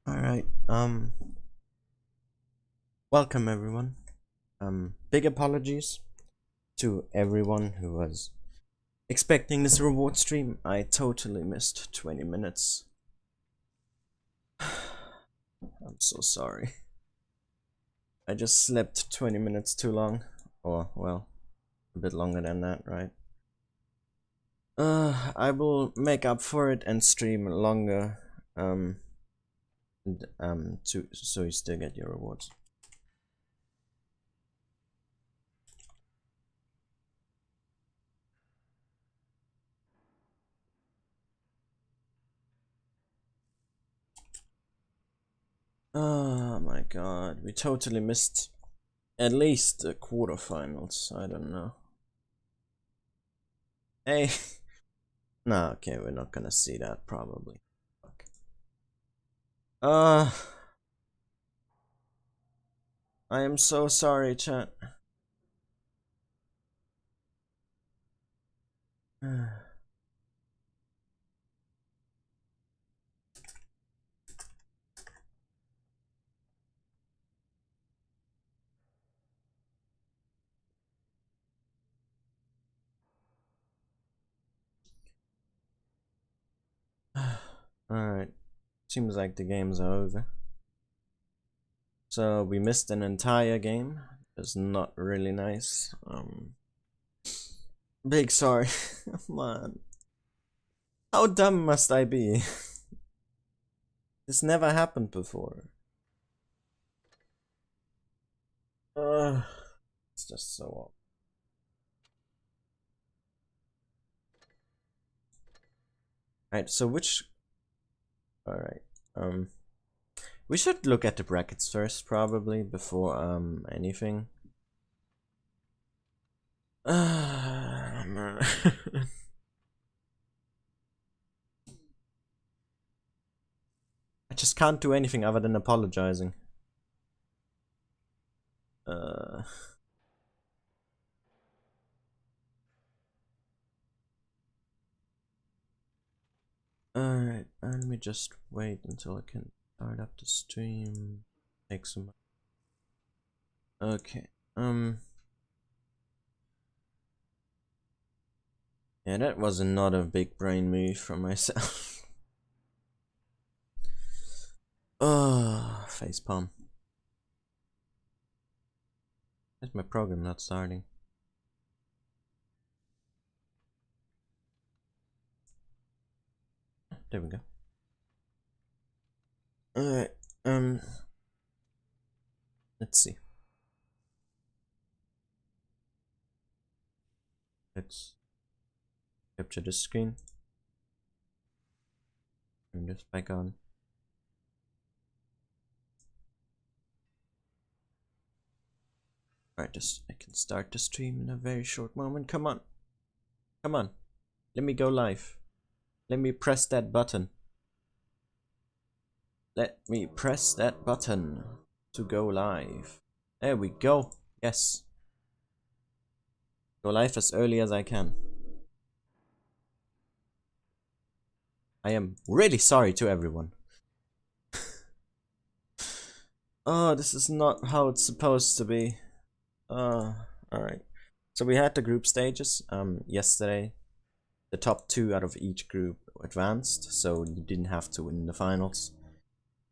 Alright, welcome everyone. Big apologies to everyone who was expecting this reward stream. I totally missed 20 minutes. I'm so sorry. I just slept 20 minutes too long. Or, well, a bit longer than that, right? I will make up for it and stream longer, so you still get your rewards. Oh my god, we totally missed at least the quarterfinals. I don't know. Hey. No, okay, we're not gonna see that probably. Fuck. I am so sorry, chat. Alright. Seems like the games are over. So we missed an entire game. It's not really nice. Big sorry. Man. How dumb must I be? This never happened before. It's just so awful. Alright, so which... Alright, we should look at the brackets first, probably, before, anything. I just can't do anything other than apologizing. Alright, let me just wait until I can start up the stream. Take some... Okay, yeah, that was not a big brain move from myself. Oh, facepalm. Is my program not starting? There we go. Alright, let's see. Let's capture the screen. Turn this back on. Alright, I can start the stream in a very short moment. Come on. Come on. Let me go live. Let me press that button. Let me press that button to go live. There we go. Yes. Go live as early as I can. I am really sorry to everyone. Oh, this is not how it's supposed to be. Alright. So we had the group stages yesterday. The top 2 out of each group advanced, so you didn't have to win the finals.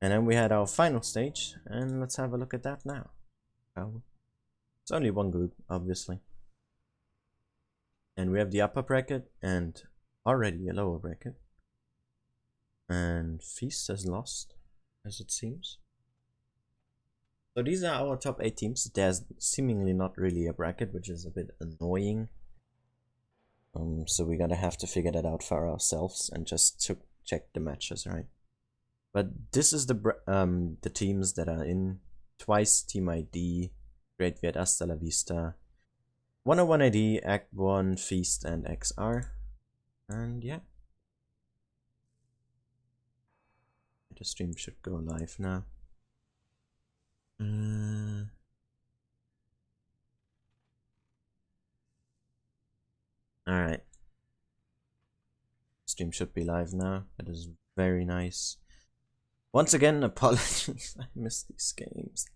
And then we had our final stage, and let's have a look at that now. Well, it's only one group, obviously. And we have the upper bracket and already a lower bracket. And Feast has lost, as it seems. So these are our top 8 teams. There's seemingly not really a bracket, which is a bit annoying. So we're gonna have to figure that out for ourselves and just check the matches, right? But this is the teams that are in. Twice Team ID, Great Viet, Hasta la Vista, 101 ID, Act 1, Feast, and XR. And yeah. The stream should go live now. Alright. Stream should be live now. That is very nice. Once again, apologies. I missed these games.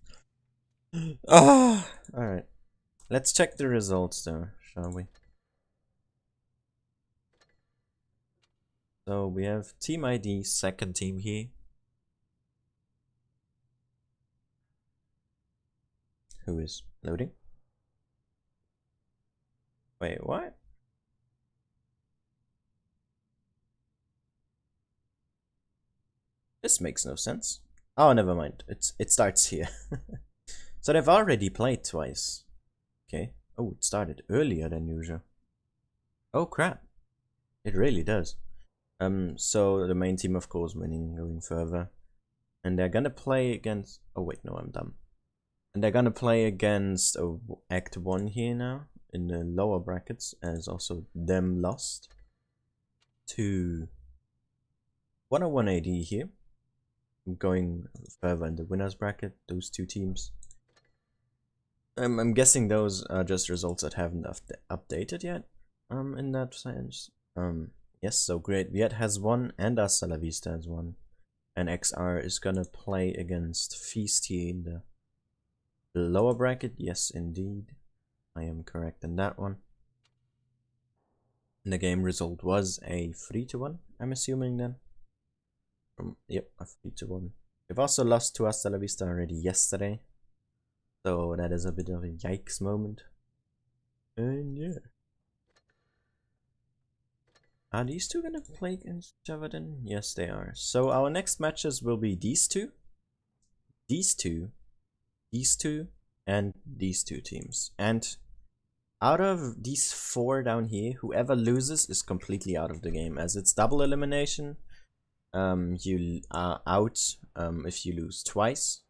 Ah, alright. Let's check the results though, shall we? So we have Team ID, second team here. Who is loading? Wait, what? This makes no sense. Oh, never mind. It starts here. So they've already played twice. Okay. Oh, it started earlier than usual. Oh crap. It really does. So the main team of course winning, going further. And they're gonna play against... Oh wait, no, I'm dumb. And they're gonna play against Act 1 here now, in the lower brackets, as also them lost to 101 AD here. Going further in the winners bracket, those two teams. I'm guessing those are just results that haven't updated yet, in that sense. Yes, so Great Viet has won, and Hasta La Vista has won. And XR is gonna play against Feast here in the lower bracket. Yes, indeed. I am correct in that one. And the game result was a 3-1, I'm assuming then. Yep, a 3-1. We've also lost to Hasta La Vista already yesterday. So that is a bit of a yikes moment. And yeah. Are these two gonna play against each other then? Yes, they are. So our next matches will be these two, these two, these two, and these two teams. And out of these four down here, whoever loses is completely out of the game, as it's double elimination. You are out if you lose twice,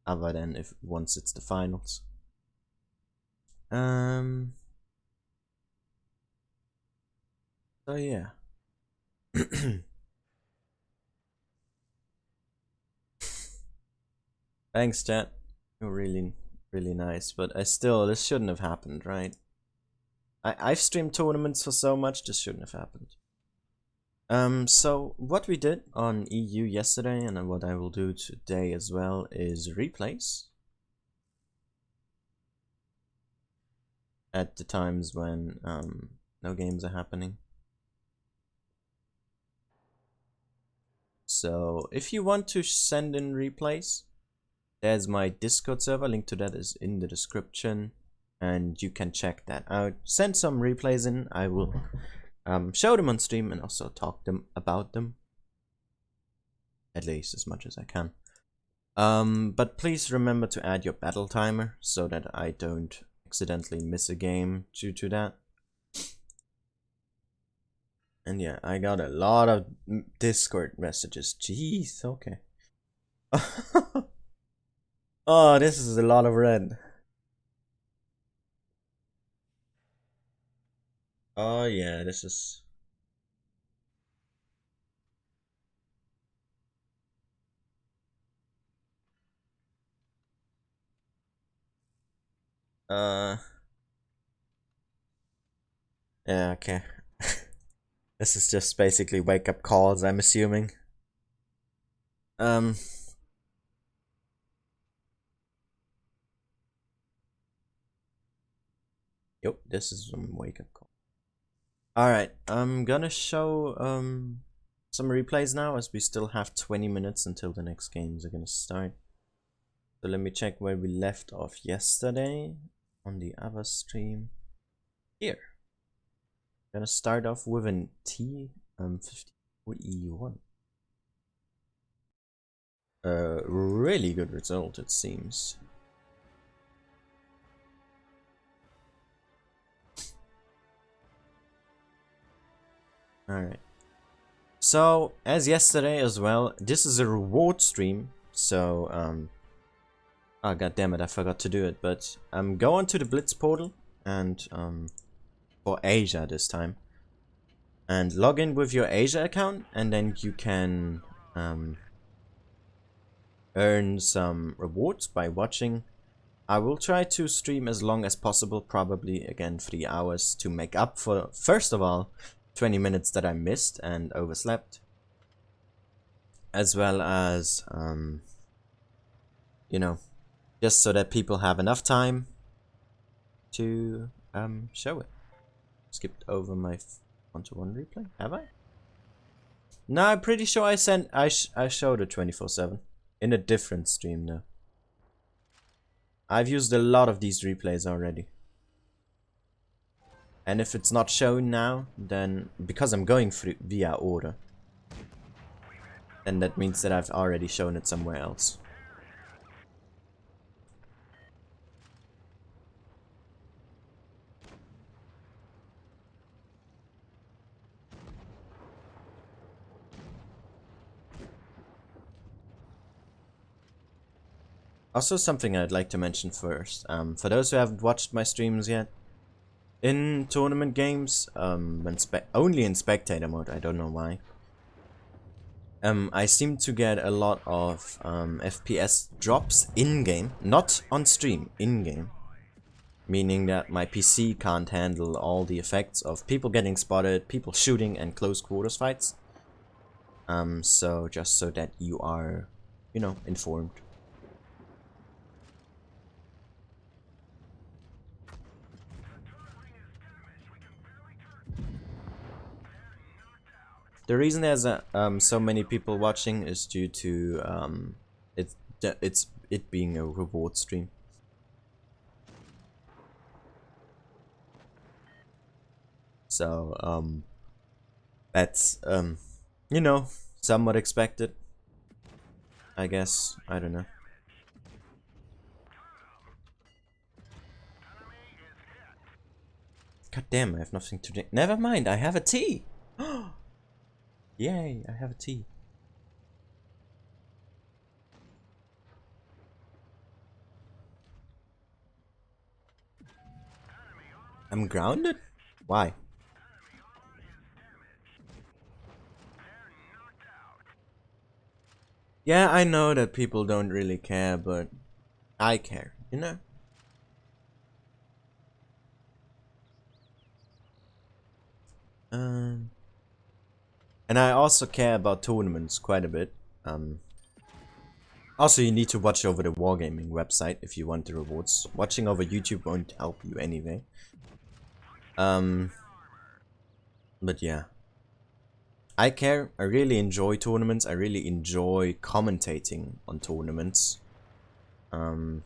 other than if once it's the finals. So yeah. Thanks, chat. You're really nice, but this shouldn't have happened, right? I've streamed tournaments for so much, this shouldn't have happened. So what we did on EU yesterday, and what I will do today as well, is replays at the times when no games are happening. So if you want to send in replays, there's my Discord server, link to that is in the description, and you can check that out. Send some replays in, I will show them on stream and also talk about them, at least as much as I can. But please remember to add your battle timer so that I don't accidentally miss a game due to that. And yeah, I got a lot of Discord messages. Jeez, okay. Oh, this is a lot of red. Oh yeah, this is... Yeah, okay. This is just basically wake-up calls, I'm assuming. Yup, this is some wake-up call. Alright, I'm gonna show some replays now, as we still have 20 minutes until the next games are gonna start. So let me check where we left off yesterday on the other stream. Here. Gonna start off with an T54E1. Really good result, it seems. Alright. So, as yesterday as well, this is a reward stream. So, oh god damn it, I forgot to do it. But go on to the Blitz portal and for Asia this time, and log in with your Asia account, and then you can earn some rewards by watching. I will try to stream as long as possible, probably again 3 hours, to make up for, first of all, 20 minutes that I missed and overslept. as well as you know, just so that people have enough time to show it. Skipped over my 1-to-1 replay. Have I? No, I'm pretty sure I showed it 24/7 in a different stream though. I've used a lot of these replays already. And if it's not shown now, then because I'm going through via order, then that means that I've already shown it somewhere else. Also, something I'd like to mention first, for those who haven't watched my streams yet, in tournament games, when only in spectator mode, I don't know why, I seem to get a lot of FPS drops in-game, not on stream, in-game. Meaning that my PC can't handle all the effects of people getting spotted, people shooting, and close quarters fights. So just so that you are, you know, informed. The reason there's so many people watching is due to it being a reward stream. So that's you know, somewhat expected, I guess. I don't know. God damn, I have nothing to drink. Never mind, I have a tea. Yay, I have a tea. I'm grounded? Why? Yeah, I know that people don't really care, but I care, you know? And I also care about tournaments quite a bit. Also, you need to watch over the Wargaming website if you want the rewards. Watching over YouTube won't help you anyway. But yeah. I care. I really enjoy tournaments. I really enjoy commentating on tournaments. One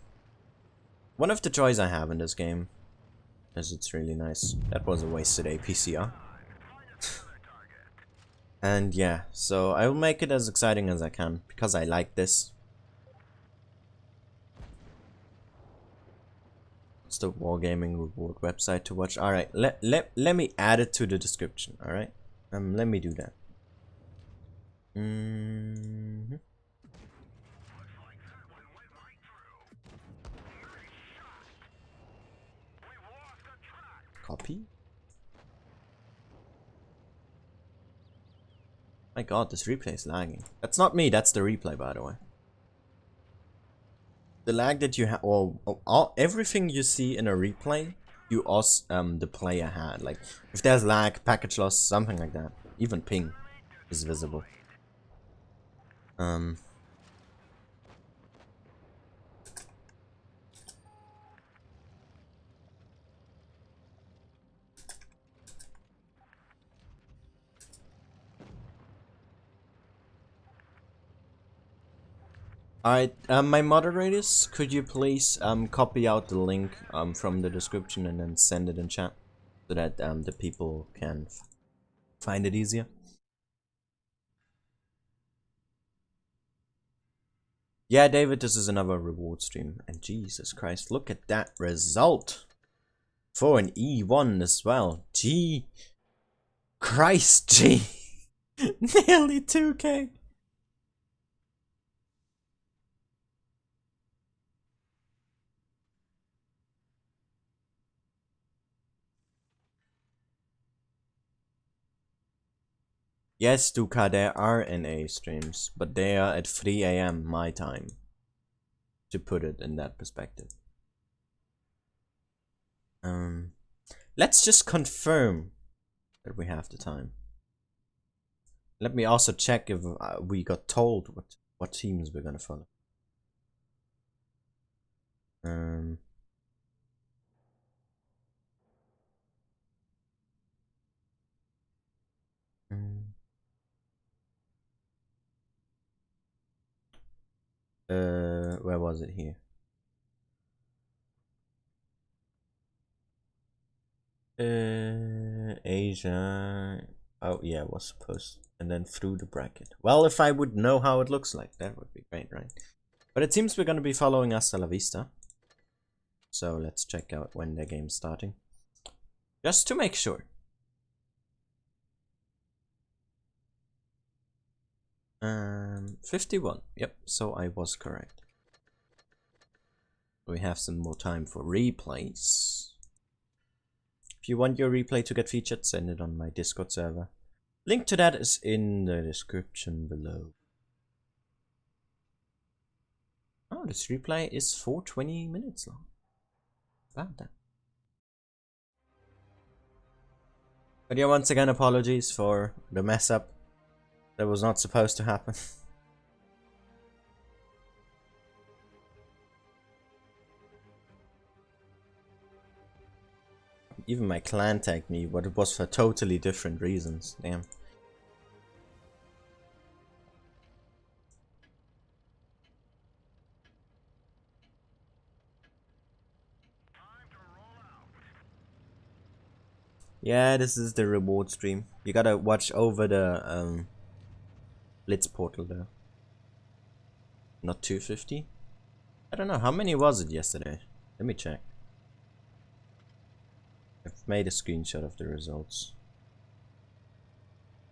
of the joys I have in this game is it's really nice. That was a wasted APCR. And yeah, so I will make it as exciting as I can because I like this. It's the Wargaming reward website to watch. Alright, let me add it to the description, alright? Let me do that. Copy. My god, this replay is lagging. That's not me, that's the replay, by the way. The lag that you have, well, everything you see in a replay, you also, the player had. Like, if there's lag, package loss, something like that. Even ping is visible. Alright, my moderators, could you please copy out the link from the description and then send it in chat so that the people can find it easier. Yeah, David, this is another reward stream. And Jesus Christ, look at that result for an E1 as well. Gee, Christ, gee, nearly 2K. Yes, Duka, there are NA streams, but they are at 3 AM my time, to put it in that perspective. Let's just confirm that we have the time. Let me also check if we got told what teams we're gonna follow. Where was it here? Asia. Oh yeah, it was supposed. And then through the bracket. Well, if I would know how it looks like, that would be great, right? But it seems we're gonna be following Hasta La Vista. So let's check out when their game's starting. Just to make sure. 51. Yep, so I was correct. We have some more time for replays. If you want your replay to get featured, send it on my Discord server. Link to that is in the description below. Oh, this replay is for 20 minutes long. About that. But yeah, once again, apologies for the mess up. That was not supposed to happen. Even my clan tagged me, but it was for totally different reasons. Damn. Yeah, this is the reward stream. You gotta watch over the Blitz portal though. Not 250? I don't know, how many was it yesterday? Let me check. I've made a screenshot of the results.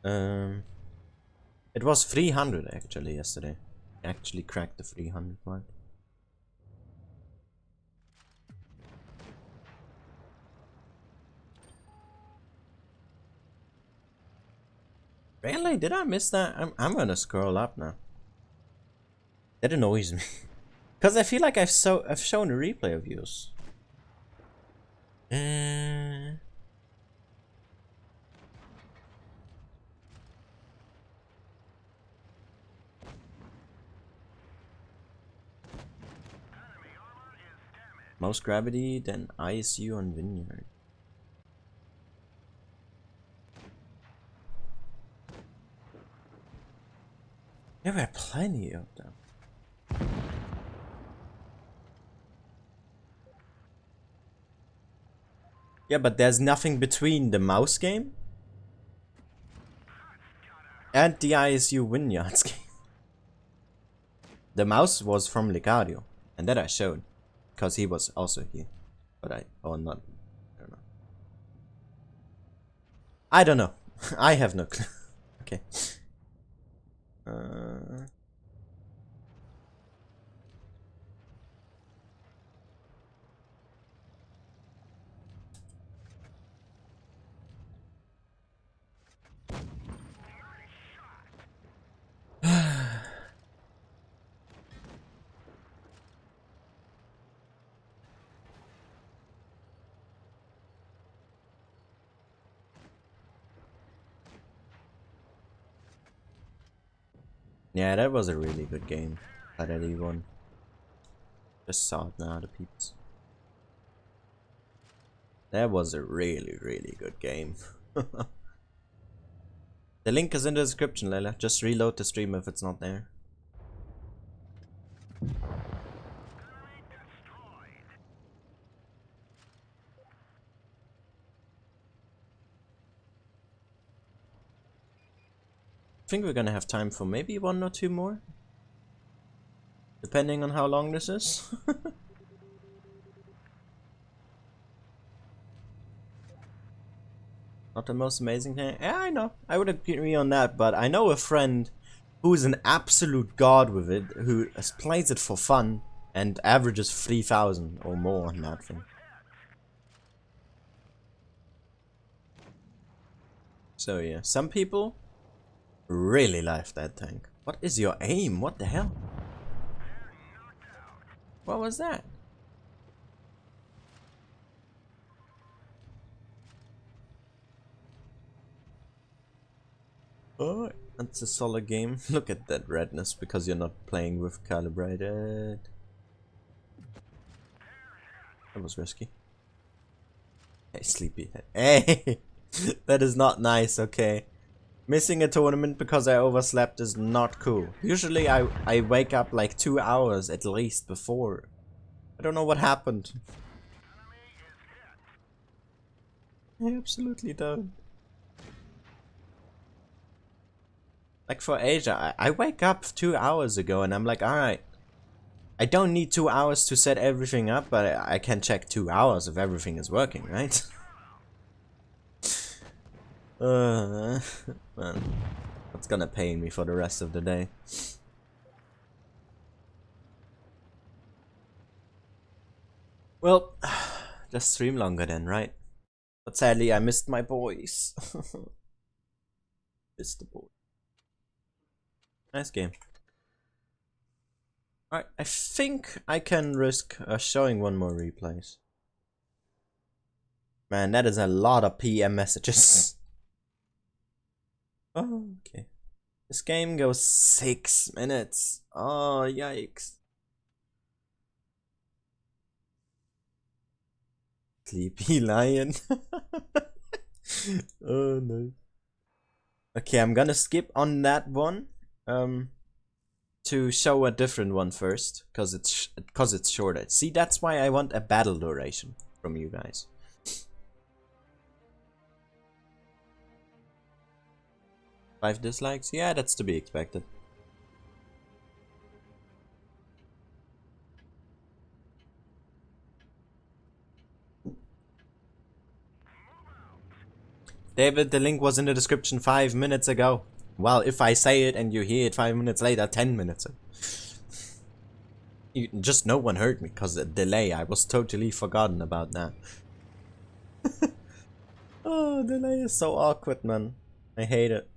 It was 300 actually yesterday. I actually cracked the 300 mark. Really? Did I miss that? I'm gonna scroll up now. That annoys me. Cause I feel like I've shown a replay of yours. Most gravity, then ISU on Vineyard. There were plenty of them. Yeah, but there's nothing between the mouse game and the ISU Vineyards game. The mouse was from Licario, and that I showed, because he was also here. But not, I don't know. I don't know. I have no clue. Okay. Yeah, that was a really good game. Had anyone just saw it now, the peeps. That was a really, really good game. The link is in the description, Layla. Just reload the stream if it's not there. I think we're gonna have time for maybe 1 or 2 more. Depending on how long this is. Not the most amazing thing. Yeah, I know. I would agree on that, but I know a friend who's an absolute god with it, who plays it for fun and averages 3,000 or more on that thing. So yeah, some people really like that tank. What is your aim? What the hell? What was that? Oh, That's a solid game. Look at that redness because you're not playing with calibrated. That was risky. Hey, sleepyhead. Hey! That is not nice, okay? Missing a tournament because I overslept is not cool. Usually I wake up like 2 hours at least before. I don't know what happened. I absolutely don't. Like for Asia, I wake up 2 hours ago and I'm like, alright. I don't need 2 hours to set everything up, but I can check 2 hours if everything is working, right? Man, that's gonna pain me for the rest of the day. Well, just stream longer then, right? But sadly, I missed my boys. Missed the boy. Nice game. Alright, I think I can risk showing one more replays. Man, that is a lot of PM messages. Oh, okay. This game goes 6 minutes. Oh, yikes. Sleepy lion. Oh no. Okay, I'm gonna skip on that one. To show a different one first, cause it's shorter. See, that's why I want a battle duration from you guys. 5 dislikes? Yeah, that's to be expected. David, the link was in the description 5 minutes ago. Well, if I say it and you hear it 5 minutes later, 10 minutes. Just no one heard me because of the delay. I was totally forgotten about that. Oh, delay is so awkward, man. I hate it.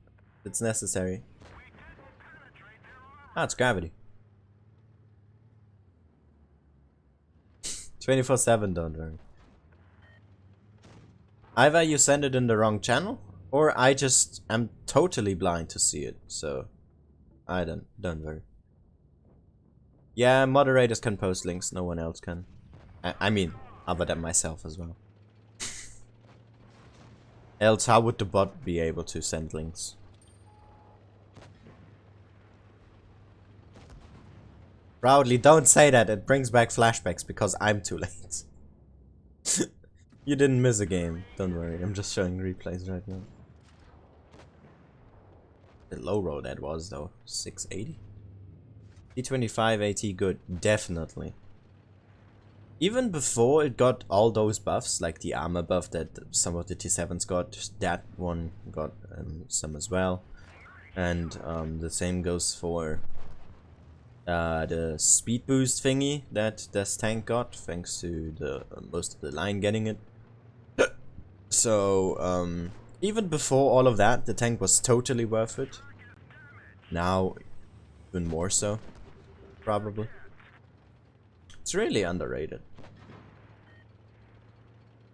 It's necessary. Ah, it's gravity. 24/7, don't worry. Either you send it in the wrong channel, or I just am totally blind to see it, so I don't worry. Yeah, moderators can post links, no one else can. I mean, other than myself as well. Else, how would the bot be able to send links? Proudly, don't say that, it brings back flashbacks because I'm too late. You didn't miss a game, don't worry, I'm just showing replays right now. The low roll that was though, 680? T25 AT good, definitely. Even before it got all those buffs, like the armor buff that some of the T7s got, that one got some as well. And the same goes for the speed boost thingy that this tank got, thanks to the most of the line getting it. So even before all of that, the tank was totally worth it. Now, even more so, probably. It's really underrated.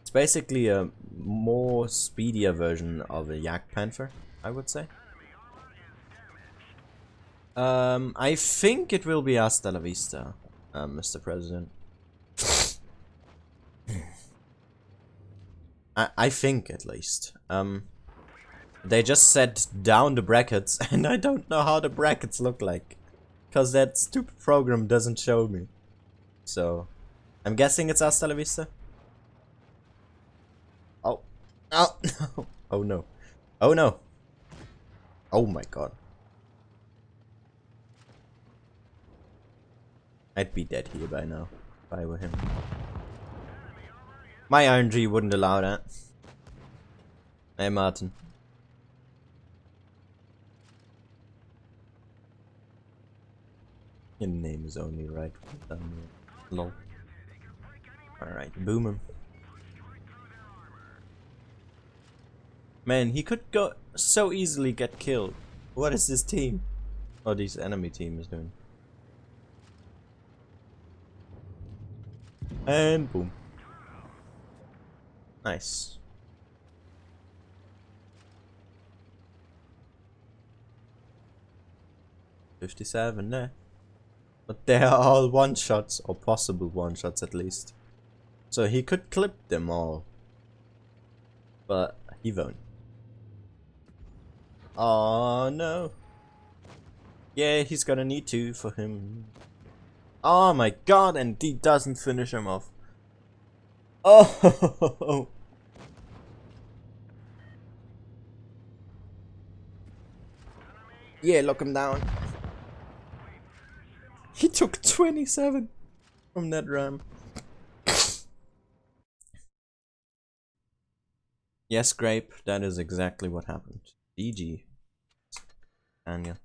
It's basically a more speedier version of a Yak Panther, I would say. I think it will be Hasta la Vista, Mr. President. I think, at least. They just set down the brackets, and I don't know how the brackets look like. Because that stupid program doesn't show me. So, I'm guessing it's Hasta la Vista. Oh. Oh, no. Oh, no. Oh, no. Oh, my God. I'd be dead here by now, if I were him. My RNG wouldn't allow that. Hey, Martin. Your name is only right. Lol. Alright, boom him. Man, he could go so easily get killed. What is this team? Oh, this enemy team is doing. And boom. Nice. 57 there. But they are all one-shots, or possible one-shots at least. So he could clip them all. But he won't. Oh no. Yeah, he's gonna need to for him. Oh my god, and he doesn't finish him off. Oh! Yeah, lock him down. He took 27 from that ram. Yes, Grape, that is exactly what happened. GG. Daniel.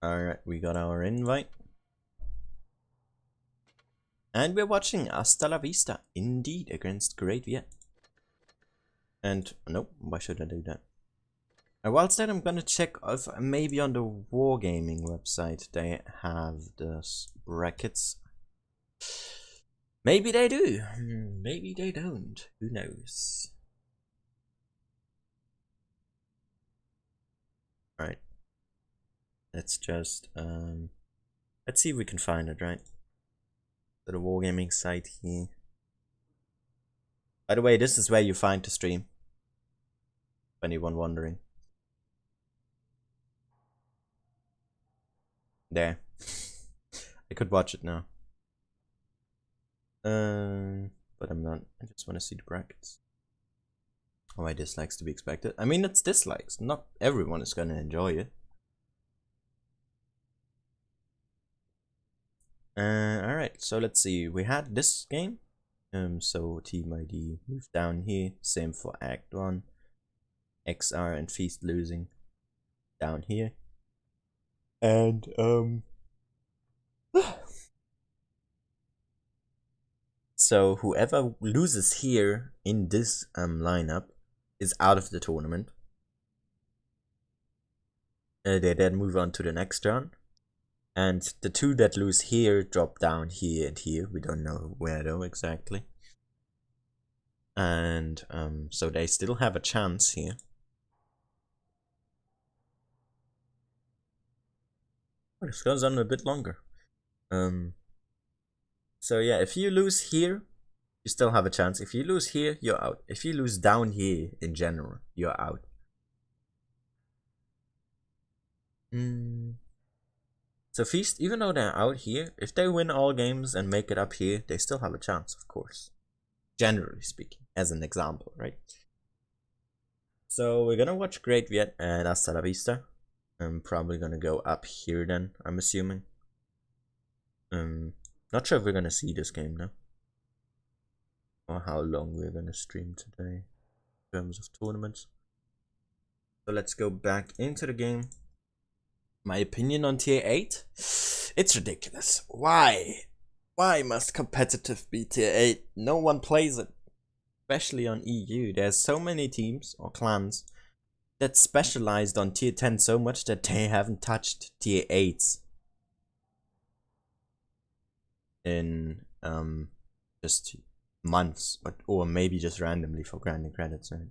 Alright, we got our invite. And we're watching Hasta la Vista, indeed, against Great Viet. And, nope, why should I do that? And whilst that, I'm gonna check if maybe on the Wargaming website they have the brackets. Maybe they do, maybe they don't, who knows. Alright. Let's just, let's see if we can find it, right? The Wargaming site here. By the way, this is where you find the stream. If anyone wondering. There. I could watch it now. But I'm not. I just want to see the brackets. Oh, my dislikes to be expected. I mean, it's dislikes. Not everyone is gonna enjoy it. Alright, so let's see. We had this game. So Team ID moved down here. Same for Act 1. XR and Feast losing down here. And so whoever loses here in this lineup is out of the tournament. They then move on to the next round. And the two that lose here drop down here and here. We don't know where though exactly. And so they still have a chance here. Oh, this goes on a bit longer. So yeah, if you lose here, you still have a chance. If you lose here, you're out. If you lose down here in general, you're out. So Feast, even though they're out here, if they win all games and make it up here, they still have a chance, of course. Generally speaking, as an example, right? So we're gonna watch Great Viet and Hasta la Vista. I'm probably gonna go up here then, I'm assuming. Not sure if we're gonna see this game now. Or how long we're gonna stream today in terms of tournaments. So let's go back into the game. My opinion on tier 8? It's ridiculous. Why? Why must competitive be tier 8? No one plays it. Especially on EU. There's so many teams or clans that specialized on tier 10 so much that they haven't touched tier 8s. In just months. Or maybe just randomly for grinding credits, right?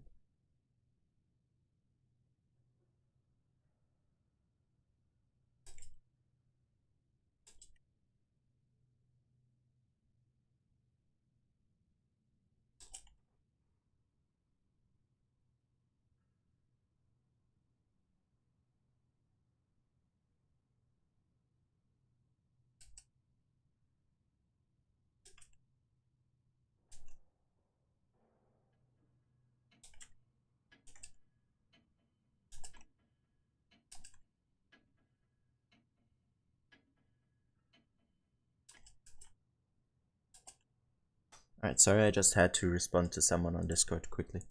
Alright, sorry, I just had to respond to someone on Discord quickly.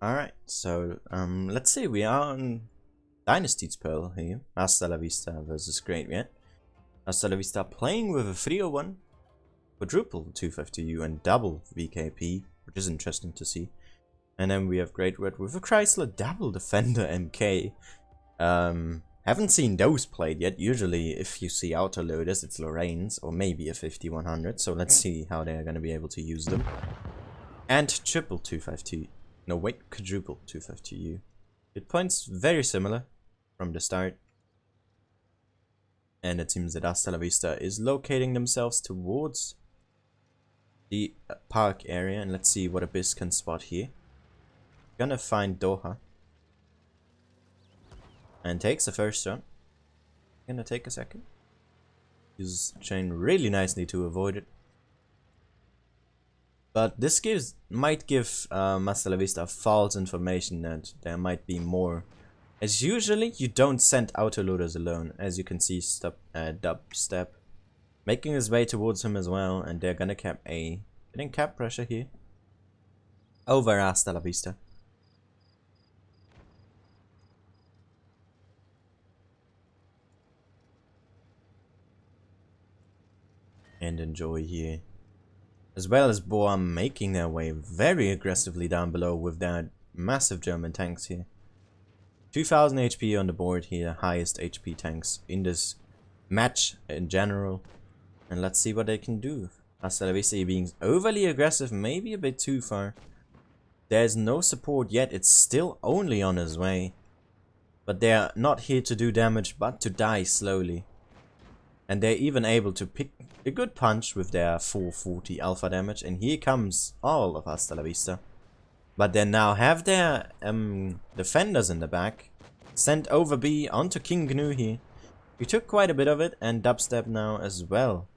Alright, so let's see, we are on Dynasty's Pearl here. Hasta la Vista versus Great Viet. Hasta la Vista playing with a 301, quadruple 250U and double VKP, which is interesting to see. And then we have Great Viet with a Chrysler double Defender MK. Haven't seen those played yet. Usually if you see autoloaders, it's Lorraine's or maybe a 5100. So let's see how they're going to be able to use them. And triple 252 No, wait, quadruple 250U. It points very similar from the start. And it seems that Hasta La Vista is locating themselves towards the park area. And let's see what Abyss can spot here. Gonna find Doha. And takes the first shot. Gonna take a second. Uses chain really nicely to avoid it. But this might give Hasta La Vista false information that there might be more. As usually, you don't send autoloaders alone. As you can see, Dubstep making his way towards him as well, and they're gonna cap A. Getting cap pressure here over Hasta La Vista. And enjoy here. As well as Boa making their way very aggressively down below with that massive German tanks here. 2000 HP on the board here, highest HP tanks in this match in general. And let's see what they can do. Hasta La Vista being overly aggressive, maybe a bit too far. There's no support yet, it's still only on his way. But they're not here to do damage, but to die slowly. And they're even able to pick a good punch with their 440 alpha damage. And here comes all of Hasta La Vista. But they now have their defenders in the back. Sent over B onto King Gnu here. We took quite a bit of it, and Dubstep now as well.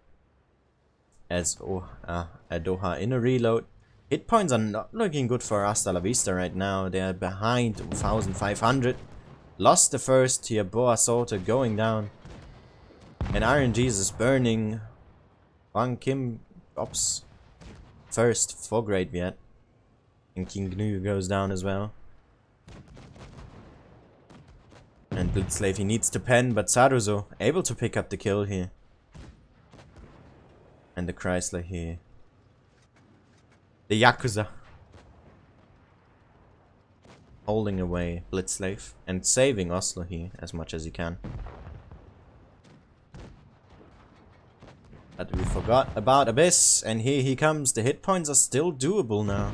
As Doha in a reload. Hit points are not looking good for Hasta La Vista right now. They are behind 1500. Lost the first here, Boa Sorter going down. And RNGs is burning. Wang Kim ops first for Great Viet. And King Gnu goes down as well. And Blitzslave, he needs to pen, but Saruzo able to pick up the kill here. And the Chrysler here. The Yakuza. Holding away Blitzslave and saving Oslo here as much as he can. But we forgot about Abyss, and here he comes. The hit points are still doable now.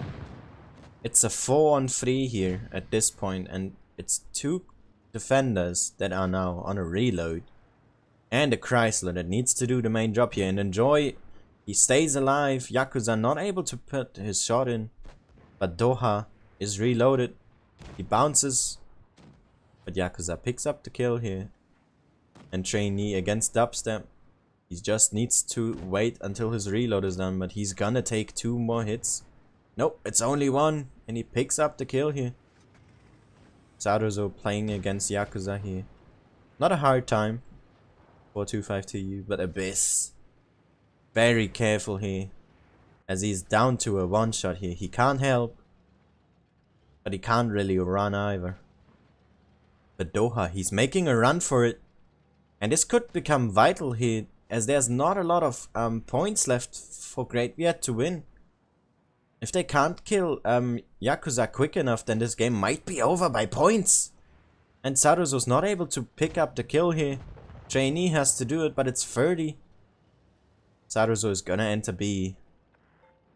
It's a 4-on-3 here at this point, and it's 2 defenders that are now on a reload. And a Chrysler that needs to do the main job here. And Enjoy, he stays alive. Yakuza not able to put his shot in. But Doha is reloaded. He bounces. But Yakuza picks up the kill here. And Trainee against Dubstep. He just needs to wait until his reload is done. But he's gonna take 2 more hits. Nope, it's only 1. And he picks up the kill here. Saruzo playing against Yakuza here. Not a hard time for 252U, but Abyss. Very careful here. As he's down to a 1-shot here. He can't help. But he can't really run either. But Doha, he's making a run for it. And this could become vital here. As there's not a lot of points left for Great Viet to win. If they can't kill Yakuza quick enough, then this game might be over by points. And Saruzo's not able to pick up the kill here. Trainee has to do it, but it's 30. Saruzo is gonna enter B.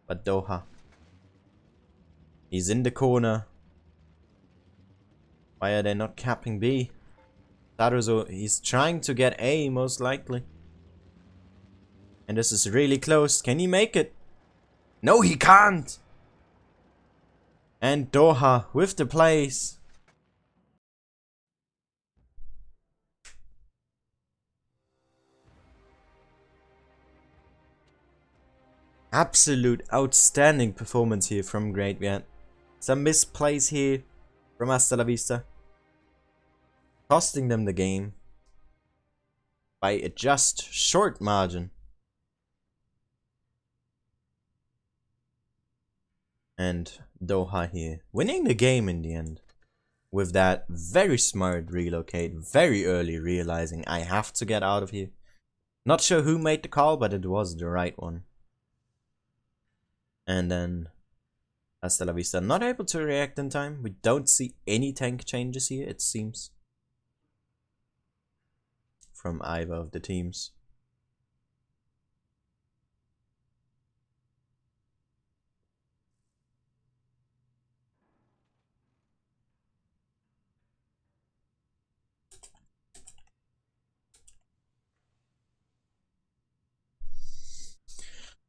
But Doha, he's in the corner. Why are they not capping B? Saruzo, he's trying to get A most likely. And this is really close. Can he make it? No, he can't! And Doha with the plays. Absolute outstanding performance here from Great Viet. Some misplays here from Hasta La Vista. Costing them the game. By a just short margin. And Doha here winning the game in the end. With that very smart relocate, very early realizing I have to get out of here. Not sure who made the call, but it was the right one. And then Hasta La Vista not able to react in time. We don't see any tank changes here, it seems. From either of the teams.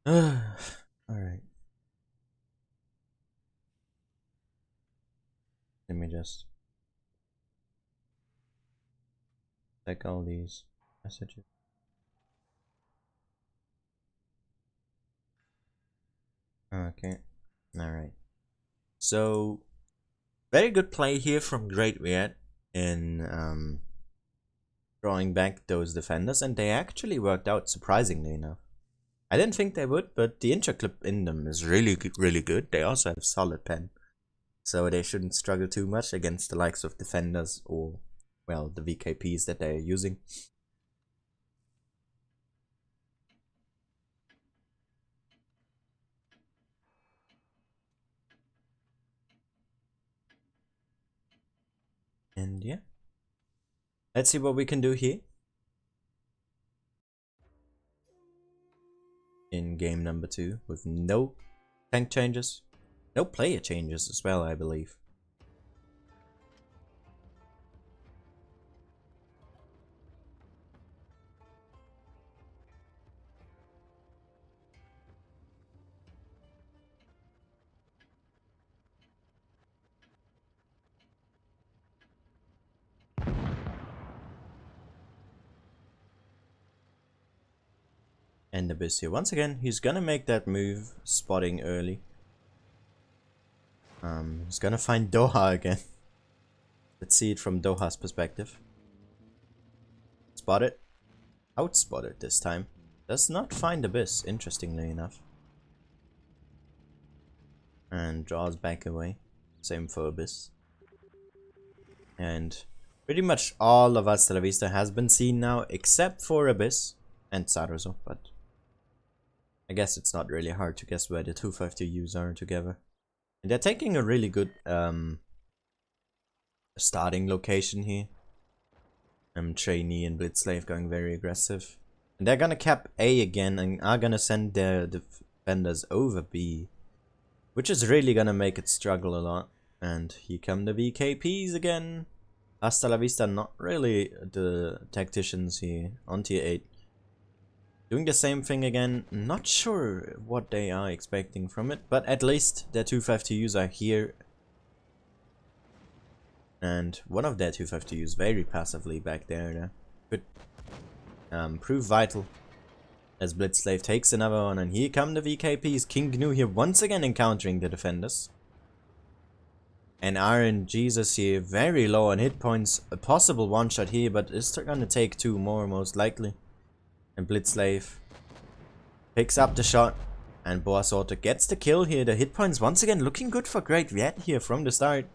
Alright. Let me just check all these messages. Okay. Alright. So, very good play here from Great Viet in drawing back those defenders, and they actually worked out surprisingly enough. I didn't think they would, but the interclip in them is really good. They also have solid pen, so they shouldn't struggle too much against the likes of defenders or, well, the VKPs that they're using. And yeah, let's see what we can do here in game number 2 with no tank changes, no player changes as well, I believe. And Abyss here. Once again, he's gonna make that move, spotting early. He's gonna find Doha again. Let's see it from Doha's perspective. Spot it. Outspot it this time. Does not find Abyss, interestingly enough. And draws back away. Same for Abyss. And pretty much all of Hasta La Vista has been seen now, except for Abyss and Saruzo, but I guess it's not really hard to guess where the 252Us are together. And they're taking a really good starting location here. Trainee and Blitzslave going very aggressive. And they're gonna cap A again and are gonna send their defenders over B, which is really gonna make it struggle a lot. And here come the VKPs again. Hasta La Vista, not really the tacticians here on tier 8. Doing the same thing again, not sure what they are expecting from it, but at least their 252Us are here. And one of their 252Us very passively back there could prove vital. As Blitzslave takes another one, and here come the VKPs. King Gnu here once again encountering the defenders. And Iron Jesus here very low on hit points. A possible one shot here, but it's gonna take 2 more most likely. And Blitzslave picks up the shot, and Boa Sorter gets the kill here. The hit points once again looking good for Great Viet here from the start.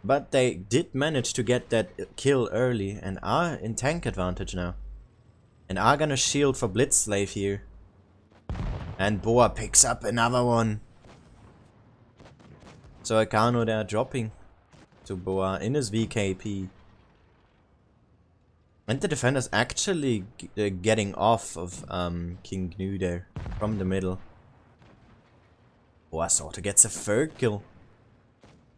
But they did manage to get that kill early and are in tank advantage now. And are gonna shield for Blitzslave here. And Boa picks up another one. So Akano there dropping to Boa in his VKP. And the defenders actually getting off of King Gnu there from the middle. Boa Sorter gets a 3rd kill.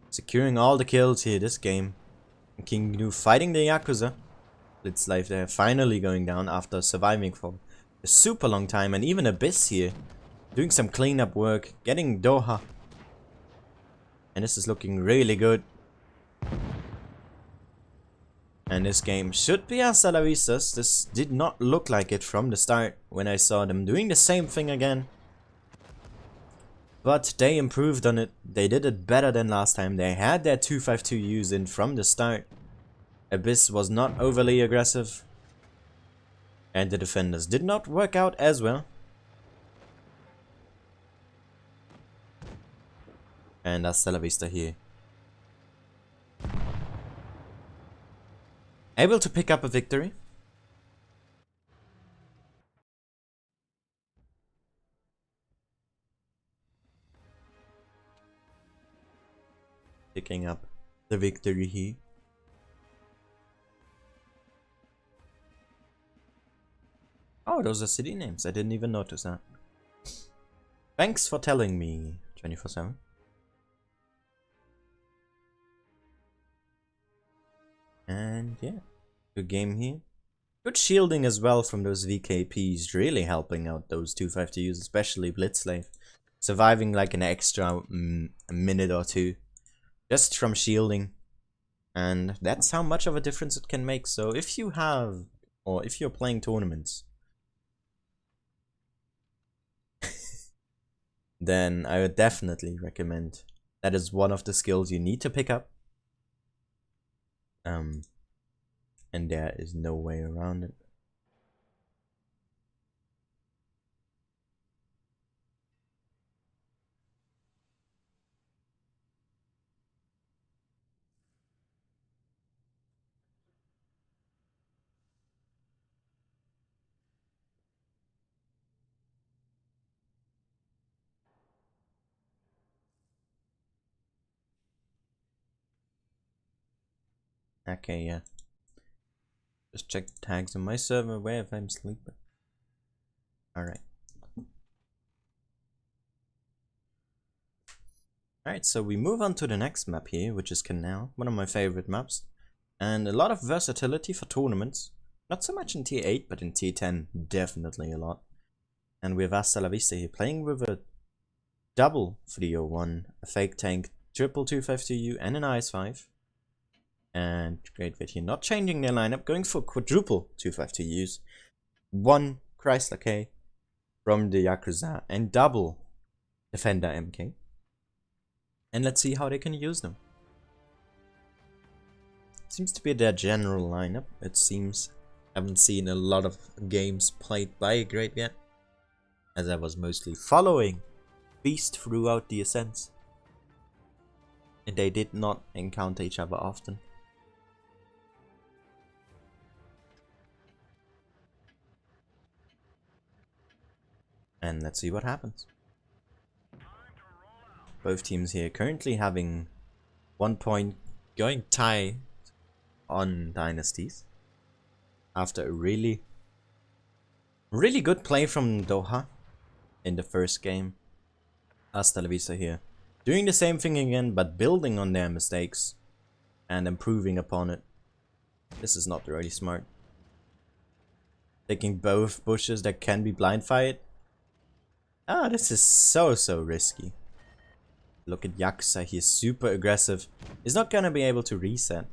Securing all the kills here this game. And King Gnu fighting the Yakuza. Blitzslave there finally going down after surviving for a super long time. And even Abyss here doing some cleanup work, getting Doha. And this is looking really good. And this game should be Hasta La Vista's. This did not look like it from the start when I saw them doing the same thing again. But they improved on it. They did it better than last time. They had their 252Us in from the start. Abyss was not overly aggressive. And the defenders did not work out as well. And Hasta La Vista here. Able to pick up a victory. Picking up the victory here. Oh, those are city names. I didn't even notice that. Thanks for telling me, 24/7. And yeah, good game here. Good shielding as well from those VKPs, really helping out those 252s, especially Blitzslave. Surviving like an extra minute or two just from shielding. And that's how much of a difference it can make. So if you have, or if you're playing tournaments, then I would definitely recommend. That is one of the skills you need to pick up. And there is no way around it. Okay, yeah. Just check the tags on my server where if I'm sleeping. Alright. Alright, so we move on to the next map here, which is Canal, one of my favorite maps. And a lot of versatility for tournaments. Not so much in tier 8, but in tier 10, definitely a lot. And we have Hasta La Vista here, playing with a double 301, a fake tank, triple 252U, and an IS-5. And Great Vid here, not changing their lineup, going for quadruple 252Us. One Chrysler K from the Yakuza, and double Defender MK. And let's see how they can use them. Seems to be their general lineup, it seems. Haven't seen a lot of games played by Great yet, as I was mostly following Beast throughout the Ascents. And they did not encounter each other often. And let's see what happens. Both teams here currently having 1 point, going tie on dynasties. After a really good play from Doha in the first game. Hasta La Vista here, doing the same thing again, but building on their mistakes and improving upon it. This is not really smart. Taking both bushes that can be blind fired. Ah, this is so risky. Look at Yakuza, he's super aggressive. He's not gonna be able to reset.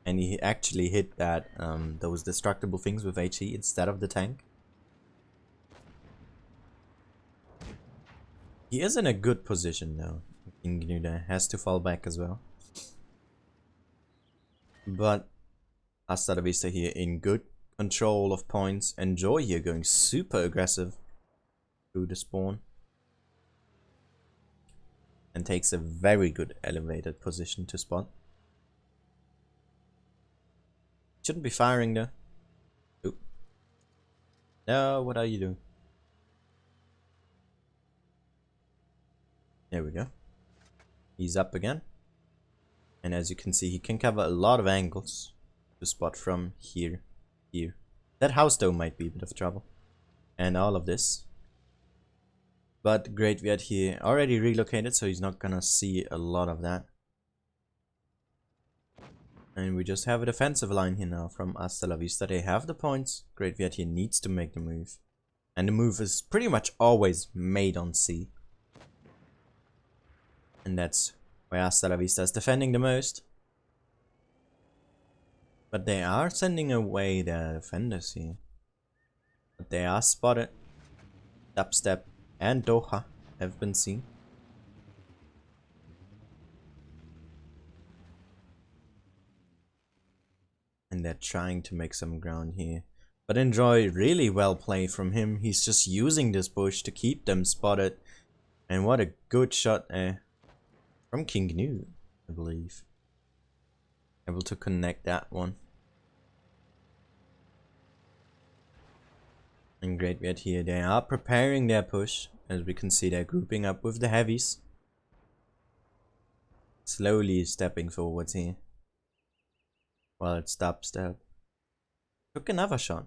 And he actually hit that those destructible things with HE instead of the tank. He is in a good position though. King Gnuda has to fall back as well. But Hasta La Vista here in good control of points. And Joy here going super aggressive through the spawn. And takes a very good elevated position to spot. Shouldn't be firing though. Oop. No, what are you doing? There we go. He's up again. And as you can see, he can cover a lot of angles to spot from here, here. That house though might be a bit of trouble. And all of this. But Great Viet here already relocated, so he's not gonna see a lot of that. And we just have a defensive line here now from Hasta La Vista. They have the points. Great Viet here needs to make the move. And the move is pretty much always made on C. And that's where Hasta La Vista is defending the most. But they are sending away their defenders here. But they are spotted. Dubstep and Doha have been seen. And they're trying to make some ground here. But enjoy really well play from him. He's just using this bush to keep them spotted. And what a good shot from King Gnu, I believe. Able to connect that one. And Great Viet here, they are preparing their push. As we can see, they're grouping up with the heavies. Slowly stepping forwards here. Well, it's dubstep. Took another shot.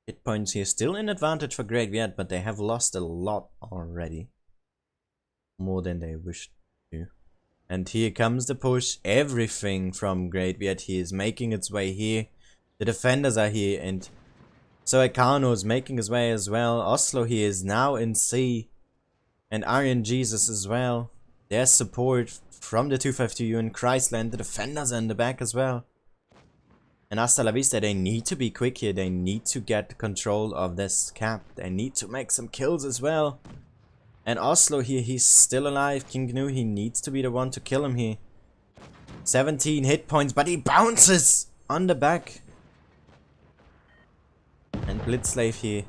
Hit points here still in advantage for Great Viet, but they have lost a lot already. More than they wished to. And here comes the push. Everything from Great Viet. He is making its way here The defenders are here, and so Akano is making his way as well. Oslo here is now in C, and Aryan Jesus as well. There's support from the 252 and Chrysler, and the defenders are in the back as well. And Hasta La Vista, they need to be quick here. They need to get control of this cap. They need to make some kills as well. And Oslo here, he's still alive. King Gnu, he needs to be the one to kill him here. 17 hit points, but he bounces on the back. And Blitzslave here,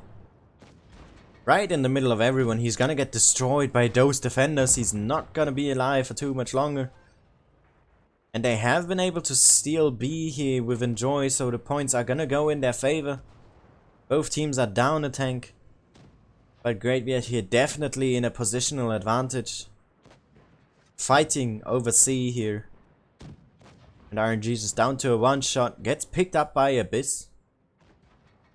right in the middle of everyone. He's gonna get destroyed by those defenders. He's not gonna be alive for too much longer. And they have been able to steal B here with Enjoy, so the points are gonna go in their favor. Both teams are down a tank. But Great Viet here definitely in a positional advantage. Fighting over C here. And RNG's is down to a one-shot. Gets picked up by Abyss.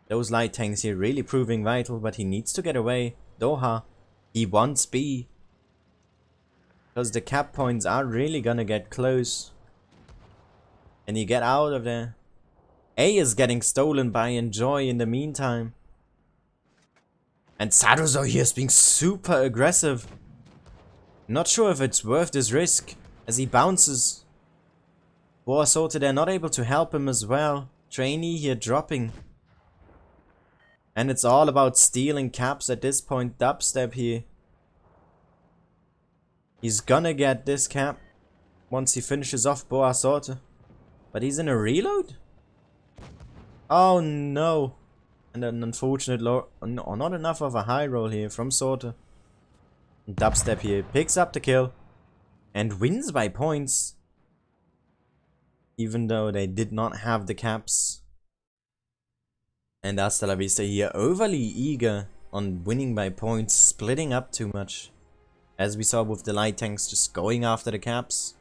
Those light tanks here really proving vital, but he needs to get away. Doha, he wants B. Because the cap points are really gonna get close. And you get out of there. A is getting stolen by Enjoy in the meantime. And Saruzo here is being super aggressive. Not sure if it's worth this risk as he bounces. Boa Sorte, they're not able to help him as well. Trainee here dropping. And it's all about stealing caps at this point. Dubstep here. He's gonna get this cap once he finishes off Boa Sorte. But he's in a reload? Oh no. And an unfortunate low, not enough of a high roll here from Sorte. Dubstep here picks up the kill and wins by points. Even though they did not have the caps. And Hasta La Vista here overly eager on winning by points, splitting up too much. As we saw with the light tanks just going after the caps.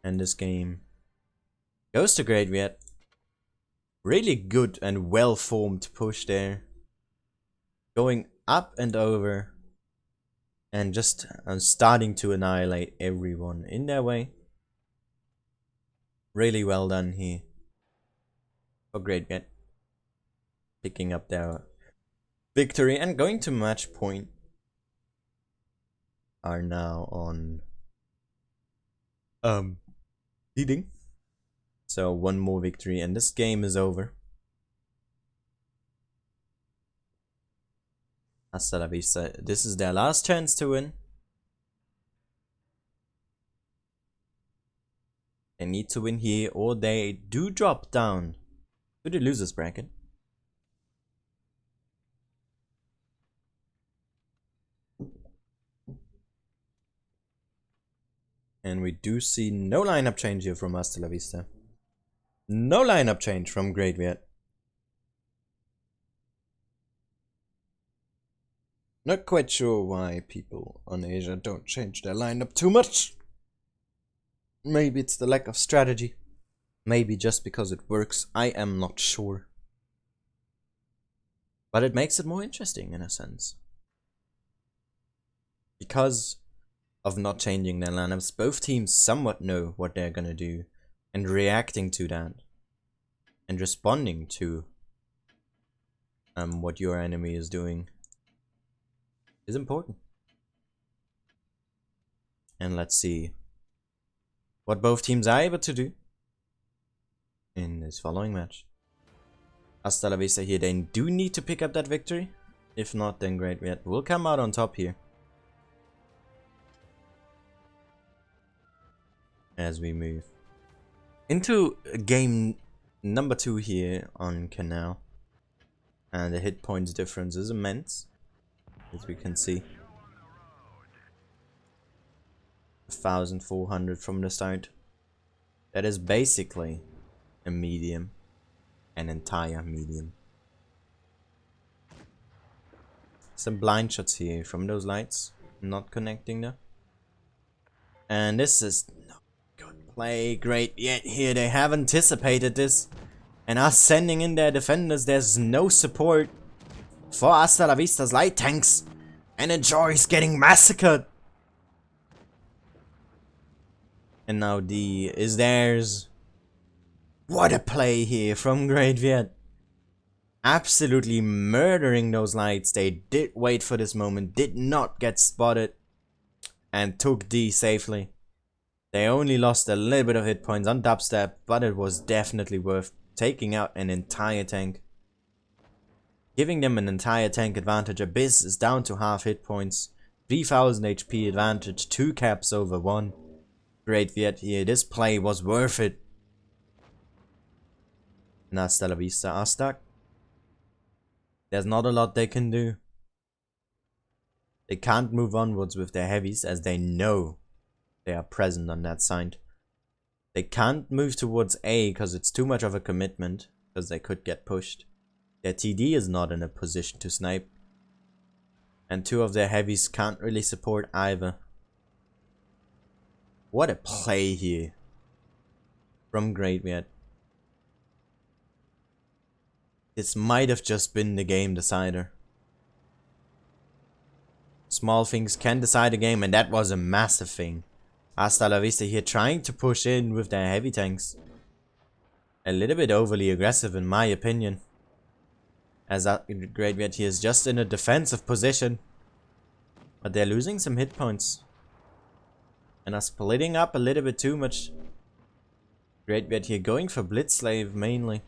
And this game goes to Great Viet. Really good and well formed push there. Going up and over. And just starting to annihilate everyone in their way. Really well done here for Great Viet. Picking up their victory and going to match point. Are now on leading. So one more victory and this game is over. Hasta La Vista. This is their last chance to win. They need to win here or they do drop down to the losers bracket. And we do see no lineup change here from Hasta La Vista. No lineup change from Great Viet. Not quite sure why people on Asia don't change their lineup too much. Maybe it's the lack of strategy. Maybe just because it works. I am not sure. But it makes it more interesting in a sense. Because of not changing their lineups, both teams somewhat know what they're gonna do. And reacting to that. And responding to what your enemy is doing is important. And let's see what both teams are able to do in this following match. Hasta La Vista here, they do need to pick up that victory. If not, then Great Viet will come out on top here. As we move into game number 2 here on Canal. And the hit points difference is immense, as we can see. 1,400 from the start. That is basically a medium. An entire medium. Some blind shots here from those lights. Not connecting them. And this is not good play. Great yet here. They have anticipated this. And are sending in their defenders. There's no support for Hasta La Vista's light tanks. And Enjoy is getting massacred. And now D is theirs. What a play here from Great Viet. Absolutely murdering those lights. They did wait for this moment, did not get spotted, and took D safely. They only lost a little bit of hit points on dubstep, but it was definitely worth taking out an entire tank. Giving them an entire tank advantage. Abyss is down to half hit points. 3000 HP advantage, 2 caps over 1. Great Viet here. This play was worth it. And hasta la vista are stuck. There's not a lot they can do. They can't move onwards with their heavies as they know they are present on that side. They can't move towards A because it's too much of a commitment, because they could get pushed. Their TD is not in a position to snipe. And 2 of their heavies can't really support either. What a play here from Great Viet. This might have just been the game decider. Small things can decide a game, and that was a massive thing. Hasta la vista here trying to push in with their heavy tanks. A little bit overly aggressive in my opinion. As Great Viet here is just in a defensive position. But they're losing some hit points. And are splitting up a little bit too much. Great Viet here going for Blitzslave mainly.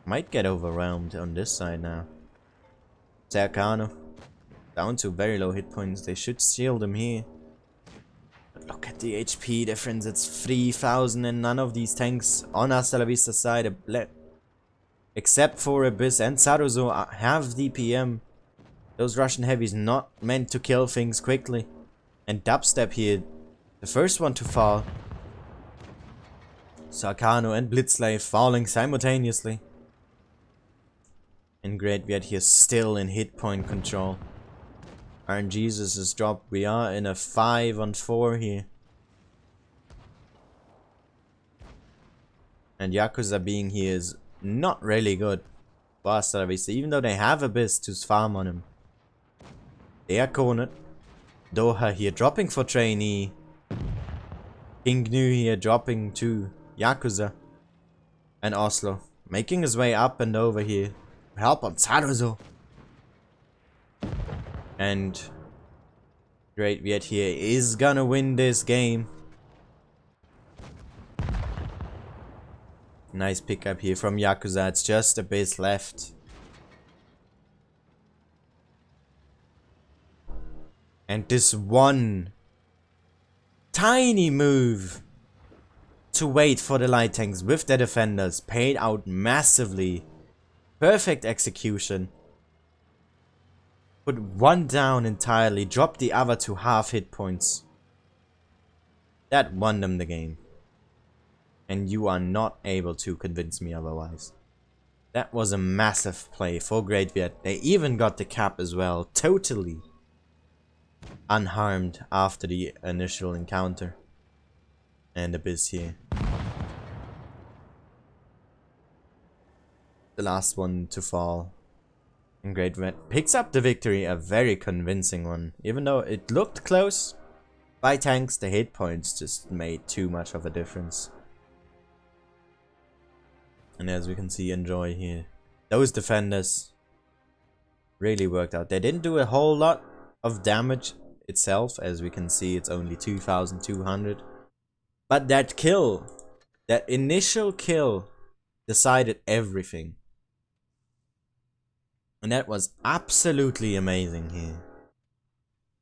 Might get overwhelmed on this side now. Sercano. Down to very low hit points. They should shield him here. But look at the HP difference. It's 3000 and none of these tanks on Hasta la Vista side, except for Abyss and Saruzo, have DPM. Those Russian heavies not meant to kill things quickly. And Dubstep here, the first one to fall. Sarkano and Blitzslave falling simultaneously. And Great Viet here still in hit point control. RNGesus is dropped. We are in a 5-on-4 here. And Yakuza being here is not really good. Hasta la Vista, even though they have Abyss to farm on him. They are cornered. Doha here dropping for trainee. King Gnu here dropping to Yakuza. And Oslo making his way up and over here. Help on Saruzo. And Great Viet here is gonna win this game. Nice pickup here from Yakuza. It's just a bit left. And this one tiny move to wait for the light tanks with the defenders paid out massively. Perfect execution. Put one down entirely, drop the other to half hit points. That won them the game. And you are not able to convince me otherwise. That was a massive play for Great Viet. They even got the cap as well, totally unharmed after the initial encounter. And Abyss here. The last one to fall. And Great Viet picks up the victory, a very convincing one. Even though it looked close, by tanks the hit points just made too much of a difference. And as we can see, enjoy here. Those defenders really worked out. They didn't do a whole lot of damage itself. As we can see, it's only 2200. But that kill, that initial kill, decided everything. And that was absolutely amazing here.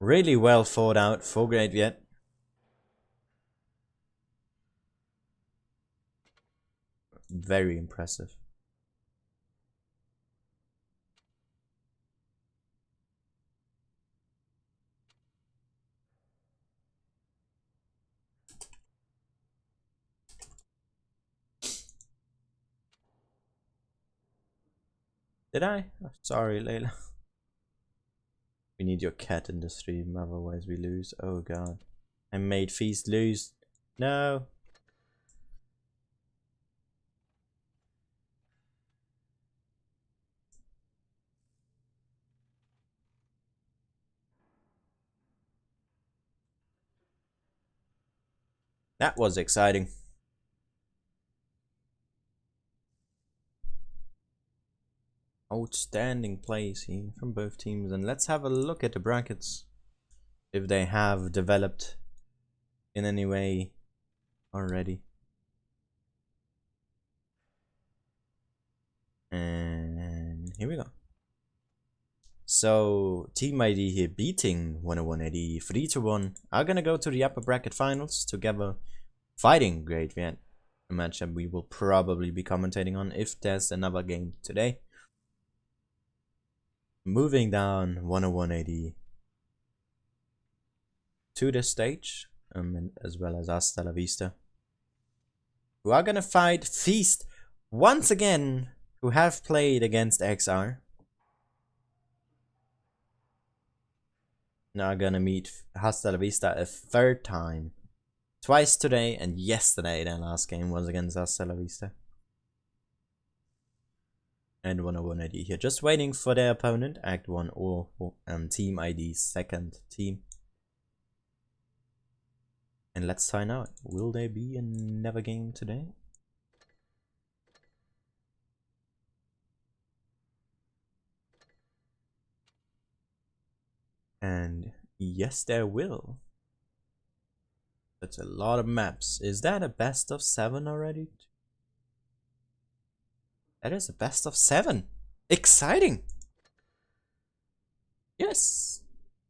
Really well thought out for Great Viet. Very impressive. Did I? Oh, sorry, Layla. We need your cat in the stream, otherwise we lose. Oh god. I made Feast lose. No. That was exciting. Outstanding plays here from both teams, and let's have a look at the brackets, if they have developed in any way already. And here we go. So Team ID here beating 10180 3-1 are gonna go to the upper bracket finals together, fighting Great Viet, a matchup we will probably be commentating on if there's another game today. Moving down 10180 to the stage, and as well as Hasta La Vista, who are gonna fight Feast once again, who have played against XR. Now gonna meet Hasta La Vista a third time. Twice today and yesterday. Their last game was against Hasta La Vista. And 10180 here, just waiting for their opponent, Act 1 or Team ID's second team. And let's find out, will there be another game today? And yes, there will. That's a lot of maps. Is that a best of 7 already? That is a best of 7. Exciting! Yes!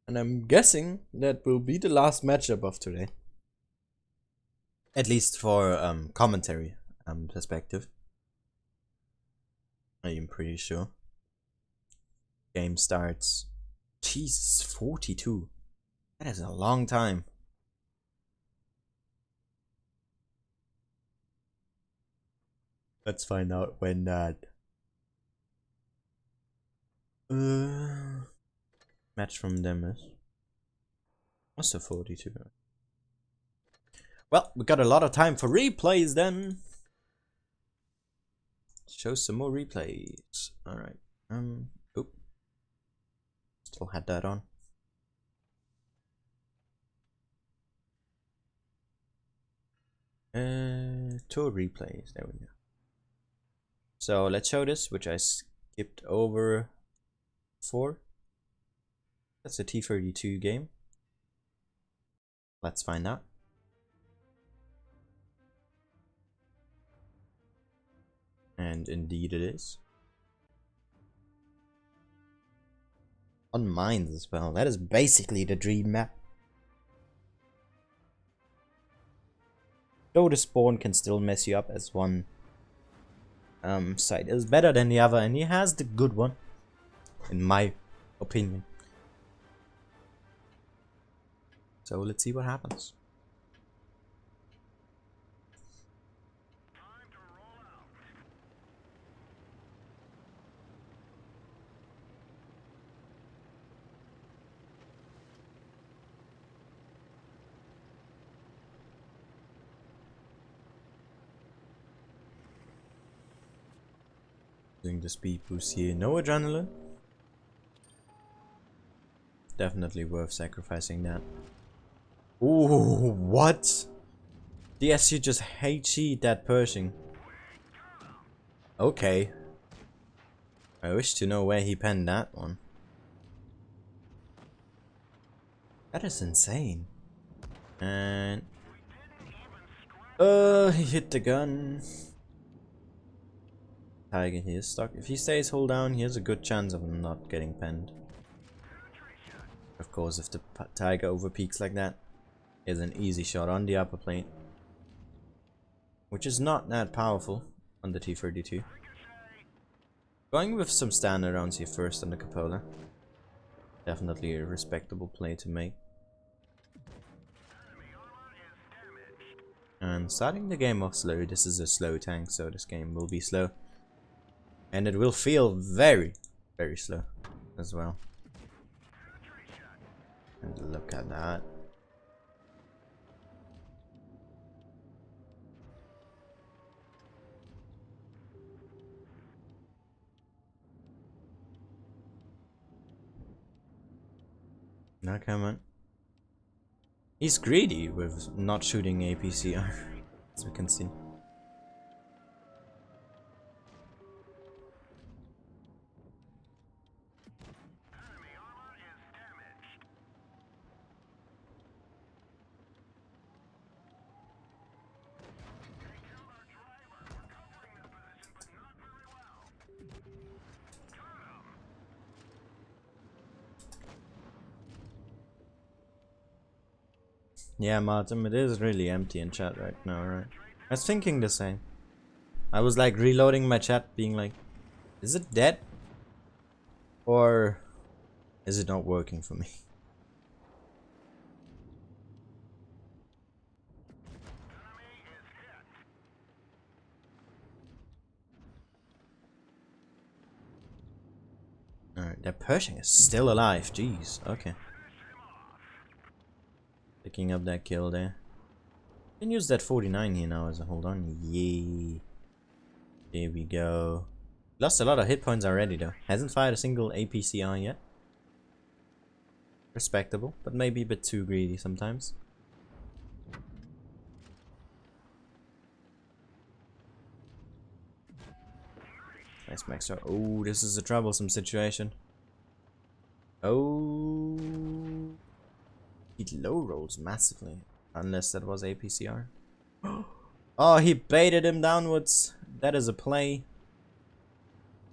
And I'm guessing that will be the last matchup of today. At least for commentary perspective. I am pretty sure. Game starts. Jesus, 42. That is a long time. Let's find out when that match from them is. What's the 42? Well, we got a lot of time for replays then. Show some more replays. Alright. Oop. Still had that on. Tour replays. There we go. So let's show this, which I skipped over for. That's a T32 game. Let's find out. And indeed it is. On mines as well. That is basically the dream map. Though the spawn can still mess you up, as one side is better than the other, and he has the good one, in my opinion. So let's see what happens. Using the speed boost here, no adrenaline. Definitely worth sacrificing that. Ooh, what? The SU just cheat that Pershing. Okay. I wish to know where he penned that one. That is insane. And he hit the gun. Tiger here is stuck. If he stays hold down, he has a good chance of him not getting penned. Of course, if the Tiger overpeaks like that, is an easy shot on the upper plate, which is not that powerful on the T32. Going with some standard rounds here first on the Cupola. Definitely a respectable play to make. And starting the game off slow. This is a slow tank, so this game will be slow. And it will feel very, very slow as well. And look at that. Now come on. He's greedy with not shooting APCR, as we can see. Yeah, Martin, it is really empty in chat right now, right? I was thinking the same. I was like reloading my chat, being like, is it dead? Or is it not working for me? Alright, that Pershing is still alive, jeez, okay. Picking up that kill there. Can use that 49 here now as a hold on. Yay. There we go. Lost a lot of hit points already though. Hasn't fired a single APCR yet. Respectable, but maybe a bit too greedy sometimes. Nice max shot. Oh, this is a troublesome situation. Oh, he low rolls massively. Unless that was APCR. Oh, he baited him downwards. That is a play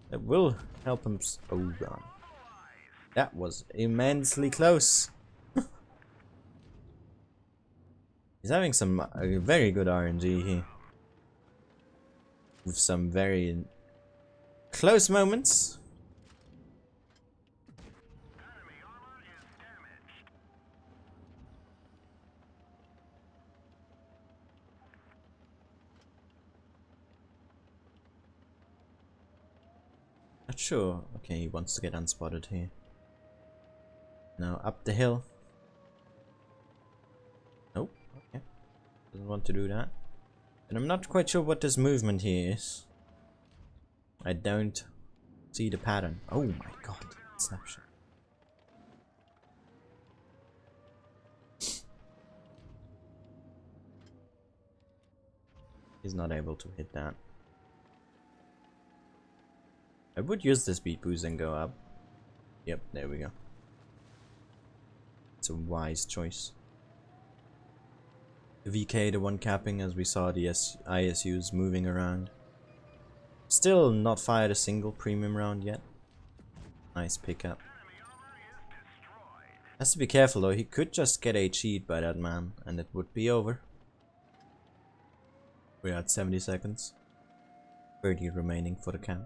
that will help him. Oh, God. That was immensely close. He's having some very good RNG here. With some very close moments. Not sure. Okay, he wants to get unspotted here. Now up the hill. Nope. Okay. Doesn't want to do that. And I'm not quite sure what this movement here is. I don't see the pattern. Oh my god. Snapshot. He's not able to hit that. I would use the speed boost and go up. Yep, there we go. It's a wise choice. The VK, the one capping, as we saw the ISUs moving around. Still not fired a single premium round yet. Nice pickup. Has to be careful though, he could just get a cheat by that man and it would be over. We're at 70 seconds. 30 remaining for the count.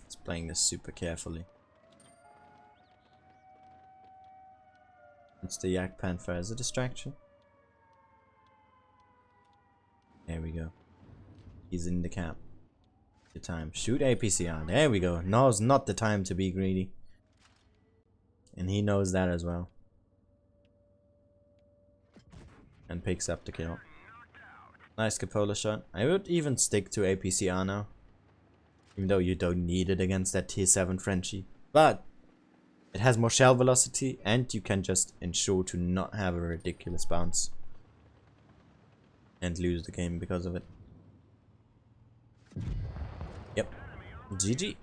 It's playing this super carefully. It's the Yak Panther as a distraction. There we go. He's in the cap. Good time. Shoot APCR. There we go. Now's not the time to be greedy. And he knows that as well. And picks up the kill. Nice Capola shot. I would even stick to APCR now. Even though you don't need it against that tier 7 Frenchie. But it has more shell velocity and you can just ensure to not have a ridiculous bounce. And lose the game because of it. Yep. GG.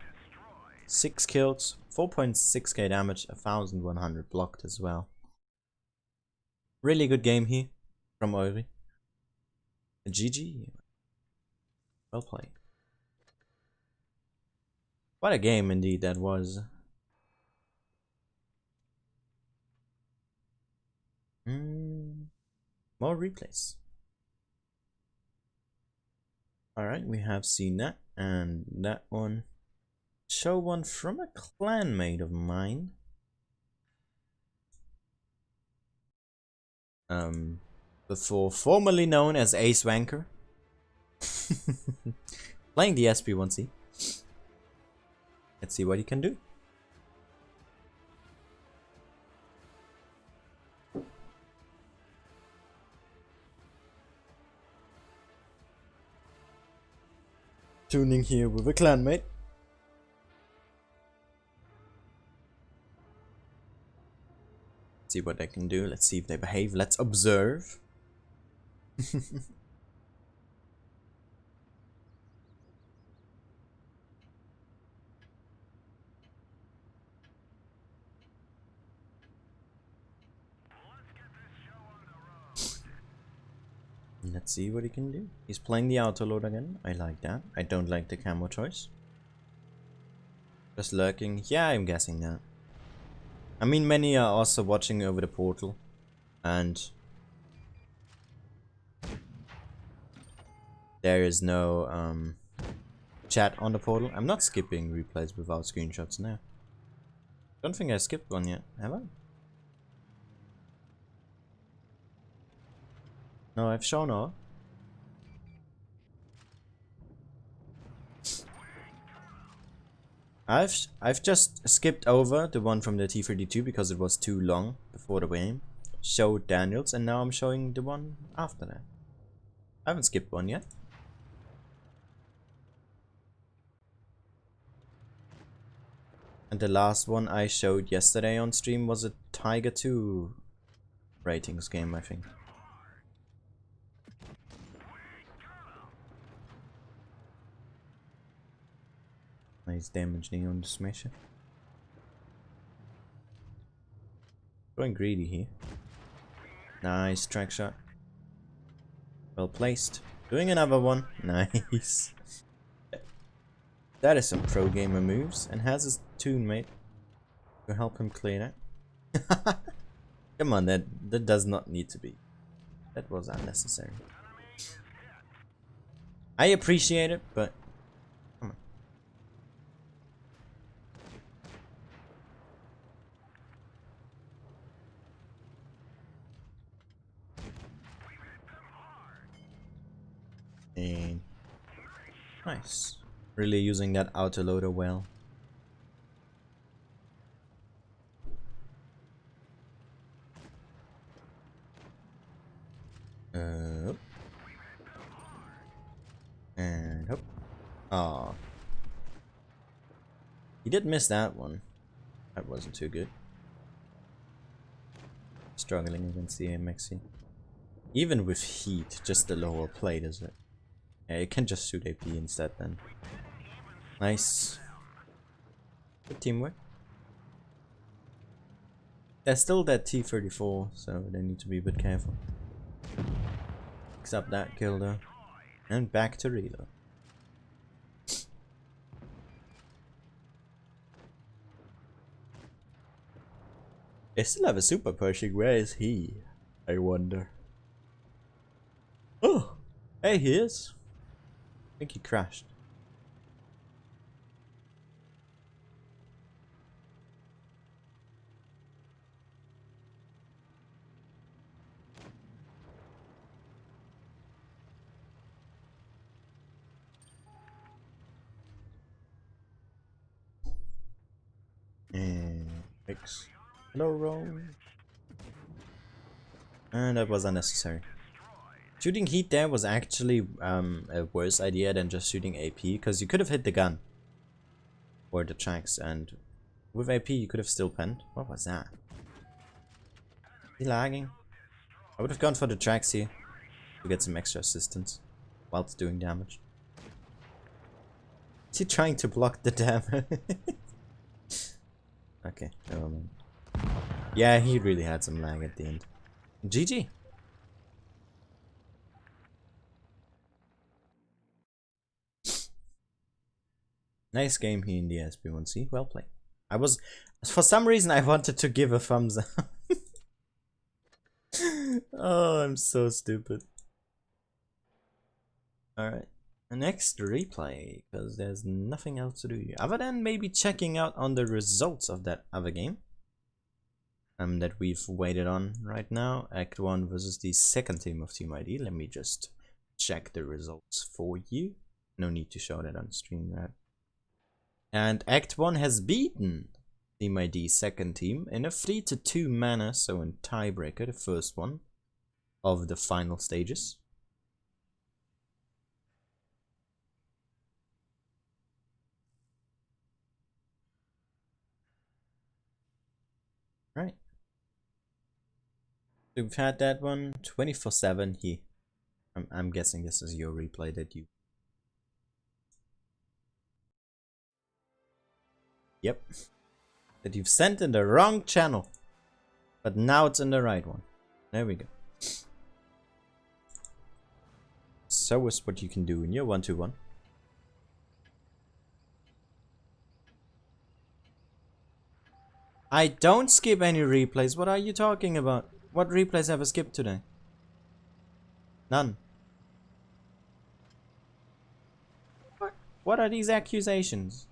6 kills, 4.6k damage, 1100 blocked as well. Really good game here from Oiri. GG. Well played. What a game indeed that was. More replays. Alright, we have seen that. And that one. Show one from a clanmate of mine. Before formerly known as Ace Wanker. Playing the SP1C. Let's see what he can do. tuning here with a clanmate. See what they can do. Let's see if they behave. Let's observe. Let's see what he can do. He's playing the auto load again. I like that. I don't like the camo choice. Just lurking. Yeah, I'm guessing that. I mean, many are also watching over the portal. And there is no chat on the portal. I'm not skipping replays without screenshots now. Don't think I skipped one yet, have I? No, I've shown all. I've just skipped over the one from the T32 because it was too long before the game. Showed Daniels, and now I'm showing the one after that. I haven't skipped one yet. And the last one I showed yesterday on stream was a Tiger 2 ratings game, I think. Nice damage on the smasher. Going greedy here. Nice track shot. Well placed. Doing another one. Nice. That is some pro gamer moves, and has his tune mate to help him clear that. Come on, that does not need to be. That was unnecessary. I appreciate it, but come on. And nice. Really using that autoloader well. And hope. Aw. He did miss that one. That wasn't too good. Struggling against the AMXC. Even with heat, just the lower plate is it. Yeah, you can just shoot AP instead then. Nice. Good teamwork. There's still that T34, so they need to be a bit careful. Except that kill though. And back to reload. They still have a super Pershing. Where is he? I wonder. Oh! Hey, he is. I think he crashed. And fix. Hello, roll. And that was unnecessary. Shooting heat there was actually a worse idea than just shooting AP, because you could have hit the gun or the tracks, and with AP you could have still penned. What was that? Is he lagging? I would have gone for the tracks here to get some extra assistance whilst doing damage. Is he trying to block the damage? Okay, never mind. Yeah, he really had some lag at the end. GG. Nice game here in the SB1C. Well played. I was, for some reason, I wanted to give a thumbs up. Oh, I'm so stupid. Alright. Next replay, because there's nothing else to do here. Other than maybe checking out on the results of that other game. That we've waited on right now. Act 1 versus the second team of Team ID. Let me just check the results for you. No need to show that on stream, right? And Act 1 has beaten Team ID's second team in a 3-2 manner, so in tiebreaker, the first one of the final stages. Right. So we've had that one 24/7 here. I'm guessing this is your replay that you. Yep. That you've sent in the wrong channel. But now it's in the right one. There we go. So is what you can do in your 1-2-1. I don't skip any replays. What are you talking about? What replays have I skipped today? None. What are these accusations?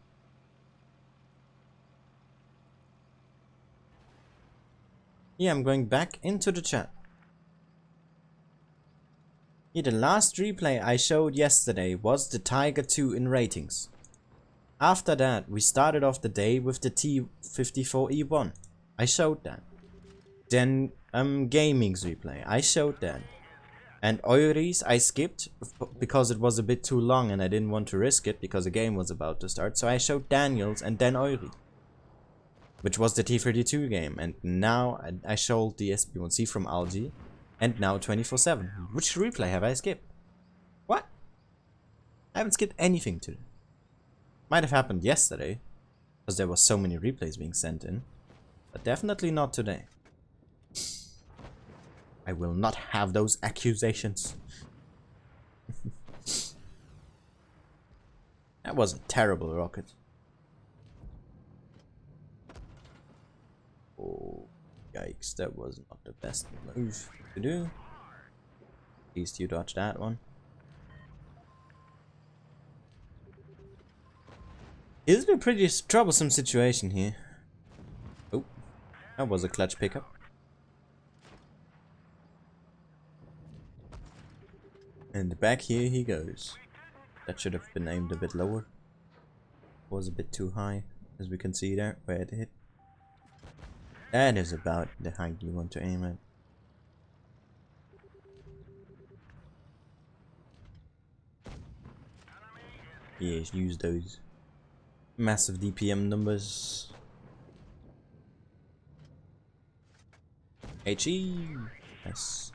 Yeah, I'm going back into the chat. Yeah, the last replay I showed yesterday was the Tiger 2 in ratings. After that, we started off the day with the T54E1. I showed that. Then, Gaming's replay. I showed that. And Oiri's I skipped because it was a bit too long and I didn't want to risk it because the game was about to start. So I showed Daniel's and then Oiri, which was the T32 game. And now I showed the SP1C from Algae and now 24/7. Which replay have I skipped? What? I haven't skipped anything today. Might have happened yesterday because there was so many replays being sent in, but definitely not today. I will not have those accusations. That was a terrible rocket. Oh, yikes, that was not the best move to do. At least you dodged that one. It's been a pretty troublesome situation here. Oh, that was a clutch pickup. And back here he goes. That should have been aimed a bit lower. Was a bit too high, as we can see there, where it hit. That is about the height you want to aim at. Yes, use those massive DPM numbers. HE! Yes.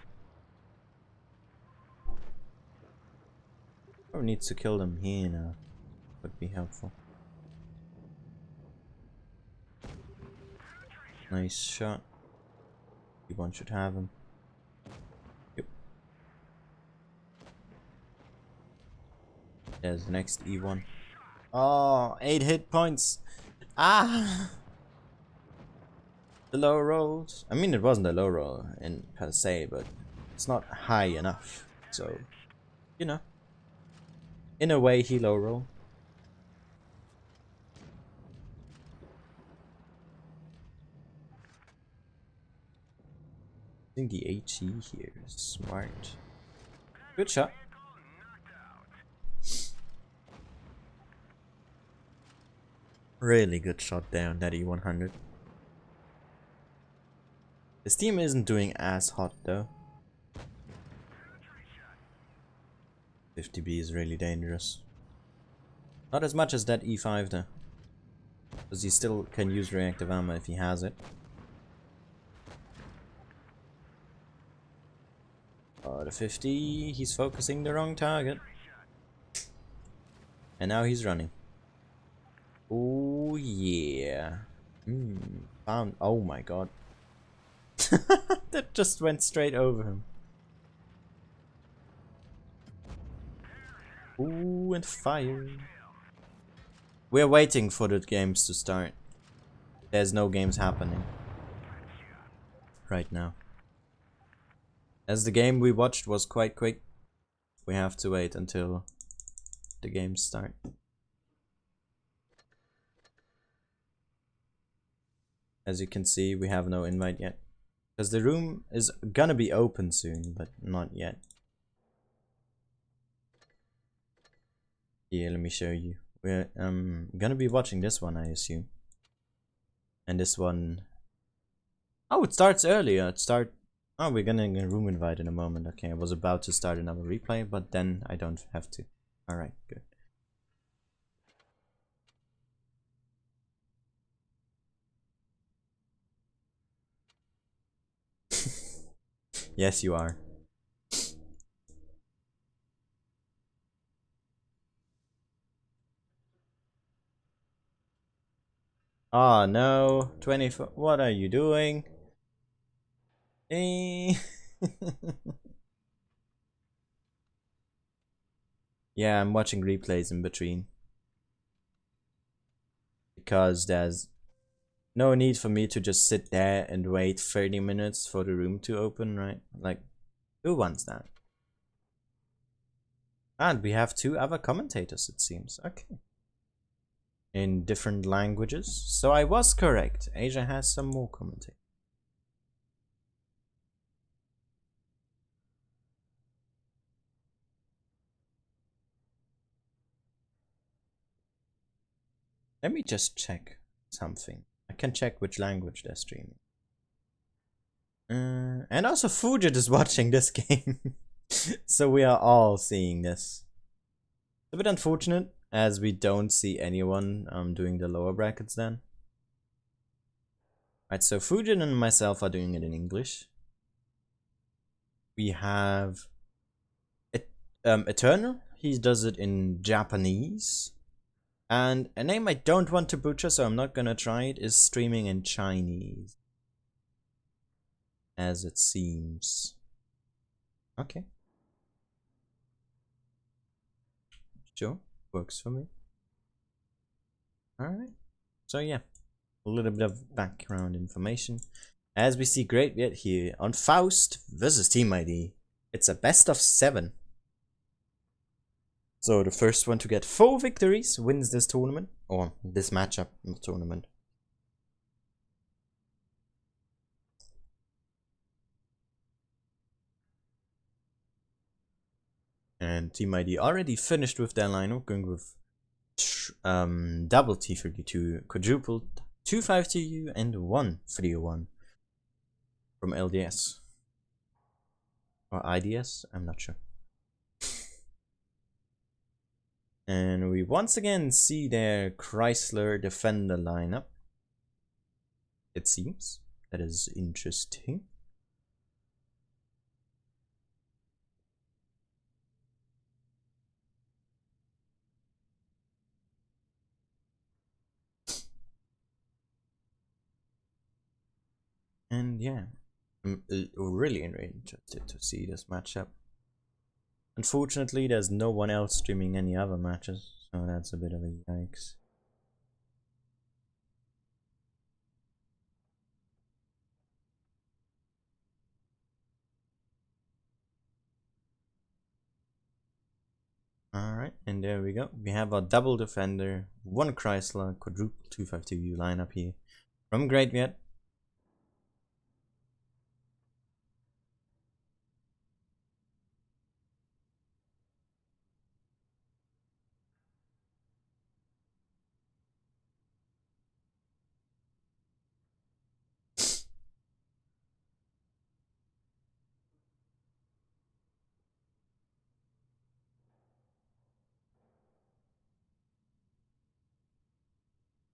Probably needs to kill them here now. Would be helpful. Nice shot. E1 should have him. Yep. There's the next E1. Oh, 8 hit points. Ah! The low rolls. I mean, it wasn't a low roll in per se, but it's not high enough. So, you know. In a way, he low roll. I think the HE here is smart. Good shot. Really good shot there on that E100. The Steam isn't doing as hot though. 50B is really dangerous. Not as much as that E5 though. Because he still can use reactive ammo if he has it. Oh, the 50, he's focusing the wrong target. And now he's running. Oh yeah. Found, oh my god. That just went straight over him. Ooh, and fire. We're waiting for the games to start. There's no games happening right now. As the game we watched was quite quick, we have to wait until the games start. As you can see, we have no invite yet. Because the room is gonna be open soon, but not yet. Yeah, let me show you. We're gonna be watching this one, I assume. And this one... Oh, it starts earlier. Oh, we're gonna get a room invite in a moment. Okay, I was about to start another replay, but then I don't have to. Alright, good. Yes, you are. Oh no, 24. What are you doing? Eh. Yeah, I'm watching replays in between. Because there's no need for me to just sit there and wait 30 minutes for the room to open, right? Like, who wants that? And we have 2 other commentators, it seems. Okay. In different languages. So I was correct. Asia has some more commentators. Let me just check something. I can check which language they're streaming. And also Fujit is watching this game. So we are all seeing this. A bit unfortunate, as we don't see anyone doing the lower brackets then. Right, so Fujin and myself are doing it in English. We have Eternal, he does it in Japanese. And a name I don't want to butcher, so I'm not gonna try it, is streaming in Chinese. As it seems. Okay. Sure, works for me. Alright. So yeah, a little bit of background information. As we see Great Viet here on Faust versus Team ID. It's a best of 7. So the first one to get 4 victories wins this tournament, or this matchup, not tournament. And Team ID already finished with their lineup, going with double T32, quadruple 252 and 1 301 from LDS. Or IDS, I'm not sure. And we once again see their Chrysler Defender lineup. It seems. That is interesting. And yeah, I'm really interested to see this matchup. Unfortunately, there's no one else streaming any other matches, so that's a bit of a yikes. Alright, and there we go. We have a double Defender, 1 Chrysler, quadruple 252U lineup here from Great Viet.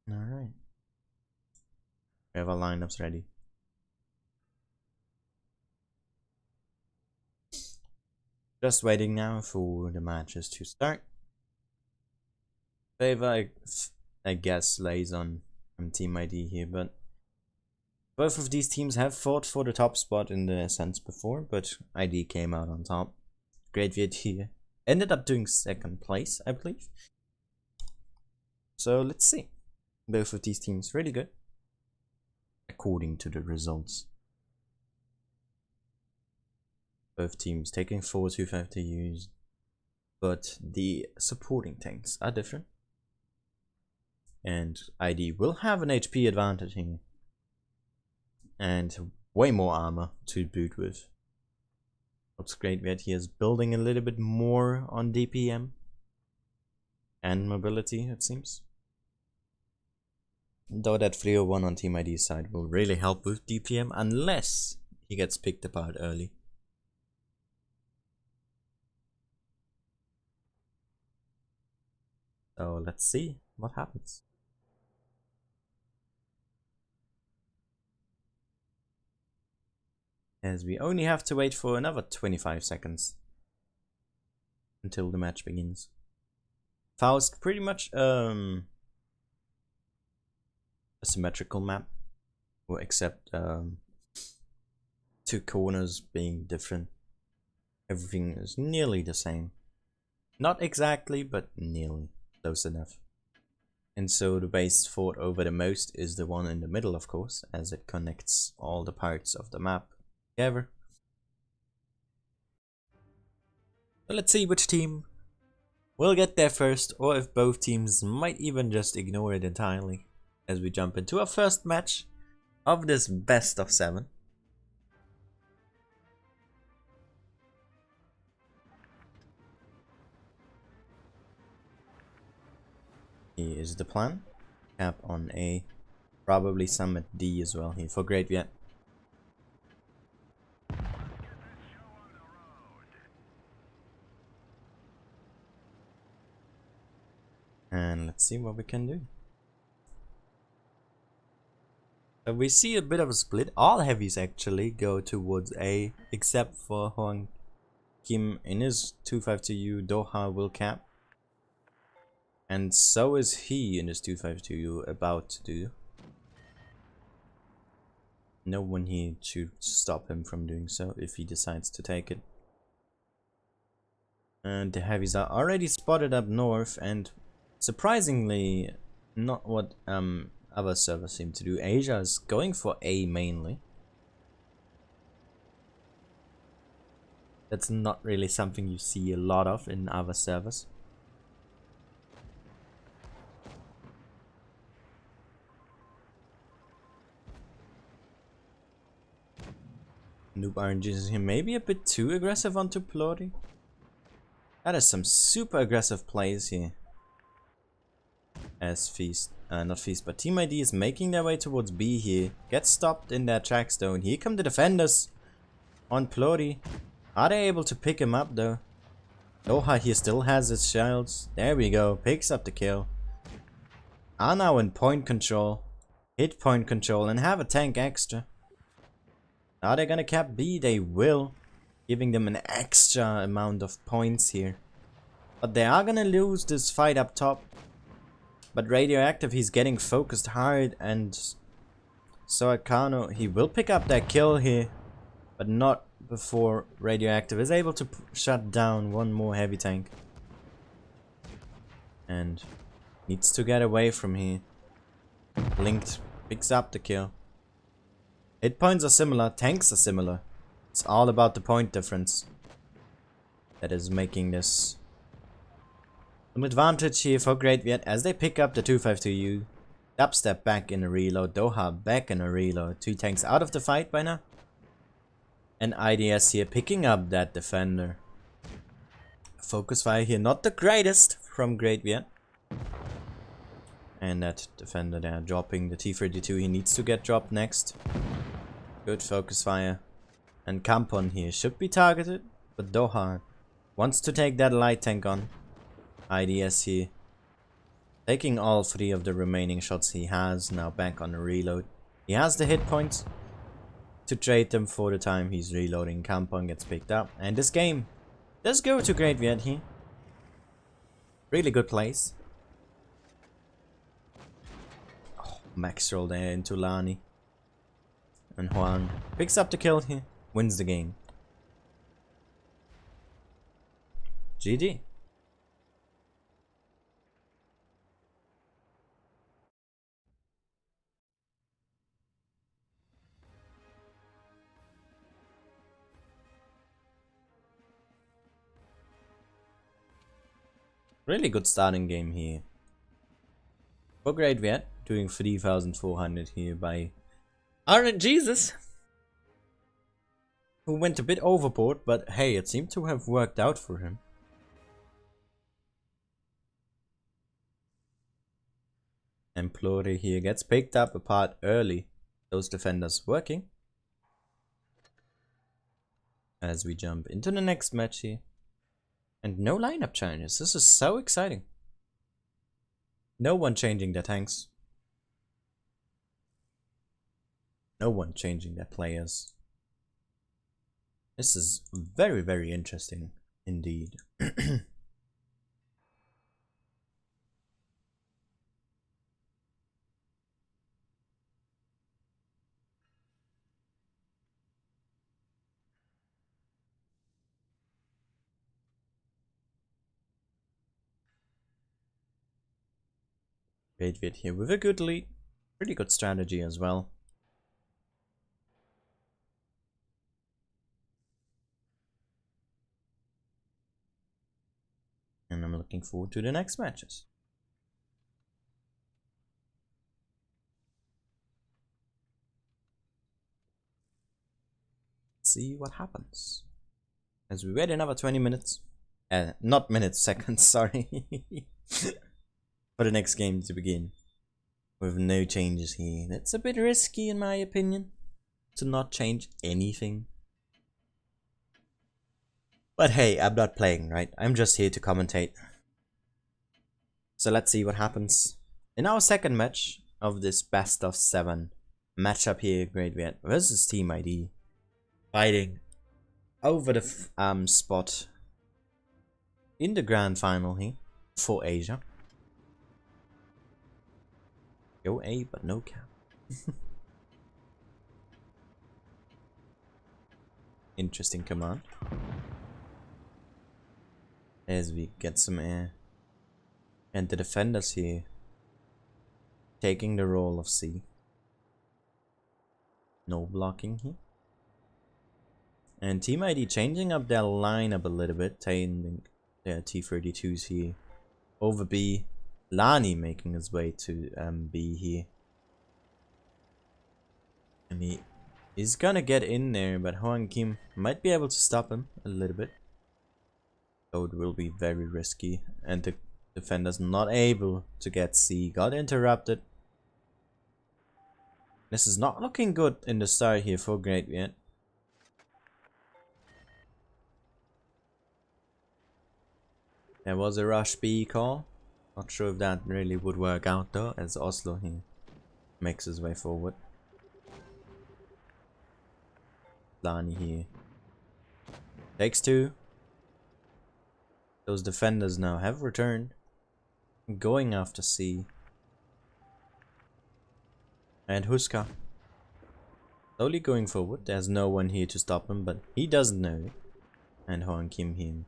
Alright. We have our lineups ready. Just waiting now for the matches to start. Favor, I guess, lays on Team ID here, but both of these teams have fought for the top spot in the Ascent before, but ID came out on top. Great Viet here ended up doing 2nd place, I believe. So let's see. Both of these teams really good, according to the results. Both teams taking 4 250Us, but the supporting tanks are different. And ID will have an HP advantage here. And way more armor to boot with. What's great that he is building a little bit more on DPM and mobility, it seems. Though that 301 on Team ID's side will really help with DPM unless he gets picked apart early. So let's see what happens. as we only have to wait for another 25 seconds until the match begins. Faust, pretty much a symmetrical map, except 2 corners being different. Everything is nearly the same. Not exactly, but nearly close enough. And so the base fought over the most is the one in the middle, of course, as it connects all the parts of the map together. So let's see which team will get there first, or if both teams might even just ignore it entirely, as we jump into our first match of this best of 7. Here is the plan. Cap on A. Probably some at D as well here for Great Viet. And let's see what we can do. So we see a bit of a split. All heavies actually go towards A, except for Hwang Kim in his 252U. Doha will cap. And so is he in his 252U about to do. No one here to stop him from doing so if he decides to take it. And the heavies are already spotted up north, and surprisingly not what other servers seem to do. Asia is going for A mainly. That's not really something you see a lot of in other servers. Noob RNG is here maybe a bit too aggressive onto Plori. That is some super aggressive plays here. As Feast, not Feast, but Team ID is making their way towards B here. Gets stopped in their track stone. Here come the defenders on Plori. Are they able to pick him up though? Doha here still has his shields. There we go. Picks up the kill. Are now in point control. Hit point control and have a tank extra. Are they gonna cap B? They will. Giving them an extra amount of points here. But they are gonna lose this fight up top. But Radioactive, he's getting focused hard, and so Akano, he will pick up that kill here. But not before Radioactive is able to shut down one more heavy tank. And needs to get away from here. Linked picks up the kill. Hit points are similar, tanks are similar. It's all about the point difference that is making this an advantage here for Great Viet as they pick up the 252U. Dubstep back in a reload, Doha back in a reload. 2 tanks out of the fight by now. And IDS here picking up that defender. Focus fire here, not the greatest from Great Viet. And that defender there dropping the T-32, he needs to get dropped next. Good focus fire. And Kampon here should be targeted, but Doha wants to take that light tank on. IDS here taking all 3 of the remaining shots he has, now back on the reload. He has the hit points to trade them for the time he's reloading. Kampon gets picked up, and this game does go to Great Viet here. Really good place. Oh, max roll there into Lani. And Hwang picks up the kill here, wins the game. GG. Really good starting game here. For Great Viet, doing 3,400 here by RNGesus, who went a bit overboard, but hey, it seemed to have worked out for him. And Plori here gets picked up apart early. Those defenders working. As we jump into the next match here. And no lineup changes. This is so exciting. No one changing their tanks. No one changing their players. This is very, very interesting indeed. Great vid here with a good lead. Pretty good strategy as well. And I'm looking forward to the next matches. See what happens. As we wait another 20 minutes. Not minutes, seconds, sorry. For the next game to begin. With no changes here. That's a bit risky in my opinion. To not change anything. But hey, I'm not playing, right? I'm just here to commentate. So let's see what happens. In our second match of this best of 7 matchup here, Great Viet versus Team ID. Fighting over the spot in the grand final here for Asia. Go A, but no cap. Interesting command. As we get some air. And the defenders here taking the role of C. No blocking here. And Team ID changing up their lineup a little bit, taking their T-32s here over B. Lani making his way to B here. And he is gonna get in there, but Hoang Kim might be able to stop him a little bit. Though it will be very risky. And the defender's not able to get C. Got interrupted. This is not looking good in the start here for Great Viet. There was a rush B call. Not sure if that really would work out though, as Oslo here makes his way forward. Lani here takes 2. Those defenders now have returned, going after C. And Huska slowly going forward. There's no one here to stop him, but he doesn't know it. And Hoang Kim here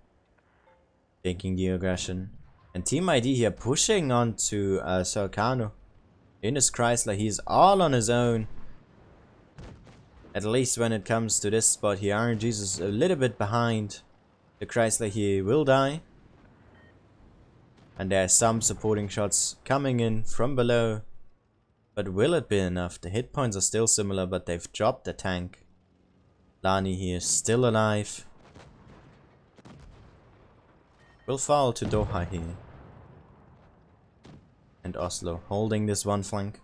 taking the aggression. And Team ID here pushing onto Sercano in his Chrysler. He's all on his own. At least when it comes to this spot here. RNG's is a little bit behind. The Chrysler here will die. And there are some supporting shots coming in from below. But will it be enough? The hit points are still similar, but they've dropped the tank. Lani here still alive. Will fall to Doha here. And Oslo holding this one flank.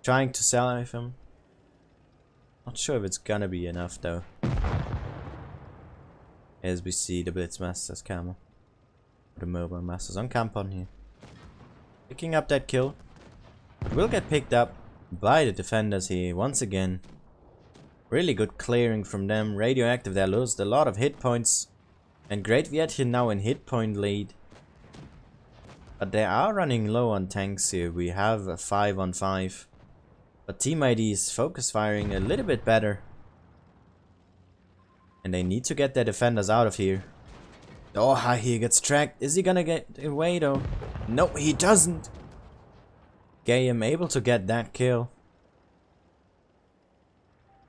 Trying to save him. Not sure if it's gonna be enough though. As we see the Blitzmaster's camel. The mobile masters on camp on here. Picking up that kill. It will get picked up by the defenders here once again. Really good clearing from them. Radioactive, they lost a lot of hit points. And Great Viet here now in hit point lead. But they are running low on tanks here. We have a 5-on-5. But Team ID is focus firing a little bit better. And they need to get their defenders out of here. Doha here gets tracked. Is he gonna get away though? No, he doesn't. Gayam able to get that kill.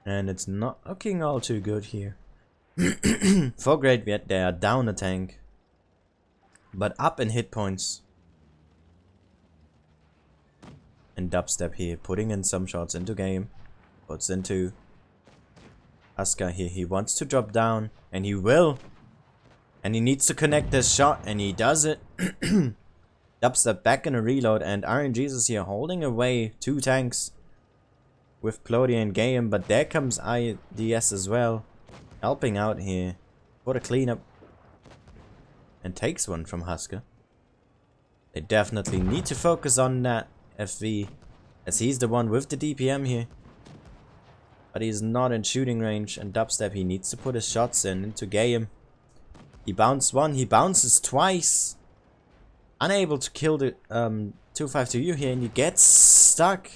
And it's not looking all too good here. For Great Viet, they are down a tank. But up in hit points. And Dubstep here, putting in some shots into game. Puts into Aska here. He wants to drop down. And he will. And he needs to connect this shot. And he does it. Dubstep back in a reload. And RNG's is here holding away 2 tanks. With Claudia and Gayam. But there comes IDS as well. Helping out here. For the cleanup. And takes one from Husker. They definitely need to focus on that FV. As he's the one with the DPM here. but he's not in shooting range, and Dubstep, he needs to put his shots in into game. He bounced one, he bounces twice. Unable to kill the 252U here, and he gets stuck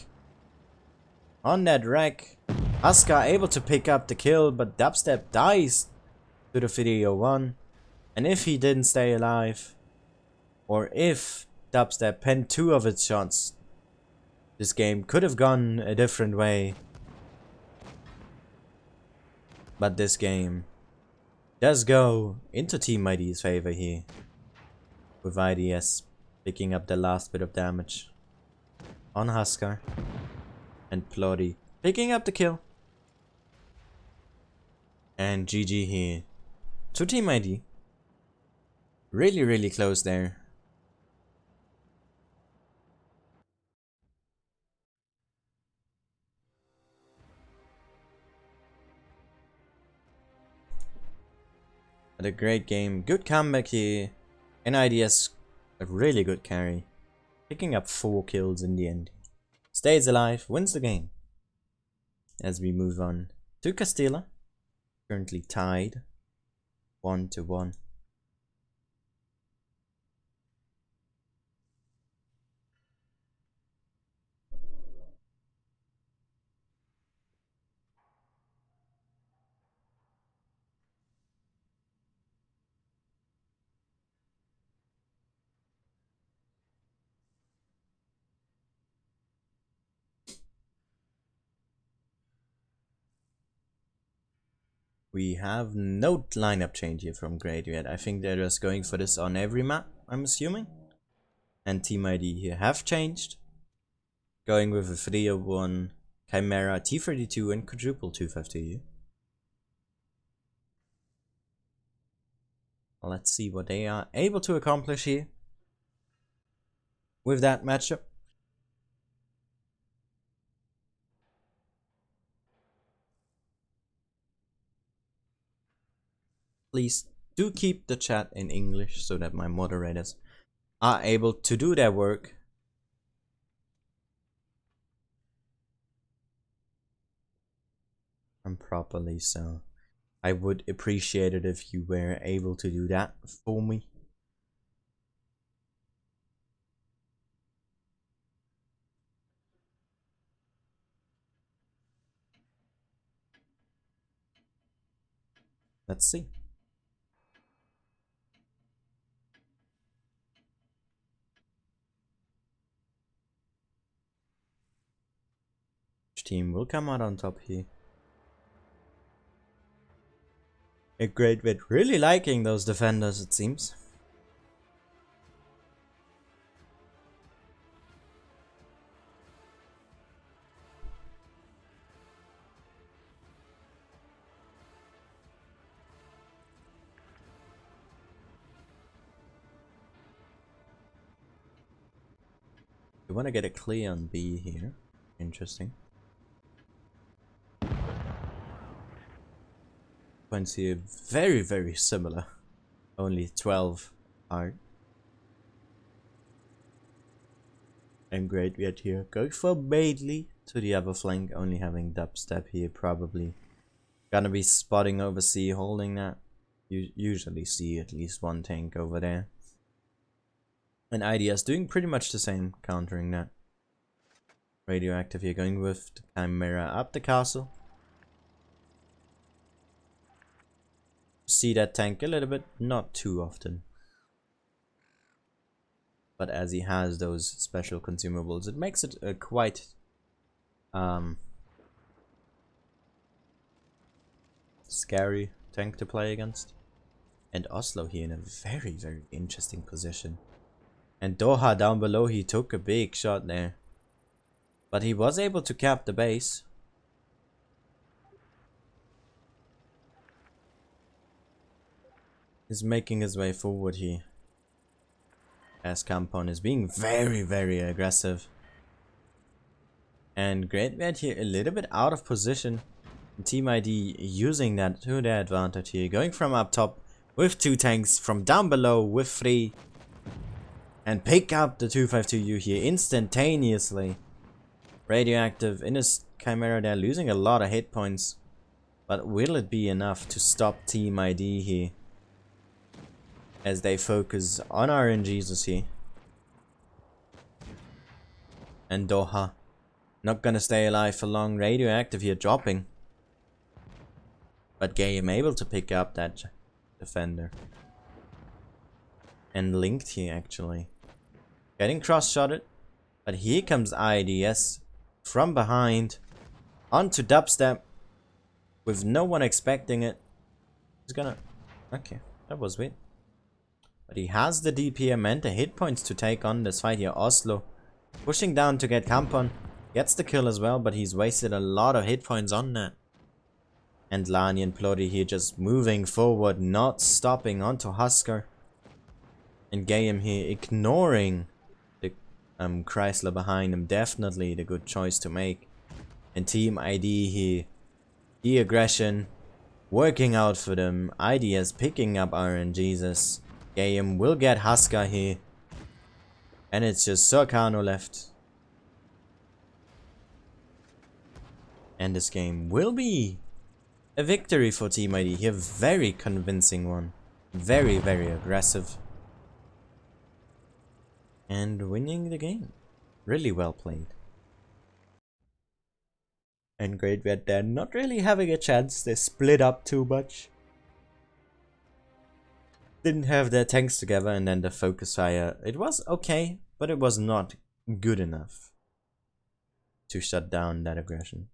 on that wreck. Husker able to pick up the kill, but Dubstep dies to the video 1. And if he didn't stay alive, or if Dubstep penned 2 of its shots, this game could have gone a different way. But this game does go into Team ID's favor here, with IDS picking up the last bit of damage on Husker, and Ploddy picking up the kill. And GG here to Team ID. Really close there. But a great game, good comeback here. And IDS a really good carry, picking up 4 kills in the end. Stays alive, wins the game. As we move on to Castilla, currently tied 1-1. We have no lineup change here from Great yet. I think they're just going for this on every map, I'm assuming. And Team ID here have changed, going with a 301, Chimera, T32 and quadruple 250U. Let's see what they are able to accomplish here with that matchup. Please do keep the chat in English so that my moderators are able to do their work. And properly, so I would appreciate it if you were able to do that for me. Let's see. Which team will come out on top here? A great bit. Really liking those defenders, it seems. We want to get a clear on B here. Interesting. Points here very similar. Only 12 hard. And Great Yet here going for Bailey to the other flank, only having Dubstep here probably. Gonna be spotting over C, holding that. You usually see at least one tank over there. And IDS doing pretty much the same, countering that. Radioactive here going with the Chimera up the castle. See that tank a little bit, not too often. But as he has those special consumables, it makes it a quite scary tank to play against. And Oslo here in a very interesting position. And Doha down below, he took a big shot there. But he was able to cap the base. He's making his way forward here. As Kampon is being very aggressive. And Great Red here a little bit out of position. And Team ID using that to their advantage here. Going from up top with 2 tanks, from down below with 3. And pick up the 252U here instantaneously. Radioactive in his Chimera there, losing a lot of hit points. But will it be enough to stop Team ID here? As they focus on RNGesus here. And Doha. Not gonna stay alive for long. Radioactive here dropping. But Game able to pick up that defender. And linked here actually. Getting cross-shotted. But here comes IDS from behind. Onto dubstep. With no one expecting it. He's gonna... Okay, that was weird. But he has the DPM and the hit points to take on this fight here. Oslo pushing down to get Kampon. Gets the kill as well, but he's wasted a lot of hit points on that. And Lani and Plody here just moving forward, not stopping onto Husker. And Gayam here ignoring the Chrysler behind him. Definitely the good choice to make. And Team ID here, the aggression working out for them. IDS picking up RNGesus. Gayam will get Husker here. And it's just Sorcano left. And this game will be a victory for Team ID here. Very convincing one. Very, very aggressive. And winning the game. Really well played. And Great Red Dead not really having a chance. They split up too much. Didn't have their tanks together, and then the focus fire. It was okay, but it was not good enough to shut down that aggression.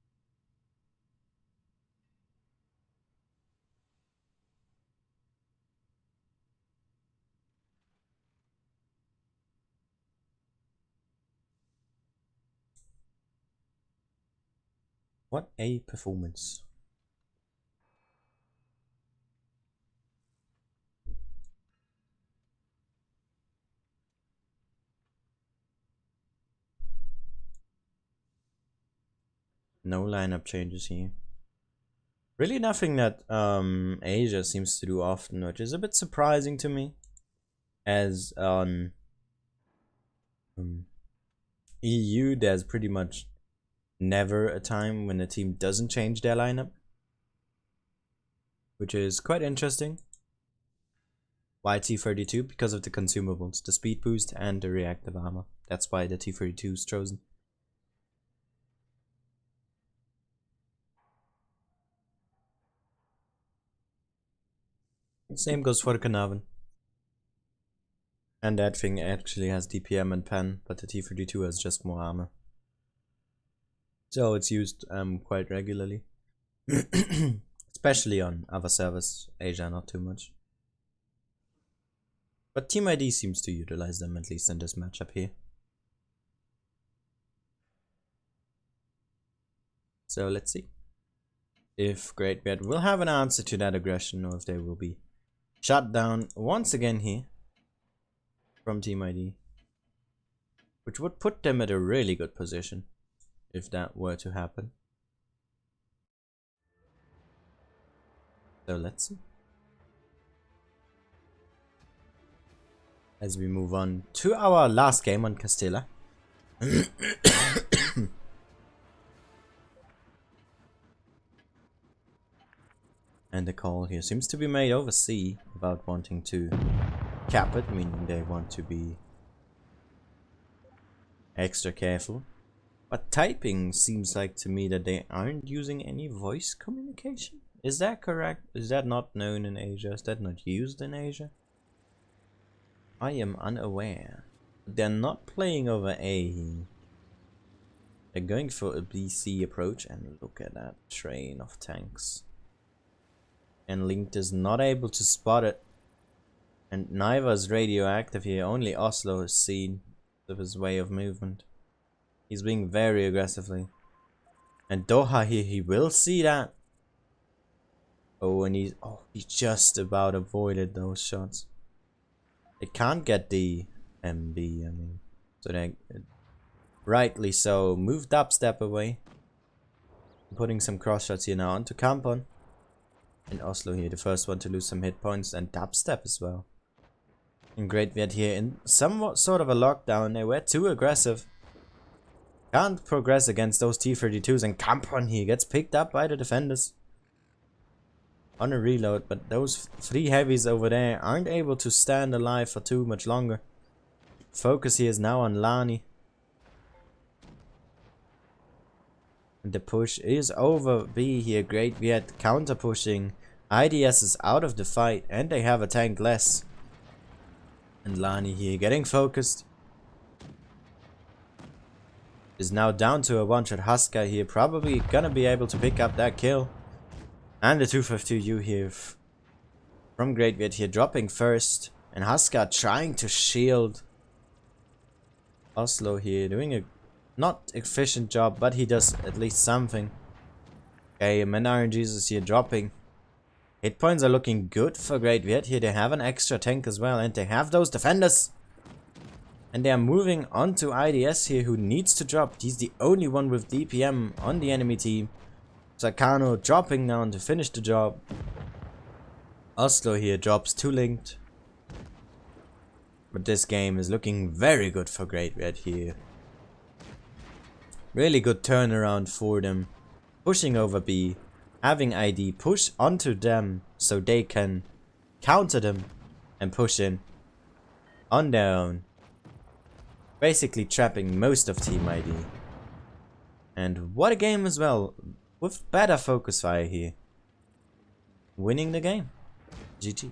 What a performance. No lineup changes here. Really nothing that Asia seems to do often, which is a bit surprising to me. As on EU, there's pretty much never a time when a team doesn't change their lineup. Which is quite interesting. Why T-32? Because of the consumables, the speed boost and the reactive armor. That's why the T-32 is chosen. Same goes for the Carnarvon. And that thing actually has DPM and pen, but the T-32 has just more armor. So it's used quite regularly. Especially on other servers, Asia not too much. But Team ID seems to utilize them, at least in this matchup here. So let's see if Great Beard will have an answer to that aggression, or if they will be shut down once again here from Team ID, which would put them at a really good position if that were to happen. So let's see. As we move on to our last game on Castilla. And the call here seems to be made over C about wanting to cap it, meaning they want to be extra careful. But typing seems like to me that they aren't using any voice communication. Is that correct? Is that not known in Asia? Is that not used in Asia? I am unaware. They're not playing over A. They're going for a BC approach, and look at that train of tanks. And Linked is not able to spot it. And neither is radioactive here. Only Oslo is seen with his way of movement. He's being very aggressively. And Doha here, he will see that. Oh, and he just about avoided those shots. They can't get the MB, I mean. So they, rightly so, moved dubstep away. Putting some cross shots here now onto Kampon. And Oslo here, the first one to lose some hit points, and dubstep as well. And Great Viet here in somewhat sort of a lockdown. They were too aggressive. Can't progress against those T-32s, and Kampon here gets picked up by the defenders on a reload, but those 3 heavies over there aren't able to stand alive for too much longer. Focus here is now on Lani. And the push is over B here. Great Viet counter pushing. IDS is out of the fight and they have a tank less. And Lani here getting focused. Is now down to a one-shot. Husker here probably gonna be able to pick up that kill. And the 252U here from Great Viet here dropping first. And Husker trying to shield Oslo here, doing a not efficient job, but he does at least something. Okay, and Iron Jesus here dropping. Hit points are looking good for Great Viet here. They have an extra tank as well, and they have those defenders. And they are moving on to IDS here, who needs to drop. He's the only one with DPM on the enemy team. Sakano dropping down to finish the job. Oslo here drops 2 linked. But this game is looking very good for Great Viet here. Really good turnaround for them. Pushing over B. Having ID push onto them so they can counter them and push in on their own. Basically trapping most of Team ID. And what a game as well. With better focus fire here. Winning the game. GG.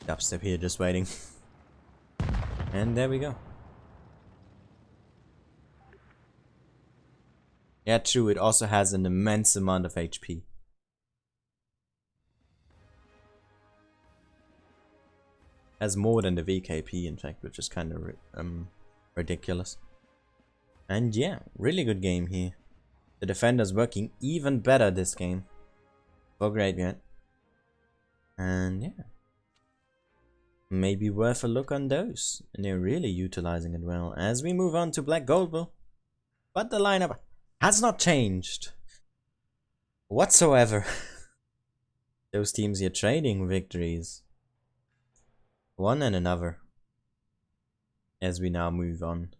Dubstep here just waiting. And there we go. Yeah, true, it also has an immense amount of HP. Has more than the VKP, in fact, which is kind of ridiculous. And yeah, really good game here. The defenders working even better this game. For Great Viet. And yeah. Maybe worth a look on those. And they're really utilizing it well. As we move on to Black Goldville. But the lineup has not changed whatsoever. Those teams here trading victories. One and another. As we now move on to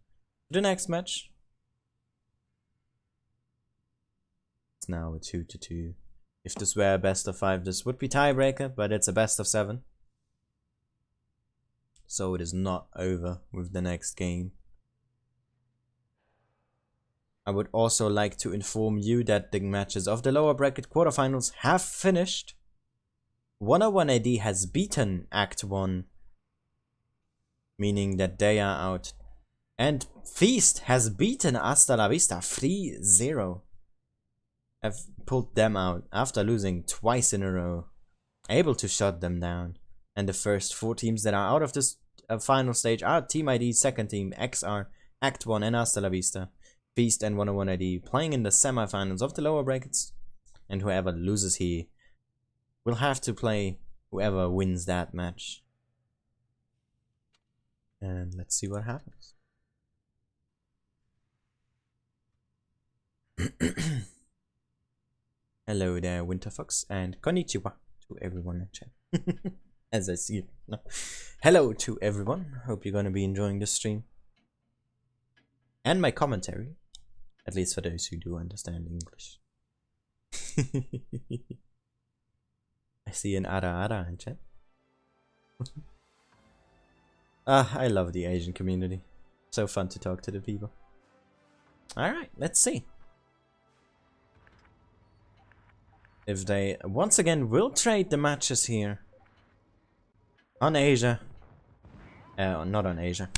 the next match. It's now a 2-2. If this were a best of 5, this would be tiebreaker, but it's a best of 7. So it is not over with the next game. I would also like to inform you that the matches of the lower bracket quarterfinals have finished. 101 AD has beaten Act 1, meaning that they are out. And Feast has beaten Hasta La Vista 3-0. Have pulled them out after losing twice in a row. Able to shut them down. And the first 4 teams that are out of this final stage are Team ID, second team, XR, Act 1 and Hasta La Vista. Feast and 101 ID playing in the semifinals of the lower brackets. And whoever loses here will have to play whoever wins that match. And let's see what happens. Hello there, Winterfox, and konnichiwa to everyone in chat. As I see it. No. Hello to everyone. Hope you're gonna be enjoying this stream. And my commentary. At least for those who do understand English. I see an ara in chat. I love the Asian community. So fun to talk to the people. Alright, let's see. If they once again will trade the matches here. On Asia. Not on Asia.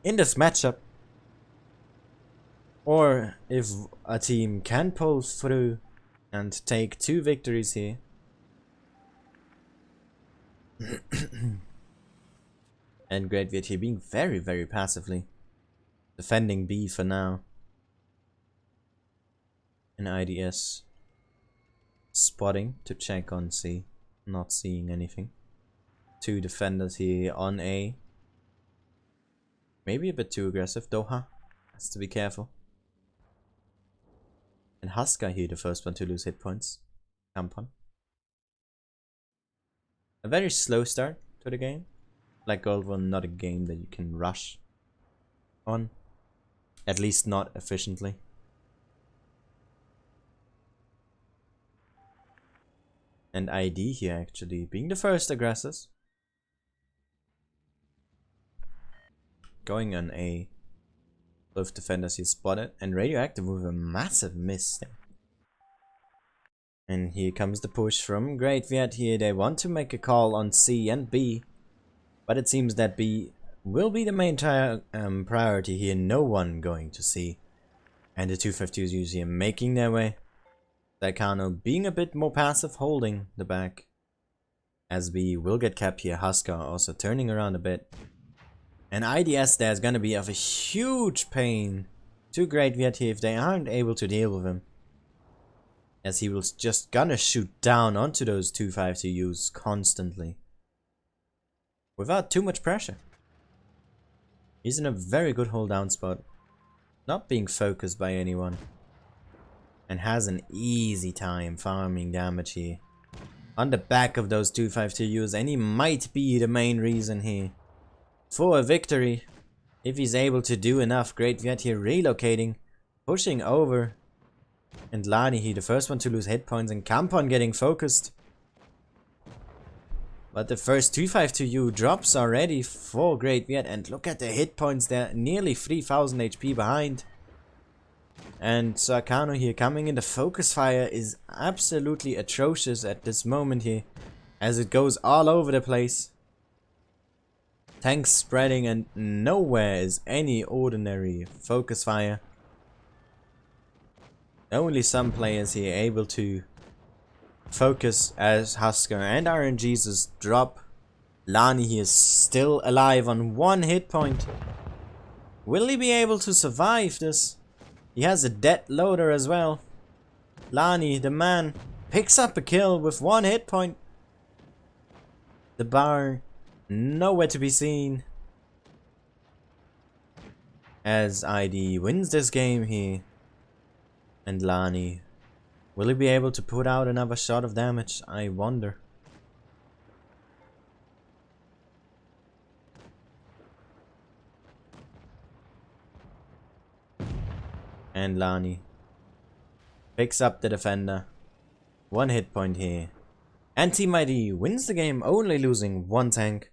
In this matchup. Or if a team can pull through and take 2 victories here. And Great Viet here being very, very passively defending B for now. And IDS spotting to check on C. Not seeing anything. 2 defenders here on A. Maybe a bit too aggressive. Doha has to be careful. And Husker here, the first one to lose hit points. Kampon. A very slow start to the game. Black Gold one, not a game that you can rush on. At least not efficiently. And ID here actually being the first aggressors. Going on A. Both defenders here spotted. And Radioactive with a massive miss there. And here comes the push from Great Viet here. They want to make a call on C and B. But it seems that B will be the main priority here. No one going to C. And the 252s here making their way. Daikano being a bit more passive, holding the back. As B will get capped here. Husker also turning around a bit. And IDS there is going to be of a huge pain to Great Viet here if they aren't able to deal with him. As he was just gonna shoot down onto those 252Us constantly. Without too much pressure. He's in a very good hold down spot. Not being focused by anyone. And has an easy time farming damage here. On the back of those 252Us, and he might be the main reason here for a victory. If he's able to do enough. Great Viet here relocating. Pushing over. And Lani here, the first one to lose hit points, and Kampon getting focused. But the first 252U drops already for Great Viet, and look at the hit points there, nearly 3000 HP behind. And Sakano here coming in, the focus fire is absolutely atrocious at this moment here, as it goes all over the place. Tanks spreading, and nowhere is any ordinary focus fire. Only some players here able to focus as Husker and RNGesus drop. Lani here is still alive on 1 hit point. Will he be able to survive this? He has a dead loader as well. Lani, the man, picks up a kill with 1 hit point. The bar nowhere to be seen. As ID wins this game here. And Lani, will he be able to put out another shot of damage? I wonder. And Lani picks up the defender. 1 hit point here. And Team ID wins the game, only losing 1 tank.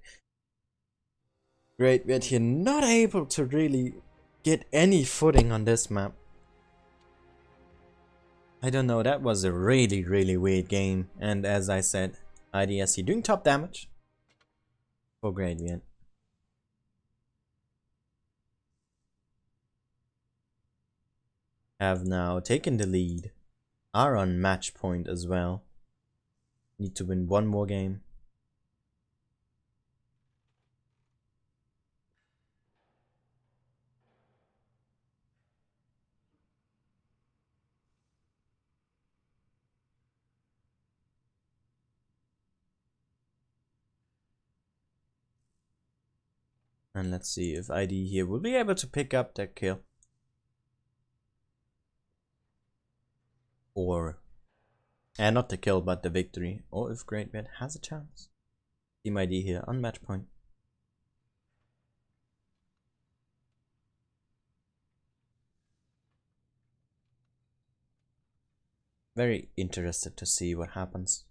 Great Viet here not able to really get any footing on this map. I don't know, that was a really weird game. And as I said, IDSC doing top damage for Great Viet. Have now taken the lead. Are on match point as well. Need to win 1 more game. And let's see if ID here will be able to pick up that kill. Or, and not the kill, but the victory. Or if Great Viet has a chance. Team ID here on match point. Very interested to see what happens.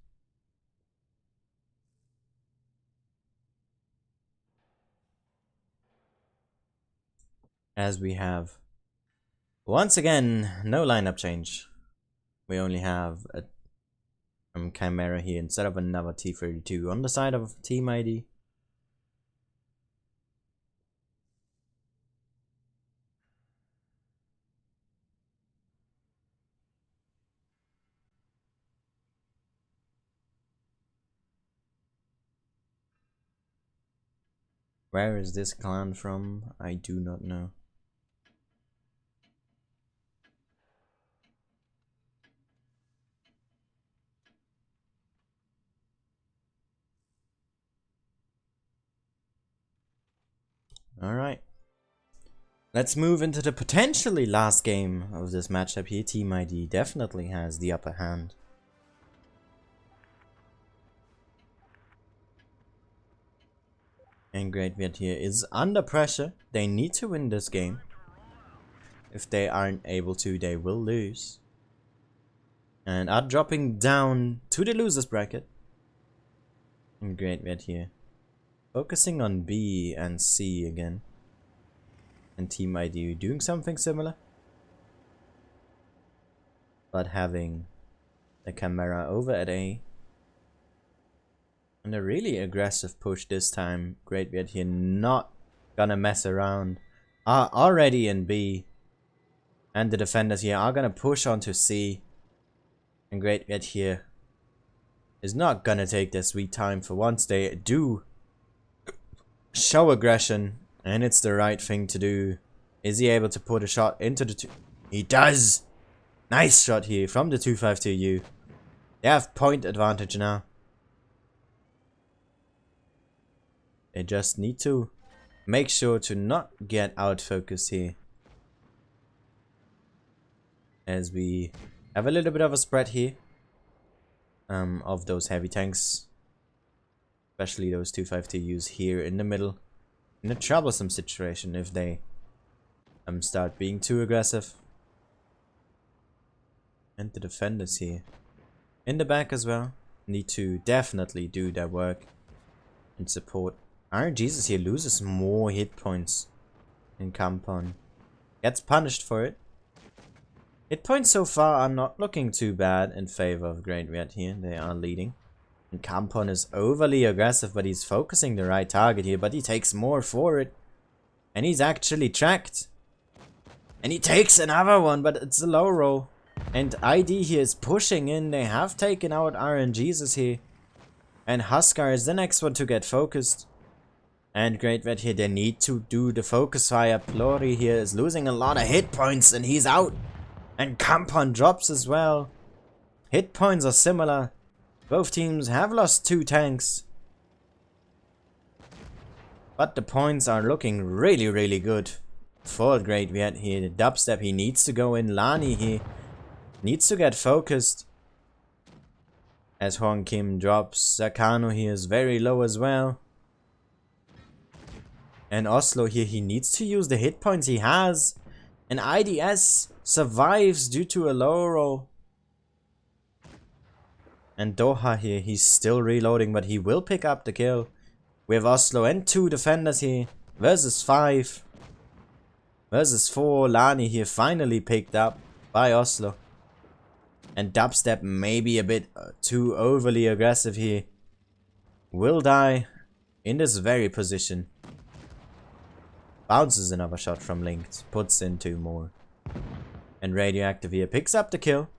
As we have, once again, no lineup change. We only have a Chimera here instead of another T32 on the side of Team ID. Where is this clan from? I do not know. Alright. Let's move into the potentially last game of this matchup here. Team ID definitely has the upper hand. And Great Viet here is under pressure. They need to win this game. If they aren't able to, they will lose. And are dropping down to the losers bracket. And Great Red here. Focusing on B and C again. And Team ID doing something similar. But having the camera over at A. And a really aggressive push this time. Great Red here not gonna mess around. Are already in B. And the defenders here are gonna push onto C. And Great Red here is not gonna take their sweet time for once. They do show aggression. And it's the right thing to do. Is he able to put a shot into the two? He does! Nice shot here from the 252U. They have point advantage now. They just need to make sure to not get out focused here. As we have a little bit of a spread here. Of those heavy tanks. Especially those 252Us here in the middle. In a troublesome situation if they start being too aggressive. And the defenders here in the back as well need to definitely do their work and support. Iron Jesus here loses more hit points in Kampon. Gets punished for it. Hit points so far are not looking too bad in favor of Great Red here. They are leading. And Kampon is overly aggressive, but he's focusing the right target here. But he takes more for it. And he's actually tracked. And he takes another one, but it's a low roll. And ID here is pushing in. They have taken out Iron Jesus here. And Huskar is the next one to get focused. And Great Red here, they need to do the focus fire. Plori here is losing a lot of hit points and he's out. And Kampon drops as well. Hit points are similar. Both teams have lost 2 tanks. But the points are looking really, really good for Great Red here. The dubstep, he needs to go in. Lani here needs to get focused. As Hong Kim drops. Sakano here is very low as well. And Oslo here, he needs to use the hit points he has. And IDS survives due to a low roll. And Doha here, he's still reloading, but he will pick up the kill. We have Oslo and 2 defenders here versus 5. Versus 4. Lani here finally picked up by Oslo. And Dubstep maybe a bit too overly aggressive here. Will die in this very position. Bounces another shot from Linked. Puts in 2 more. And Radioactive here picks up the kill.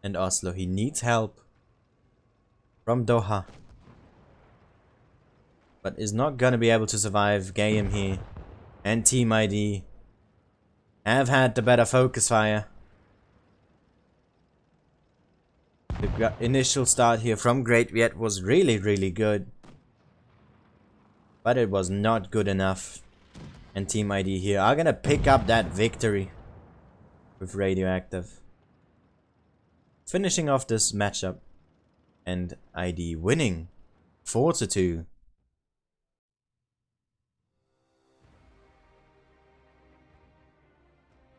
And Oslo, he needs help from Doha. But is not gonna be able to survive. Game here and Team ID have had the better focus fire. The initial start here from Great Red was really, really good. But it was not good enough. And Team ID here are gonna pick up that victory with Radioactive. Finishing off this matchup. And ID winning 4-2.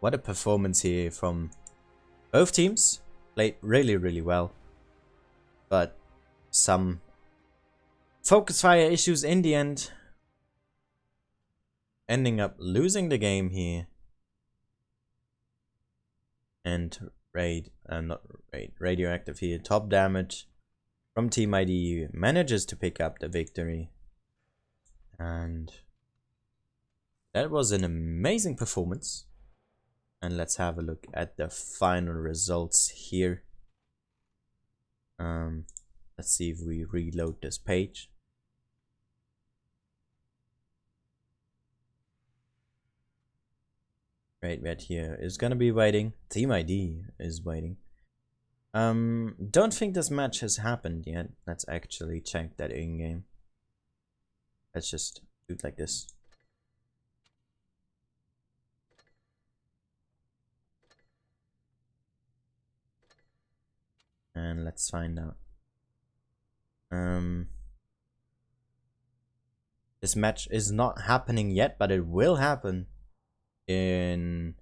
What a performance here from both teams. Played really, really well. But some focus fire issues in the end. Ending up losing the game here. And Radioactive here. Top damage from Team ID manages to pick up the victory. And that was an amazing performance. And let's have a look at the final results here. Let's see if we reload this page. Red here is gonna be waiting. Team ID is waiting. Don't think this match has happened yet. Let's actually check that in game. Let's just do it like this. And let's find out. This match is not happening yet, but it will happen. in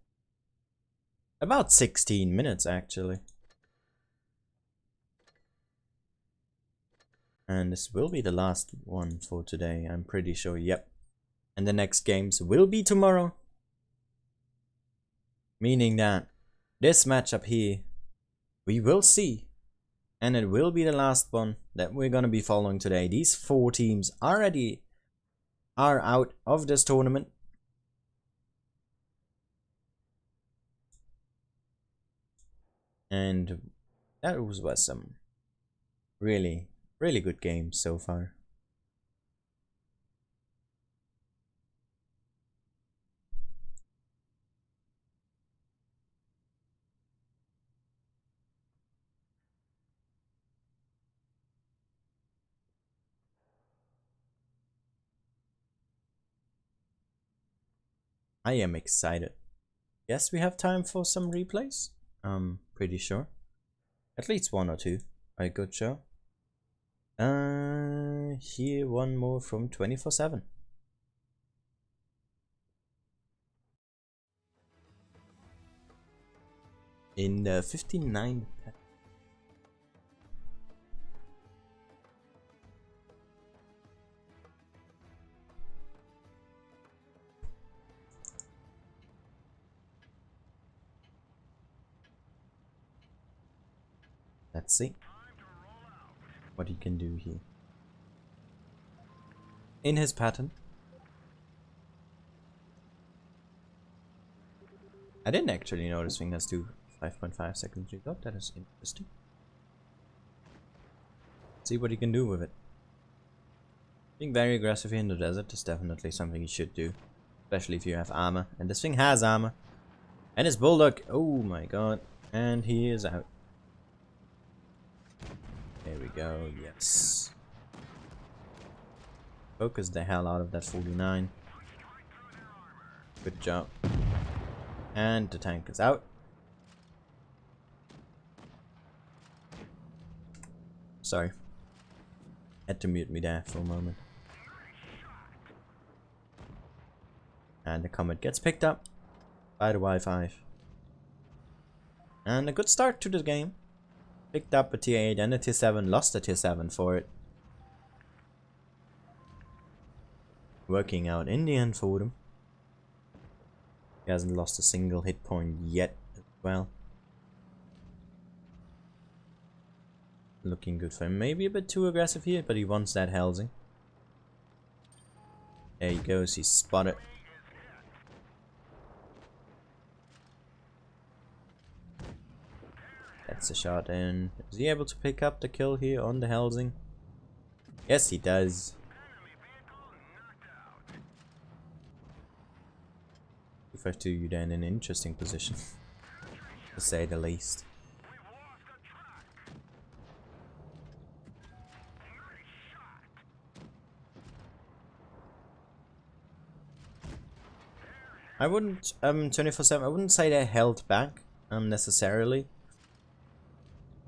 about 16 minutes actually. And this will be the last one for today, I'm pretty sure, yep. And the next games will be tomorrow. Meaning that this matchup here, we will see. And it will be the last one that we're gonna be following today. These 4 teams already are out of this tournament. And that was some really good games so far. I am excited. Yes, we have time for some replays. I'm pretty sure. At least 1 or 2. A good show. Here one more from 24/7. In the 59. Let's see what he can do here. In his pattern. I didn't actually know this thing has to 5.5 seconds reload. That is interesting. See what he can do with it. Being very aggressive here in the desert is definitely something you should do. Especially if you have armor. And this thing has armor. And his bulldog. Oh my god. And he is out. There we go. Yes. Focus the hell out of that 49. Good job. And the tank is out. Sorry. Had to mute me there for a moment. And the comet gets picked up by the Y5. And a good start to the game. Picked up a tier 8 and a tier 7. Lost a tier 7 for it. Working out in the end for him. He hasn't lost a single hit point yet as well. Looking good for him. Maybe a bit too aggressive here, but he wants that housing. There he goes, he's spotted. That's a shot in. Is he able to pick up the kill here on the housing? Yes, he does. 252, you then in an interesting position, to say the least. I wouldn't 24/7. I wouldn't say they held back necessarily.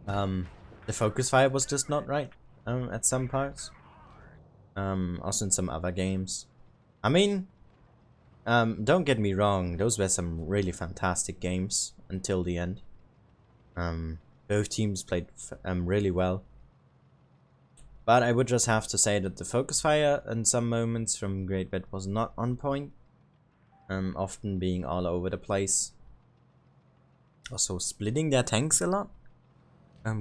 The focus fire was just not right at some parts. Also in some other games. I mean, don't get me wrong. Those were some really fantastic games until the end. Both teams played really well. But I would just have to say that the focus fire in some moments from Great Red was not on point. Often being all over the place. Also splitting their tanks a lot.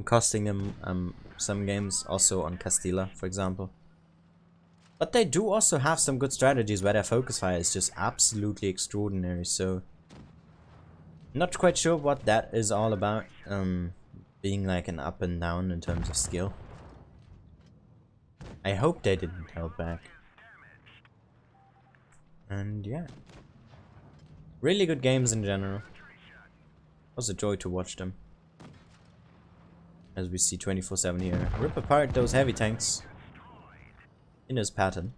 Costing them some games, also on Castilla, for example. But they do also have some good strategies where their focus fire is just absolutely extraordinary, so... Not quite sure what that is all about, being like an up and down in terms of skill. I hope they didn't hold back. And yeah. Really good games in general. It was a joy to watch them. As we see 24/7 here. Rip apart those heavy tanks. In his pattern.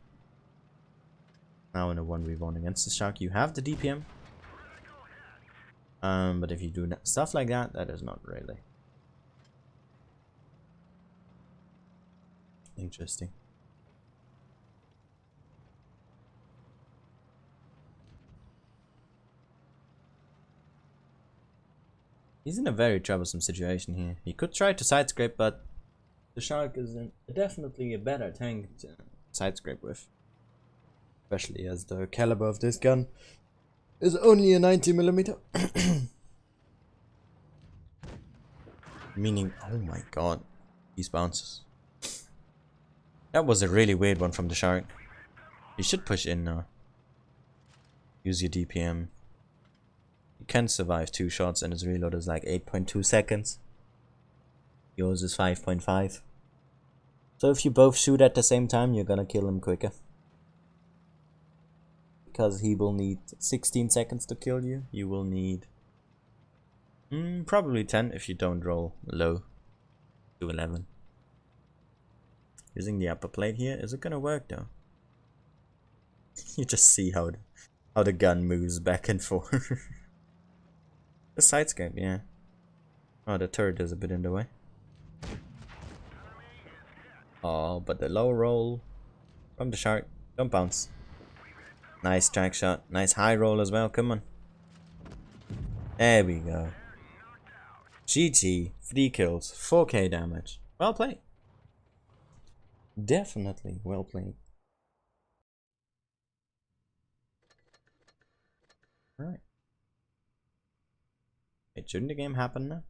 Now in a 1v1 against the shark, you have the DPM. But if you do stuff like that, that is not really interesting. He's in a very troublesome situation here. He could try to side scrape, but the shark is definitely a better tank to side scrape with. Especially as the caliber of this gun is only a 90mm. Meaning, oh my god, these bounces. That was a really weird one from the shark. You should push in now. Use your DPM. You can survive 2 shots and its reload is like 8.2 seconds. Yours is 5.5. So if you both shoot at the same time, you're gonna kill him quicker. Because he will need 16 seconds to kill you. You will need probably 10 if you don't roll low to 11. Using the upper plate here, is it gonna work though? You just see how the gun moves back and forth. The side scape, yeah. Oh, the turret is a bit in the way. Oh, but the low roll from the shark. Don't bounce. Nice track shot. Nice high roll as well. Come on. There we go. GG. 3 kills. 4k damage. Well played. Definitely well played. Alright. Wait, shouldn't the game happen now?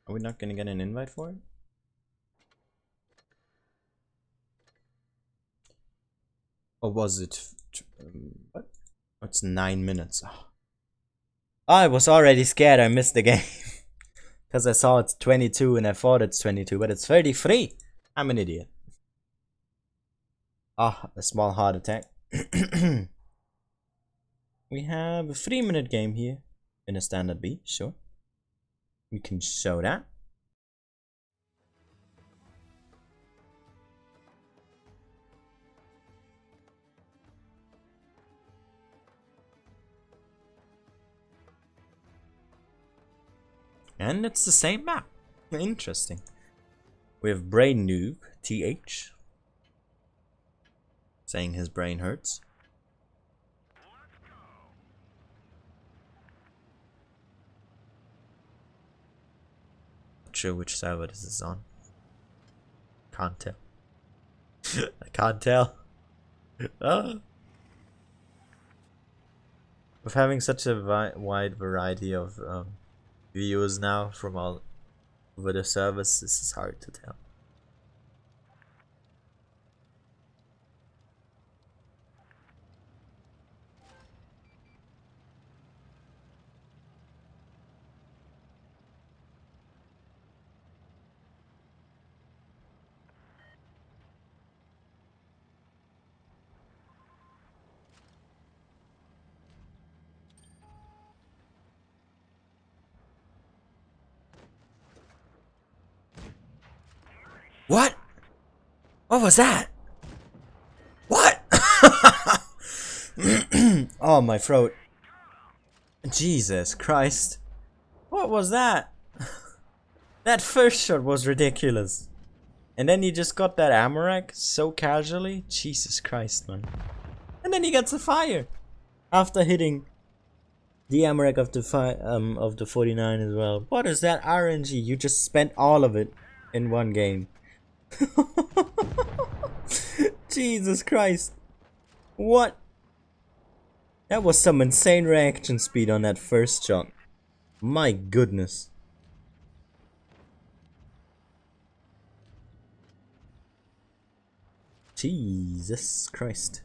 Are we not gonna get an invite for it? Or was it... what? Oh, it's 9 minutes. Oh. I was already scared I missed the game. Because I saw it's 22 and I thought it's 22, but it's 33. I'm an idiot. Ah, a small heart attack. We have a 3-minute game here in a standard B, sure. We can show that. And it's the same map. Interesting. We have Brain Noob, TH. Saying his brain hurts. Not sure which server this is on. Can't tell. I can't tell. With having such a wide variety of viewers now from all over the service, this is hard to tell. What? What was that? What? Oh, my throat. Jesus Christ. What was that? That first shot was ridiculous. And then he just got that Amarak so casually. Jesus Christ, man. And then he gets a fire. After hitting the Amarak of the 49 as well. What is that RNG? You just spent all of it in one game. Jesus Christ. What? That was some insane reaction speed on that first shot. My goodness. Jesus Christ.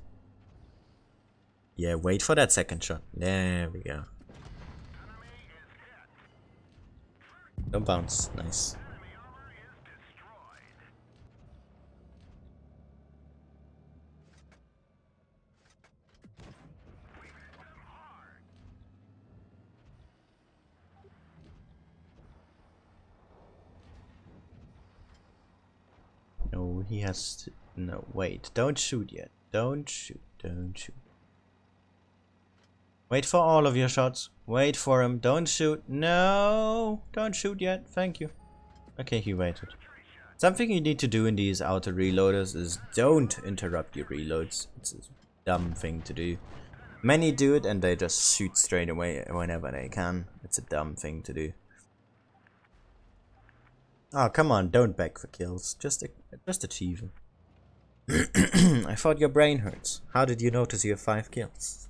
Yeah, wait for that second shot. There we go. Don't bounce. Nice. No, he has to... No, wait. Don't shoot yet. Don't shoot. Don't shoot. Wait for all of your shots. Wait for him. Don't shoot. No! Don't shoot yet. Thank you. Okay, he waited. Something you need to do in these auto reloaders is don't interrupt your reloads. It's a dumb thing to do. Many do it and they just shoot straight away whenever they can. It's a dumb thing to do. Oh, come on, don't beg for kills. Just achieve them. I thought your brain hurts. How did you notice you have 5 kills?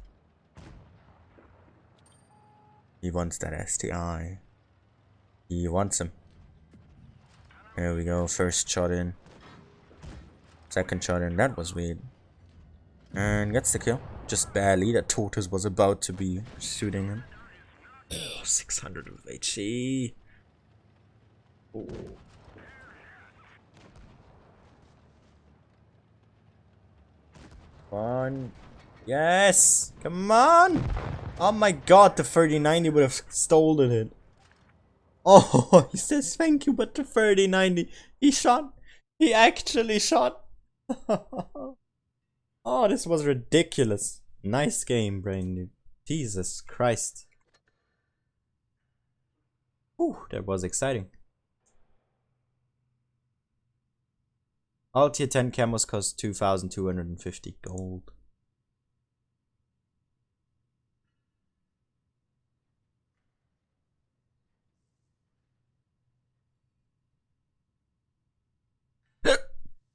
He wants that STI. He wants him. There we go, first shot in. Second shot in, that was weird. And gets the kill. Just barely, that tortoise was about to be shooting him. Oh, 600 of HE. Oh. Come on. Yes! Come on! Oh my god, the 3090 would have stolen it. Oh, he says thank you, but the 3090, he shot. He actually shot. Oh, this was ridiculous. Nice game, brain noob. Jesus Christ. Whew, that was exciting. All tier 10 camos cost 2,250 gold.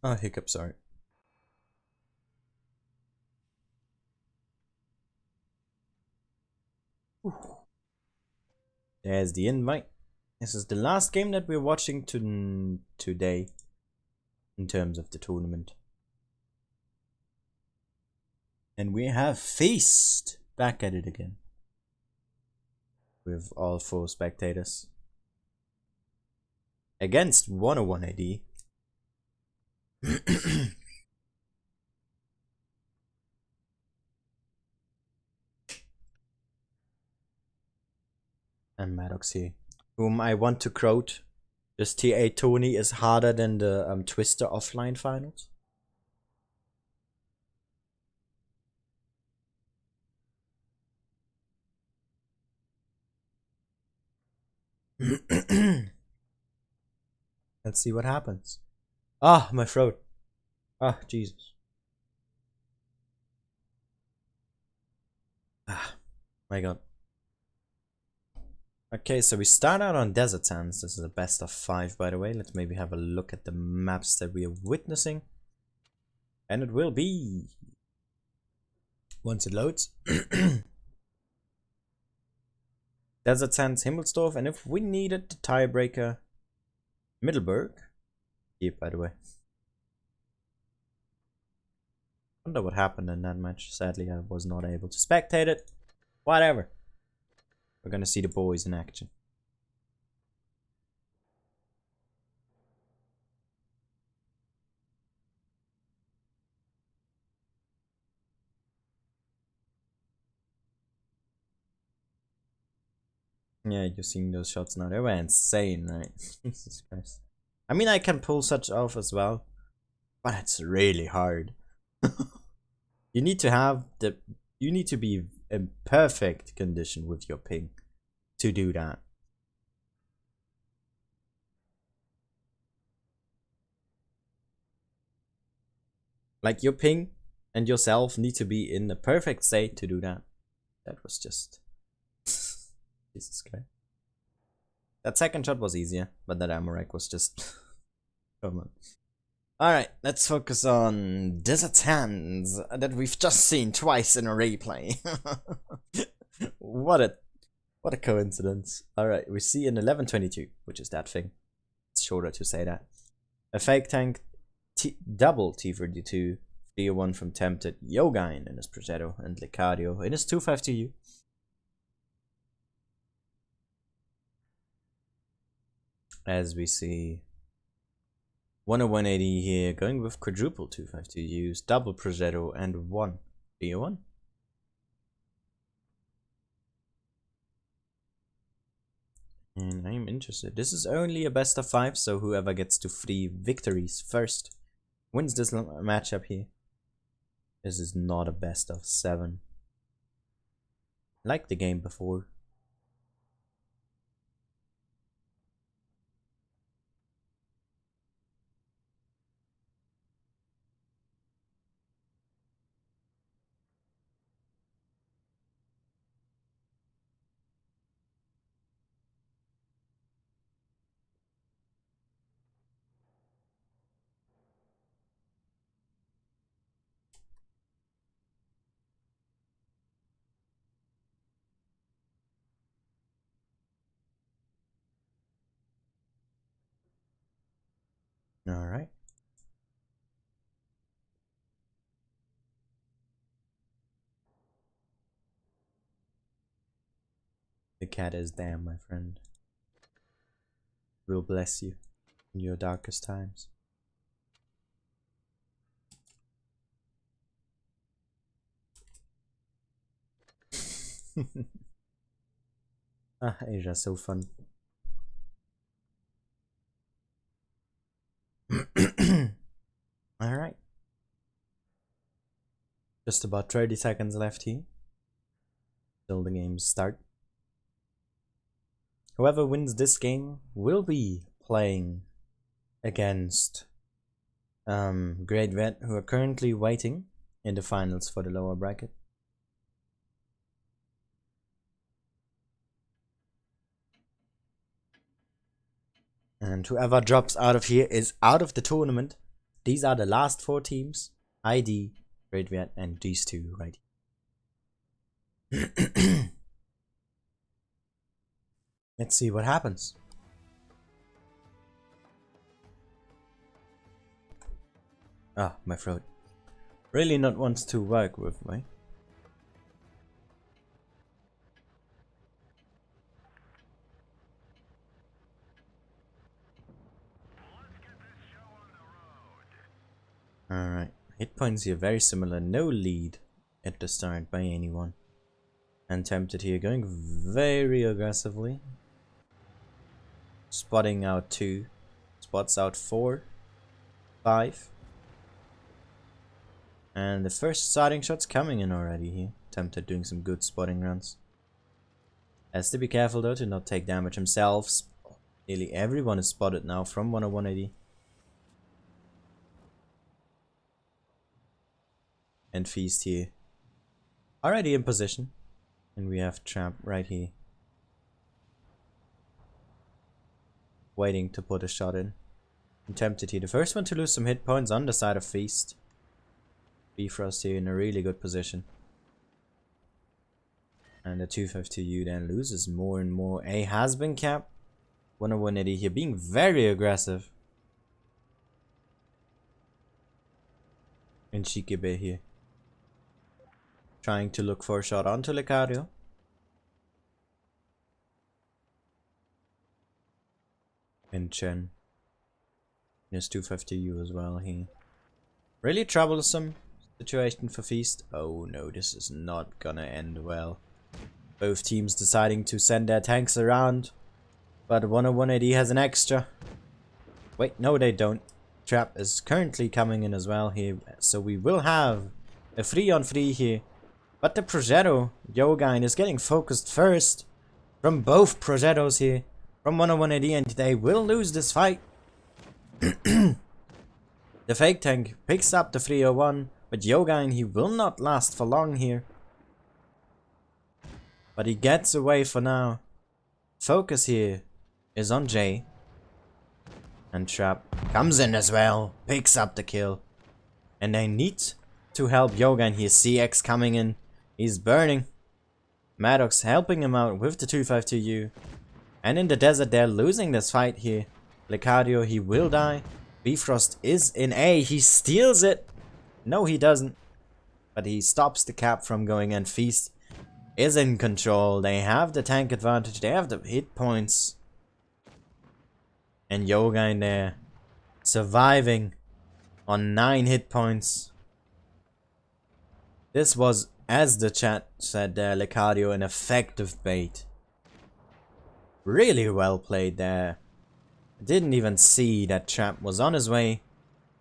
Oh, hiccup, sorry. There's the invite. This is the last game that we're watching today in terms of the tournament. And we have Feast back at it again. With all 4 spectators. Against 101 AD. And Maddox here, whom I want to quote. This TA Tony is harder than the Twister offline finals. Let's see what happens. Ah, my throat. Ah, Jesus. Ah, my god. Okay, so we start out on Desert Sands. This is a best of 5, by the way. Let's maybe have a look at the maps that we are witnessing. And it will be... once it loads. Desert Sands, Himmelsdorf, and if we needed the tiebreaker, Middelburg. Here, by the way. Wonder what happened in that match. Sadly, I was not able to spectate it. Whatever. We're gonna see the boys in action. Yeah, you're seeing those shots now. They were insane, right? Jesus Christ. I mean, I can pull such off as well, but it's really hard. You need to have the... you need to be in perfect condition with your ping to do that. Like, your ping and yourself need to be in the perfect state to do that. That was just... Jesus Christ. That second shot was easier, but that Amorak was just... come on. Alright, let's focus on Desert Sands that we've just seen twice in a replay. What a coincidence. Alright, we see an 1122, which is that thing. It's shorter to say that. A fake tank, double T32, 301 from Tempted, Yogain in his Progetto, and Licadio in his 252U. As we see 10180 here, going with quadruple 252Us, double Progetto, and 1 301. And I'm interested. This is only a best of 5, so whoever gets to 3 victories first wins this matchup here. This is not a best of 7. Like the game before. Alright. The cat is damn, my friend. Will bless you in your darkest times. Asia, so fun. Alright. Just about 30 seconds left here. Till the games start. Whoever wins this game will be playing against Great Vet, who are currently waiting in the finals for the lower bracket. And whoever drops out of here is out of the tournament. These are the last 4 teams. ID, Great Vet, and these two right here. Let's see what happens. Ah, my throat. Really not wants to work with me. Alright, hit points here very similar, no lead at the start by anyone. And Tempted here going very aggressively. Spotting out 2, spots out 4, 5. And the first starting shot's coming in already here. Tempted doing some good spotting runs. Has to be careful though to not take damage himself. Nearly everyone is spotted now from 10180. And Feast here. Already in position. And we have Trap right here. Waiting to put a shot in. And Tempted here. The first one to lose some hit points on the side of Feast. Bifrost here in a really good position. And the 252U then loses more and more. A has been capped. 10180 here being very aggressive. And Shikebe here. Trying to look for a shot onto Lecario. And Chen. There's 250U as well here. Really troublesome situation for Feast. Oh no, this is not gonna end well. Both teams deciding to send their tanks around. But 10180 has an extra. Wait, no they don't. Trap is currently coming in as well here. So we will have a 3-on-3 here. But the Progetto, Yogain, is getting focused first from both Progettos here. From 10180 and they will lose this fight. The fake tank picks up the 301. But Yogain, he will not last for long here. But he gets away for now. Focus here is on Jay. And Trap comes in as well. Picks up the kill. And they need to help Yogain here. CX coming in. He's burning. Maddox helping him out with the 252U. And in the desert they're losing this fight here. Lecario, he will die. Bifrost is in A. He steals it. No, he doesn't. But he stops the cap from going in. Feast is in control. They have the tank advantage. They have the hit points. And Yoga in there. Surviving on 9 hit points. This was, as the chat said there, Lecario, an effective bait. Really well played there. Didn't even see that Trap was on his way.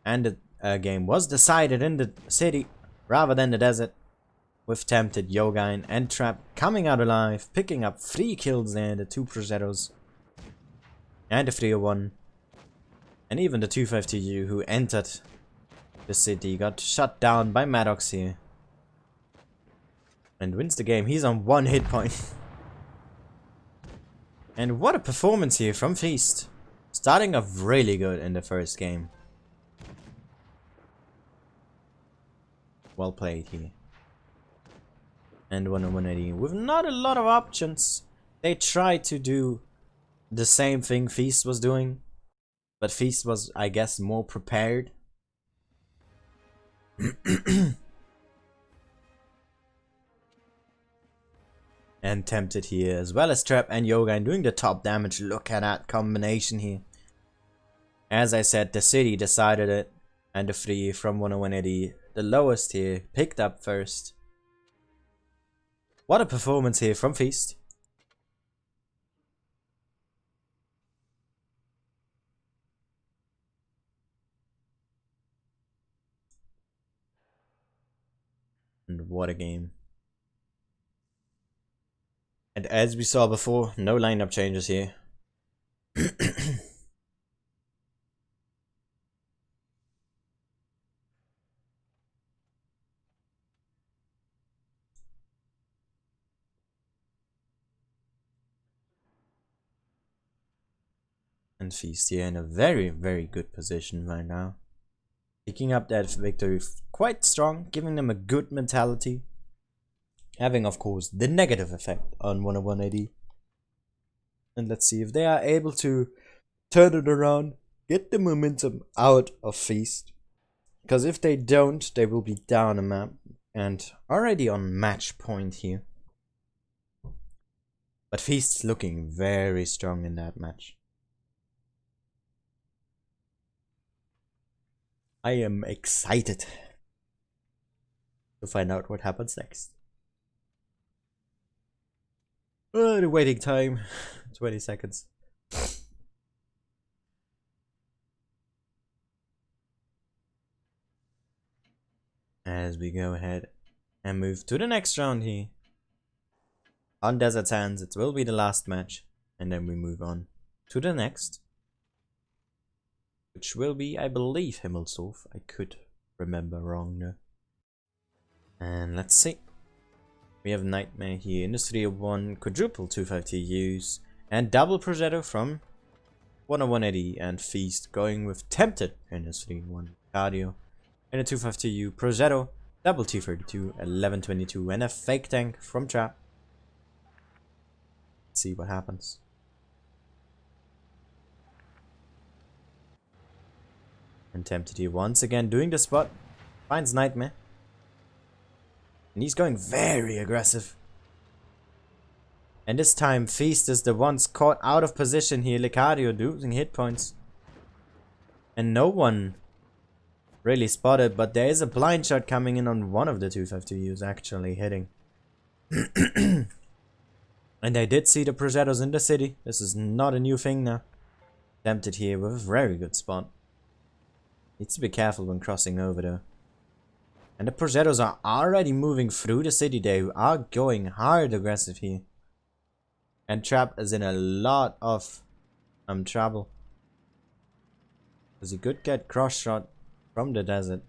And the game was decided in the city rather than the desert. With Tempted, Yogain and Trap coming out alive. Picking up 3 kills there. The 2 Progettos. And the 301. And even the 250U who entered the city got shut down by Maddox here. And wins the game. He's on 1 hit point. And what a performance here from Feast. Starting off really good in the first game. Well played here. And 180 with not a lot of options. They tried to do the same thing Feast was doing. But Feast was, I guess, more prepared. And tempted here, as well as Trap and Yoga doing the top damage. Look at that combination here. As I said, the city decided it, and the 3 from 10180, the lowest here, picked up first. What a performance here from Feast. And what a game. And as we saw before, no lineup changes here. And Feast here in a very, very good position right now. Picking up that victory quite strong, giving them a good mentality. Having, of course, the negative effect on 10180. And let's see if they are able to turn it around, get the momentum out of Feast. Because if they don't, they will be down a map and already on match point here. But Feast's looking very strong in that match. I am excited to find out what happens next. The waiting time, 20 seconds. As we go ahead and move to the next round here. On Desert Sands, it will be the last match. And then we move on to the next. Which will be, I believe, Himmelsdorf. I could remember wrong though. And let's see. We have Nightmare here in the 301, quadruple 250Us, and double Progetto from 10180, and Feast going with Tempted in the 301 Cardio. And a 250U Progetto, double T32, 1122, and a fake tank from Trap. Let's see what happens. And Tempted here once again doing the spot, finds Nightmare. And he's going very aggressive. And this time Feast is the ones caught out of position here. Licario losing hit points. And no one really spotted, but there is a blind shot coming in on one of the 250Us actually hitting. And I did see the Progettos in the city. This is not a new thing now. Tempted here with a very good spot. Needs to be careful when crossing over though. And the Progettos are already moving through the city. They are going hard aggressive here. And Trap is in a lot of trouble. Because he could get cross shot from the desert.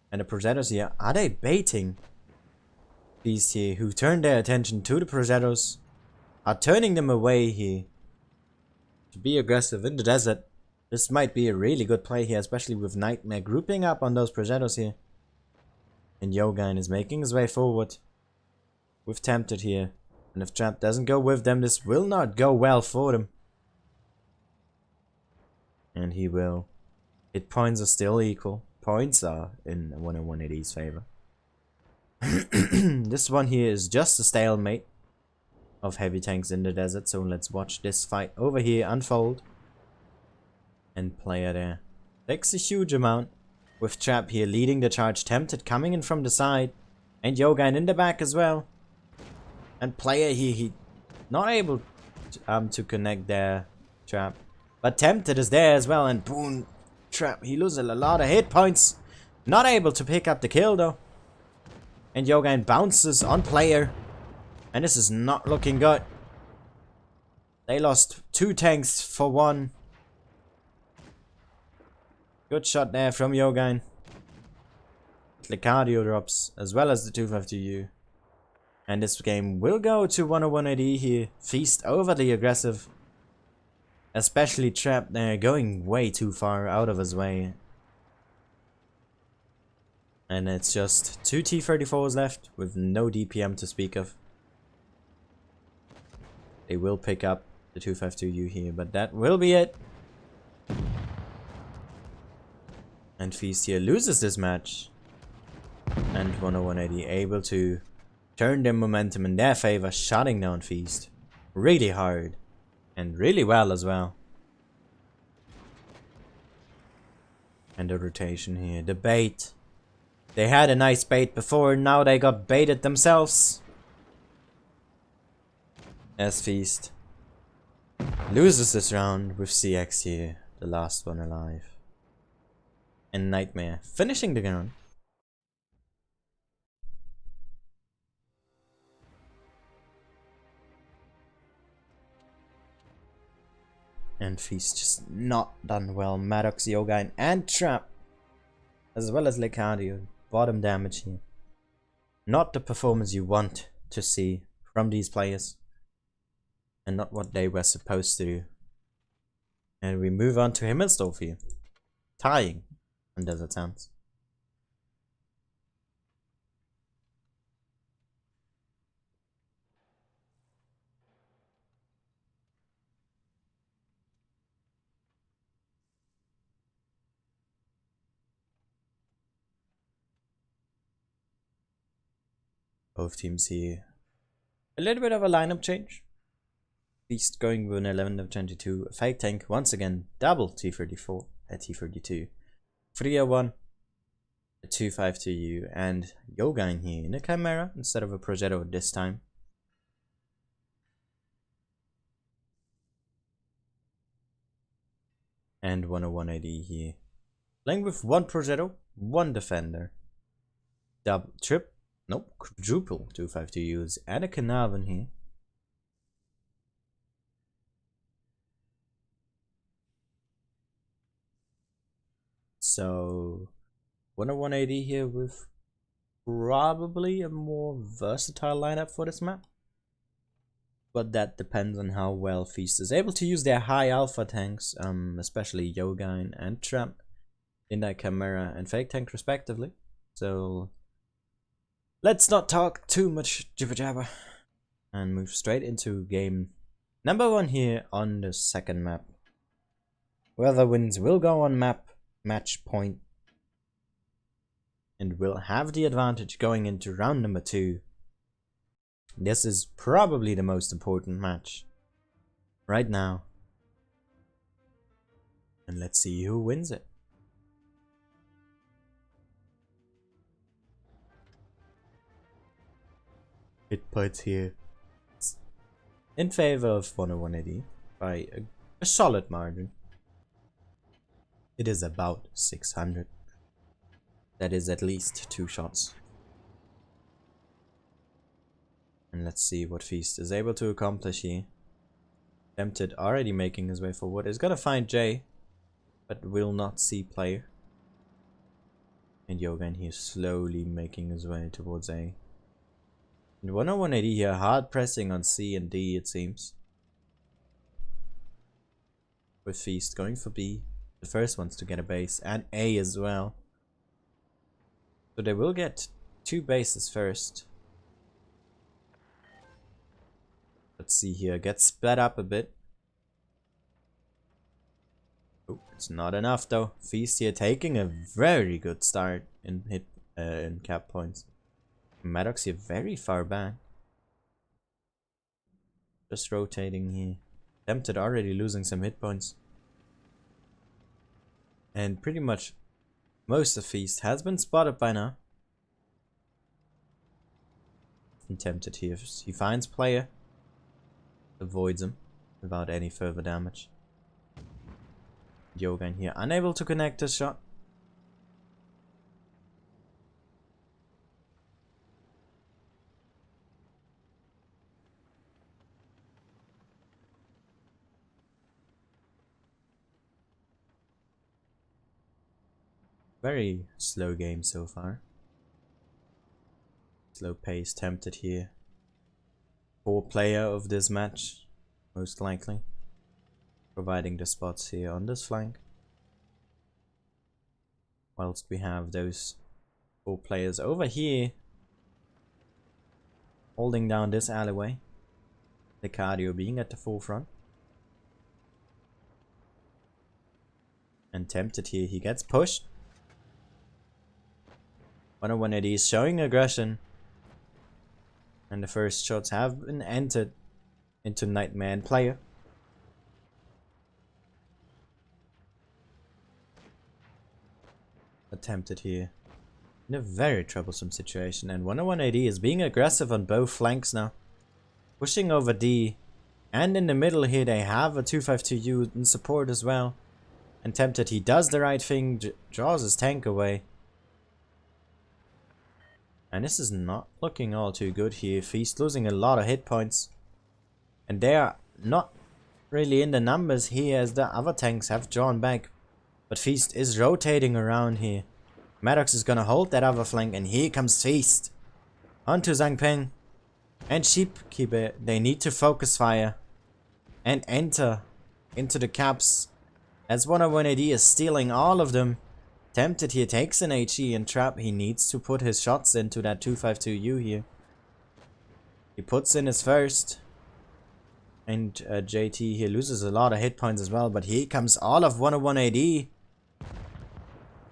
And the Progettos here, are they baiting these here who turn their attention to the Progettos? Are turning them away here to be aggressive in the desert. This might be a really good play here, especially with Nightmare grouping up on those Progettos here. And Yogain is making his way forward with Tempted here. And if Trap doesn't go with them, this will not go well for them. And he will. Hit points are still equal. Points are in 10180's favor. This one here is just a stalemate of heavy tanks in the desert. So let's watch this fight over here unfold. And player there takes a huge amount. With Trap here leading the charge, Tempted coming in from the side. And Yogain in the back as well. And player here, he not able to connect there, Trap. But Tempted is there as well, and boom, Trap, he loses a lot of hit points. Not able to pick up the kill though. And Yogain bounces on player. And this is not looking good. They lost 2 tanks for 1. Good shot there from Yogain. Licario drops, as well as the 250U. And this game will go to 10180 here. Feast overly aggressive. Especially Trap there, going way too far out of his way. And it's just 2 T-34s left with no DPM to speak of. They will pick up the 252U here, but that will be it. And Feast here loses this match. And 10180 able to turn their momentum in their favor, shutting down Feast really hard and really well as well. And the rotation here, the bait. They had a nice bait before, now they got baited themselves. As Feast loses this round with CX here, the last one alive. And Nightmare finishing the round. And Feast just not done well. Maddox, Yogain, and Trap, as well as Lecadio, bottom damage here. Not the performance you want to see from these players. And not what they were supposed to do. And we move on to Himmelsdorf here. Tying on Desert Sands. Both teams here. A little bit of a lineup change. Feast going with an 11 of 22. Fake Tank once again. Double T34 at T32. 301. A 252U. And Yogain here in a Chimera instead of a Progetto this time. And 10180 here. Playing with one Progetto, one Defender. Quadruple 252Us and a Carnarvon here. So 10180 here with probably a more versatile lineup for this map. But that depends on how well Feast is able to use their high alpha tanks, especially Yogain and Trap in that Chimera and Fake Tank respectively. So let's not talk too much jibber jabber and move straight into game number 1 here on the second map. Whoever wins will go on match point and will have the advantage going into round number 2. This is probably the most important match right now. And let's see who wins it. Hit points here in favor of 10180 by a solid margin. It is about 600. That is at least 2 shots. And let's see what Feast is able to accomplish here. Tempted already making his way forward. Is gonna find J, but will not see player. And Yogain here slowly making his way towards A. And 10180 here hard pressing on C and D, it seems. With Feast going for B. The first ones to get a base and A as well. So they will get 2 bases first. Let's see here, get sped up a bit. Oh, it's not enough though. Feast here taking a very good start in cap points. Maddox here very far back. Just rotating here. Tempted already losing some hit points. And pretty much most of Feast has been spotted by now. And Tempted here, he finds player. Avoids him without any further damage. Yogain here unable to connect his shot. Very slow game so far. Slow pace Tempted here. 4 player of this match, most likely. Providing the spots here on this flank. Whilst we have those 4 players over here. Holding down this alleyway. The cardio being at the forefront. And Tempted here, he gets pushed. 101 AD is showing aggression. And the first shots have been entered into Nightmare and player. Attempted here. In a very troublesome situation. And 101 AD is being aggressive on both flanks now. Pushing over D. And in the middle here they have a 252U in support as well. And Tempted, he does the right thing, draws his tank away. And this is not looking all too good here. Feast losing a lot of hit points. And they are not really in the numbers here as the other tanks have drawn back. But Feast is rotating around here. Maddox is gonna hold that other flank and here comes Feast. Onto Zhang Peng. And Sheepkeeper, they need to focus fire. And enter into the caps. As 101 AD is stealing all of them. Tempted here takes an HE and trap. He needs to put his shots into that 252U here. He puts in his first. And JT here loses a lot of hit points as well. But here comes all of 101 AD.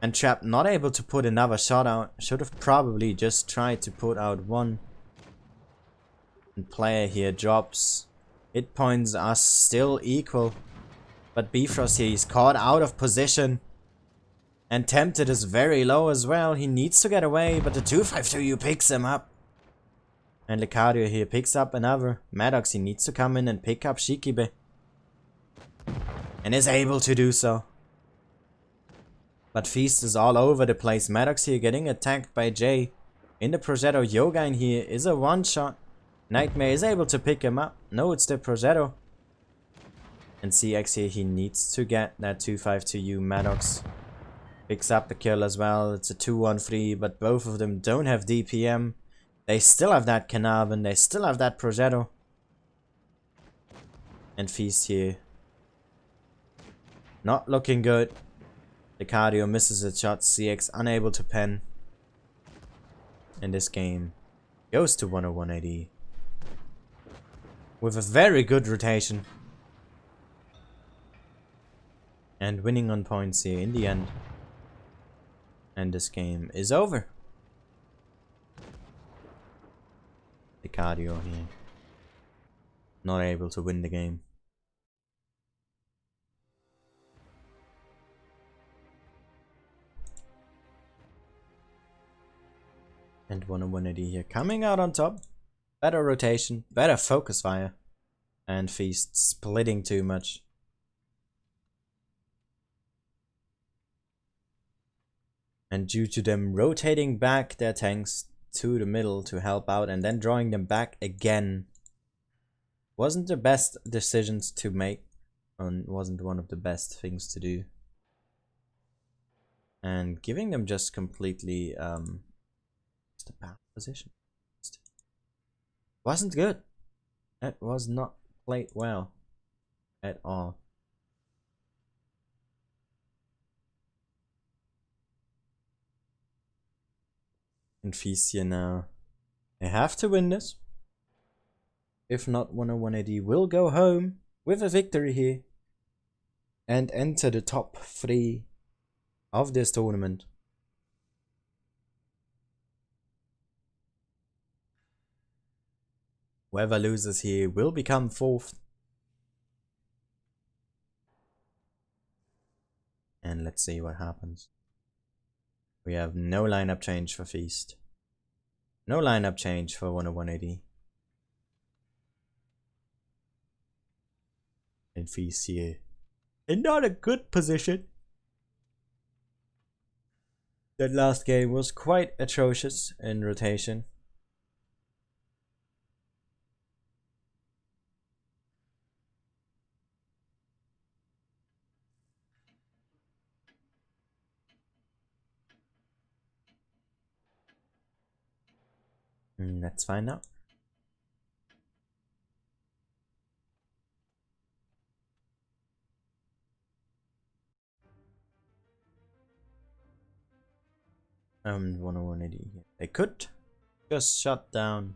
And Trap not able to put another shot out. Should have probably just tried to put out one. And player here drops. Hit points are still equal. But Bifrost here is caught out of position. And Tempted is very low as well. He needs to get away, but the 252U picks him up. And Lecario here picks up another. Maddox, he needs to come in and pick up Shikibe. And is able to do so. But Feast is all over the place. Maddox here getting attacked by Jay. In the Progetto, Yogain here is a one-shot. Nightmare is able to pick him up. No, it's the Progetto. And CX here, he needs to get that 252U. Maddox picks up the kill as well. It's a 2-1-3, but both of them don't have DPM. They still have that Carnarvon. They still have that Progetto. And Feast here. Not looking good. The Cardio misses a shot. CX unable to pen. And this game goes to 101 AD. With a very good rotation. And winning on points here in the end. And this game is over. The Cardio here. Not able to win the game. And 101 AD here coming out on top. Better rotation, better focus fire. And Feast splitting too much. And due to them rotating back their tanks to the middle to help out and then drawing them back again. Wasn't the best decisions to make. And wasn't one of the best things to do. And giving them just completely the bad position. Wasn't good. It was not played well at all. And Feastia now. They have to win this. If not, 101 AD will go home with a victory here. And enter the top 3 of this tournament. Whoever loses here will become 4th. And let's see what happens. We have no lineup change for Feast. No lineup change for 101 AD. And Feast here in not a good position. That last game was quite atrocious in rotation. Let's find out. And 101 AD. They could just shut down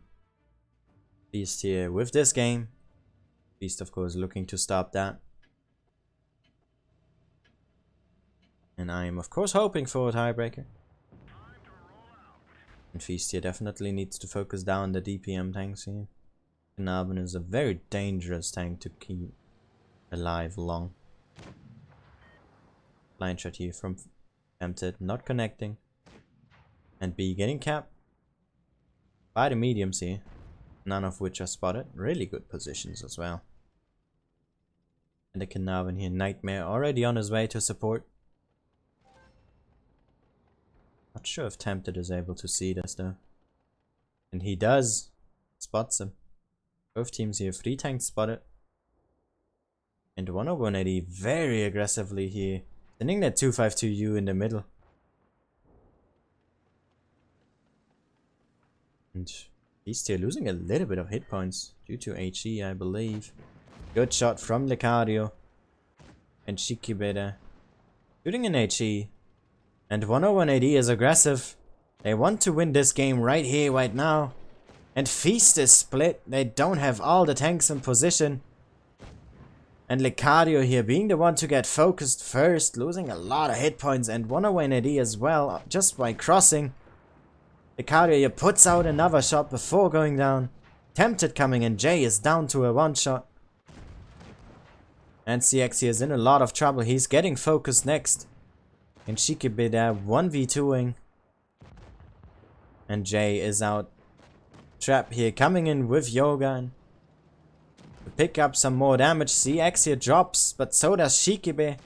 Beast here with this game. Beast, of course, looking to stop that. And I am, of course, hoping for a tiebreaker. And Feast here definitely needs to focus down the DPM tanks here. Knaven is a very dangerous tank to keep alive long. Blind shot here from Tempted, not connecting. And B getting capped by the mediums here. None of which are spotted. Really good positions as well. And the Knaven here, Nightmare, already on his way to support. Not sure if Tempted is able to see this though. And he does. Spots him. Both teams here, 3 tanks spotted. And 10180 very aggressively here. Sending that 252U in the middle. And he's still losing a little bit of hit points due to HE, I believe. Good shot from Lecario. And Shikibeda shooting in HE. And 10180 is aggressive. They want to win this game right here, right now. And Feast is split. They don't have all the tanks in position. And Lecario here being the one to get focused first, losing a lot of hit points, and 10180 as well, just by crossing. Lecario here puts out another shot before going down. Tempted coming in, Jay is down to a 1-shot. And CX here is in a lot of trouble, he's getting focused next. And Shikibe there 1v2ing. And Jay is out. Trap here coming in with Yogan. To pick up some more damage. CX here drops, but so does Shikibe.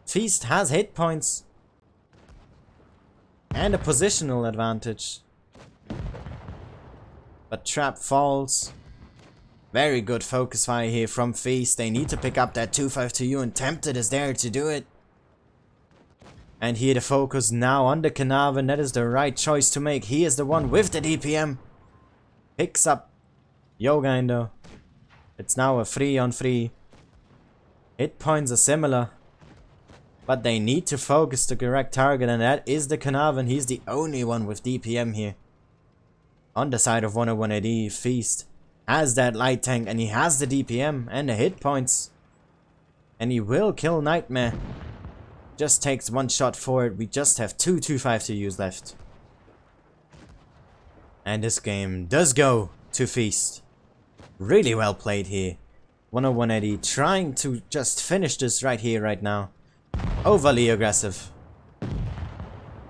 Feast has hit points. And a positional advantage. But Trap falls. Very good focus fire here from Feast. They need to pick up that 252U and Tempted is there to do it. And here the focus now on the Knaven. That is the right choice to make. He is the one with the DPM. Picks up Yogain though. It's now a 3-on-3. Hit points are similar. But they need to focus the correct target, and that is the Knaven. He's the only one with DPM here. On the side of 10180, Feast has that light tank and he has the DPM and the hit points. And he will kill Nightmare. Just takes 1 shot for it. We just have 2 252Us left. And this game does go to Feast. Really well played here. 10180 trying to just finish this right here, right now. Overly aggressive.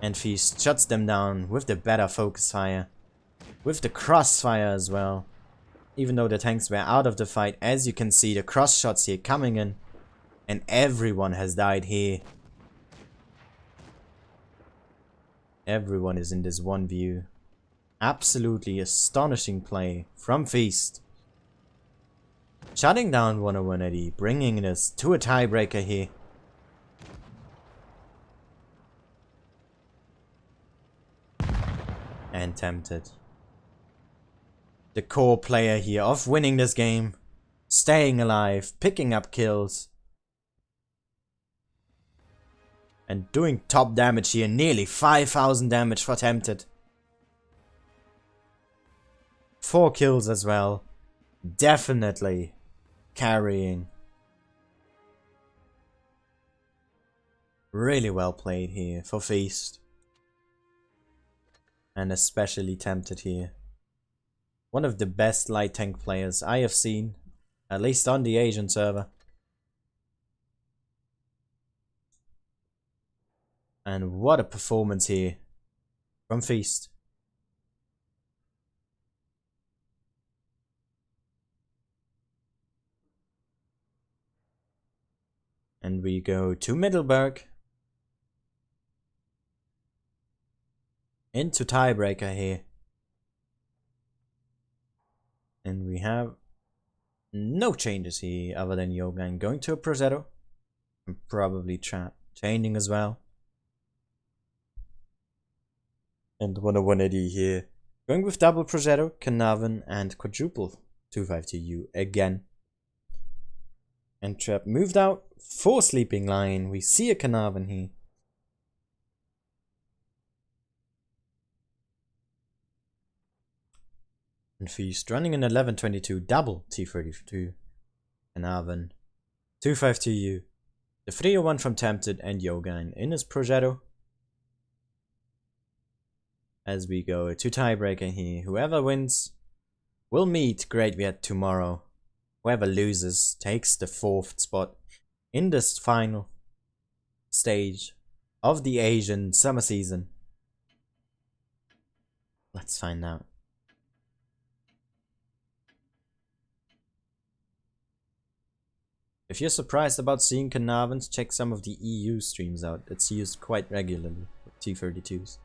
And Feast shuts them down with the better focus fire. With the crossfire as well. Even though the tanks were out of the fight, as you can see, the cross shots here coming in. And everyone has died here. Everyone is in this one view. Absolutely astonishing play from Feast. Shutting down 10180, bringing us to a tiebreaker here. And Tempted. The core player here of winning this game. Staying alive, picking up kills. And doing top damage here, nearly 5,000 damage for Tempted. 4 kills as well. Definitely carrying. Really well played here for Feast. And especially Tempted here. One of the best light tank players I have seen. At least on the Asian server. And what a performance here from Feast. And we go to Middleburg. Into tiebreaker here. And we have no changes here other than Yogan going to a Prozetto. And probably Trap changing as well. And 10180 here. Going with double Prozetto, Knaven, and quadruple 252U again. And Trap moved out for Sleeping Lion. We see a Knaven here. And Feast running an 1122 double T32. Knaven. 252U. The 301 from Tempted and Yogan in his Prozetto. as we go to tiebreaker here. Whoever wins will meet Great Viet tomorrow. Whoever loses takes the 4th spot in this final stage of the Asian summer season. Let's find out. If you're surprised about seeing Carnarvons, check some of the EU streams out. It's used quite regularly with T32s.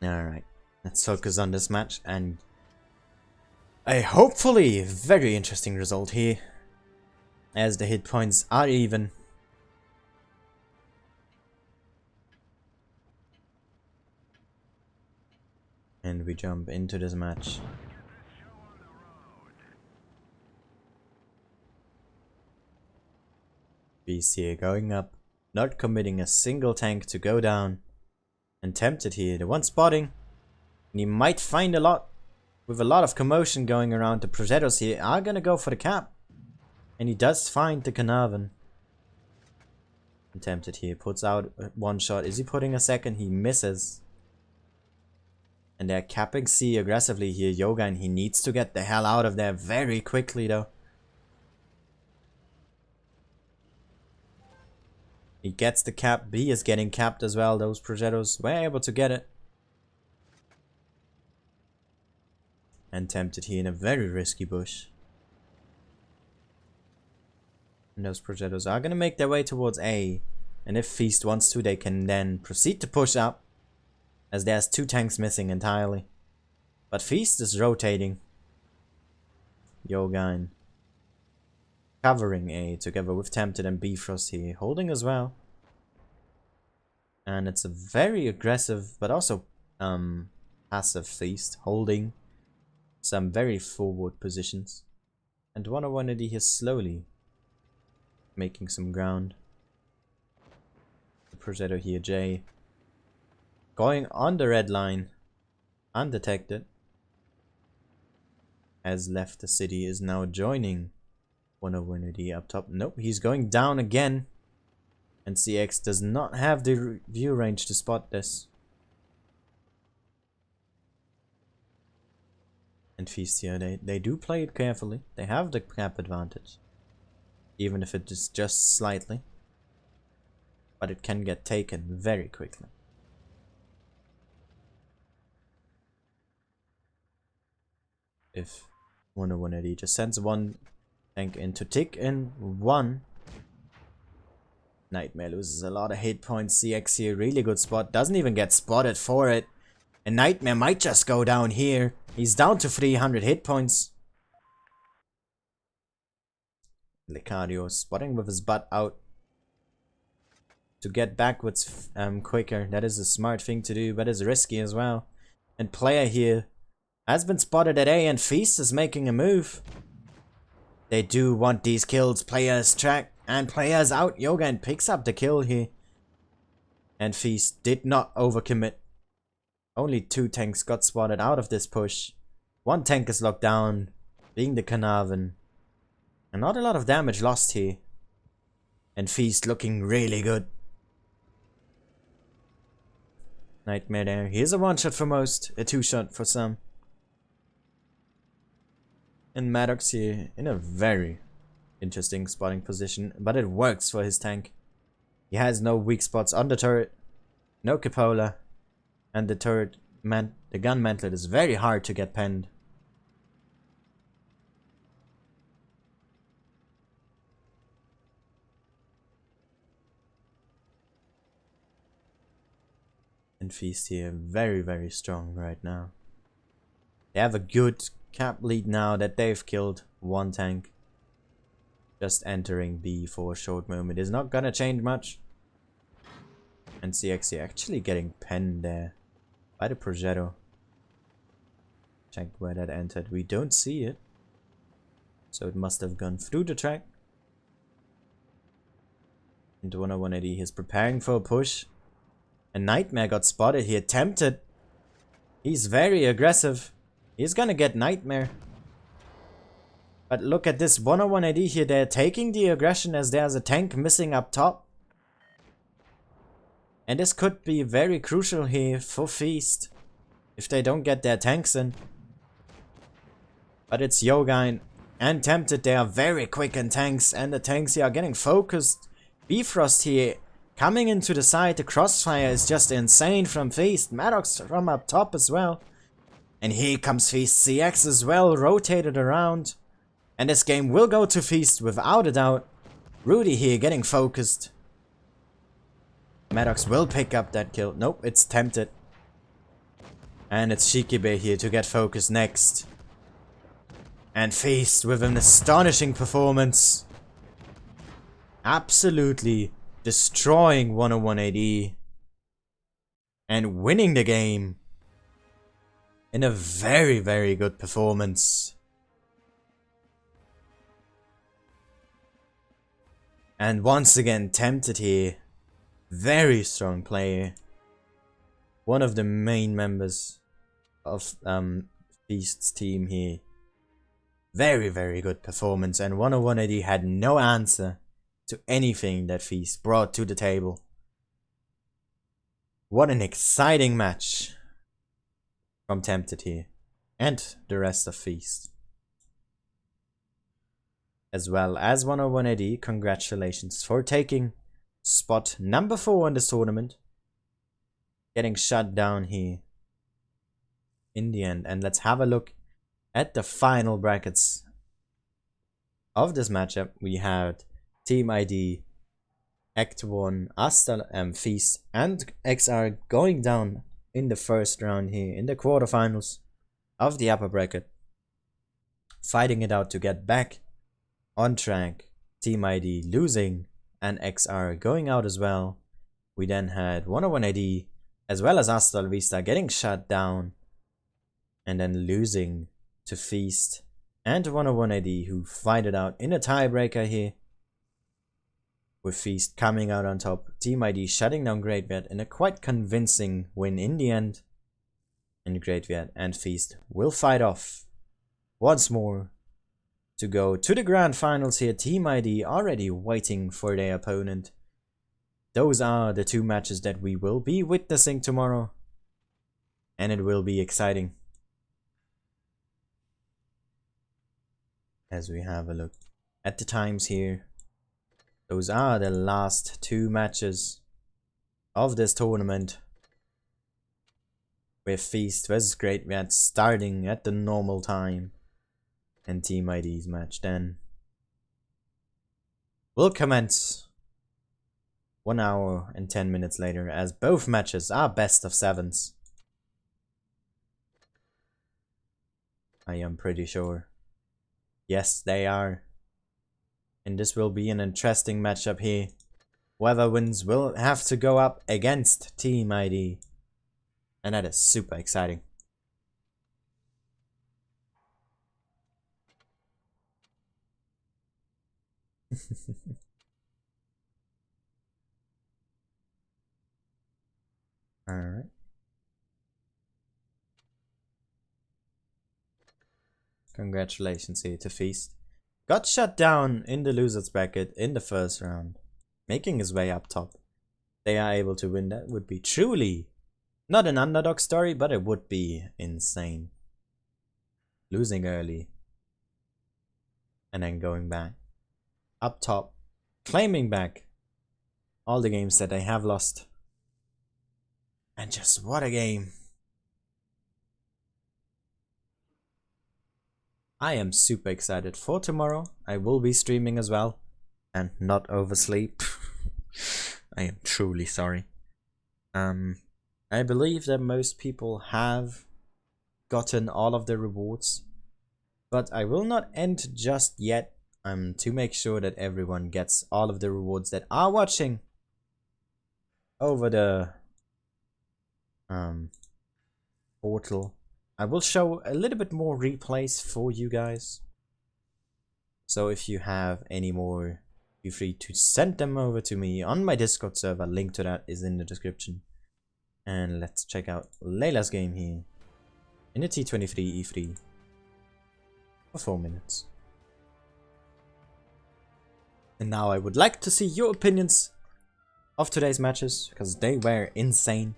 Alright, let's focus on this match and a hopefully very interesting result here, as the hit points are even. And we jump into this match. Beast here going up, not committing a single tank to go down. And tempted here, the one spotting. And he might find a lot. With a lot of commotion going around, the Progettos here are gonna go for the cap. And he does find the Carnarvon. And tempted here, puts out one shot. Is he putting a second? He misses. And they're capping C aggressively here. Yogan, he needs to get the hell out of there very quickly though. He gets the cap. B is getting capped as well. Those Progettos were able to get it. And tempted here in a very risky bush. And those Progettos are going to make their way towards A. And if Feast wants to, they can then proceed to push up, as there's 2 tanks missing entirely. But Feast is rotating. Yogan covering A together with Tempted and Bifrost here, holding as well. And it's a very aggressive but also passive Feast, holding some very forward positions. And 101 here slowly making some ground. The Progetto here, J, going on the red line, undetected. As left the city is now joining 101 up top. Nope, he's going down again. And CX does not have the view range to spot this. And Feast here, they do play it carefully. They have the cap advantage. Even if it is just slightly. But it can get taken very quickly. If 101 just sends one tank in to tick in 1. Nightmare loses a lot of hit points. CX here, really good spot. Doesn't even get spotted for it. And Nightmare might just go down here. He's down to 300 hit points. Licario spotting with his butt out to get backwards quicker. That is a smart thing to do, but it's risky as well. And Player here has been spotted at A, and Feast is making a move. They do want these kills. Player's track and Player's out. Yogan picks up the kill here. And Feast did not overcommit. Only 2 tanks got spotted out of this push. 1 tank is locked down, being the Carnarvon. And not a lot of damage lost here. And Feast looking really good. Nightmare there. Here's a 1-shot for most, a 2-shot for some. And Maddox here in a very interesting spotting position, but it works for his tank. He has no weak spots on the turret, no cupola, and the turret, the gun mantlet is very hard to get penned. And Feast here very, very strong right now. They have a good cap lead now that they've killed 1 tank. Just entering B for a short moment is not gonna change much. And CX actually getting penned there by the Progetto. Check where that entered. We don't see it. So it must have gone through the track. And 101 is preparing for a push. And Nightmare got spotted here. Tempted. He's very aggressive. He's gonna get Nightmare. But look at this 101 here. They're taking the aggression as there's a tank missing up top. And this could be very crucial here for Feast, if they don't get their tanks in. But it's Yogain and Tempted, they are very quick in tanks, and the tanks here are getting focused. Bifrost here coming into the side, the crossfire is just insane from Feast. Maddox from up top as well. And here comes Feast, CX as well, rotated around. And this game will go to Feast without a doubt. Rudy here getting focused. Maddox will pick up that kill. Nope, it's Tempted. And it's Shikibe here to get focused next. And Feast with an astonishing performance. Absolutely destroying 101 AD. And winning the game. In a very, very good performance. And once again, Tempted here. Very strong player. One of the main members of Feast's team here. Very, very good performance. And 101 AD had no answer to anything that Feast brought to the table. What an exciting match from Tempted here. And the rest of Feast. As well as 101 AD, congratulations for taking spot number 4 in this tournament. Getting shut down here in the end. And let's have a look at the final brackets of this matchup. We had Team ID, Act 1, Astal, Feast and XR going down in the first round here in the quarterfinals of the upper bracket. Fighting it out to get back on track. Team ID losing and XR going out as well. We then had 101 AD as well as Astal Vista getting shut down and then losing to Feast and 101 AD, who fight it out in a tiebreaker here, with Feast coming out on top. Team ID shutting down Great Viet in a quite convincing win in the end. And Great Viet and Feast will fight off once more to go to the grand finals here. Team ID already waiting for their opponent. Those are the two matches that we will be witnessing tomorrow. And it will be exciting. As we have a look at the times here. Those are the last two matches of this tournament. With Feast vs Great Viet starting at the normal time. And Team ID's match then will commence 1 hour and 10 minutes later, as both matches are best of 7s. I am pretty sure. Yes, they are. And this will be an interesting matchup here. Whoever wins will have to go up against Team ID. And that is super exciting. Alright. Congratulations here to Feast. Got shut down in the losers bracket in the first round, making his way up top. They are able to win. That would be truly not an underdog story, but it would be insane. Losing early and then going back up top, claiming back all the games that they have lost. And just what a game. I am super excited for tomorrow. I will be streaming as well and not oversleep. I am truly sorry. I believe that most people have gotten all of the rewards, but I will not end just yet. To make sure that everyone gets all of the rewards that are watching over the portal. I will show a little bit more replays for you guys. So if you have any more, feel free to send them over to me on my Discord server. Link to that is in the description. And let's check out Layla's game here in the T23 E3 for 4 minutes. And now I would like to see your opinions of today's matches because they were insane.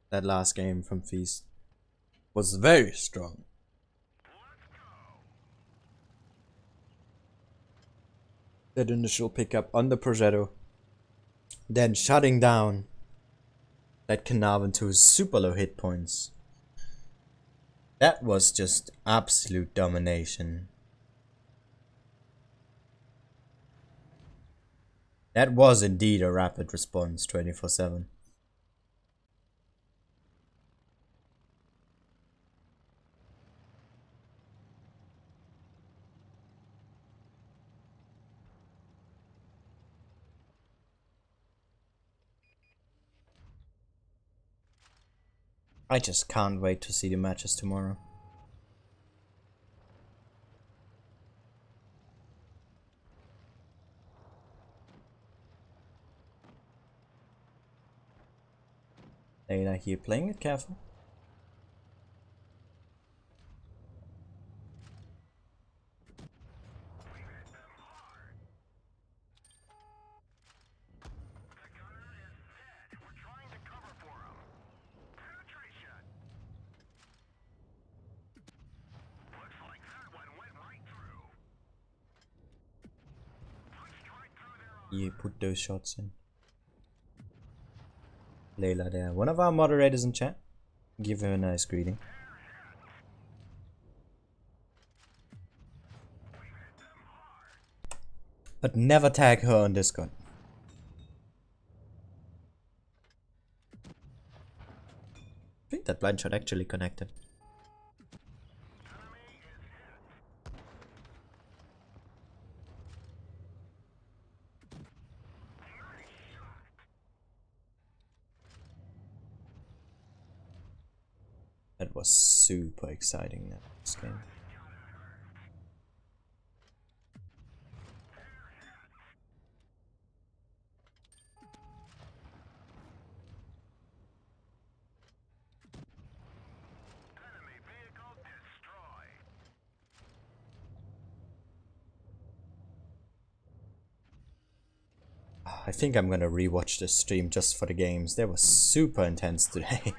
That last game from Feast was very strong. That initial pickup on the Progetto, then shutting down that Carnarvon to super low hit points. That was just absolute domination. That was indeed a rapid response 24/7. I just can't wait to see the matches tomorrow. Layla here playing it careful. You put those shots in. Layla there. One of our moderators in chat. Give her a nice greeting. But never tag her on Discord. I think that blind shot actually connected. That was super exciting, this game. I think I'm gonna rewatch this stream just for the games. They were super intense today.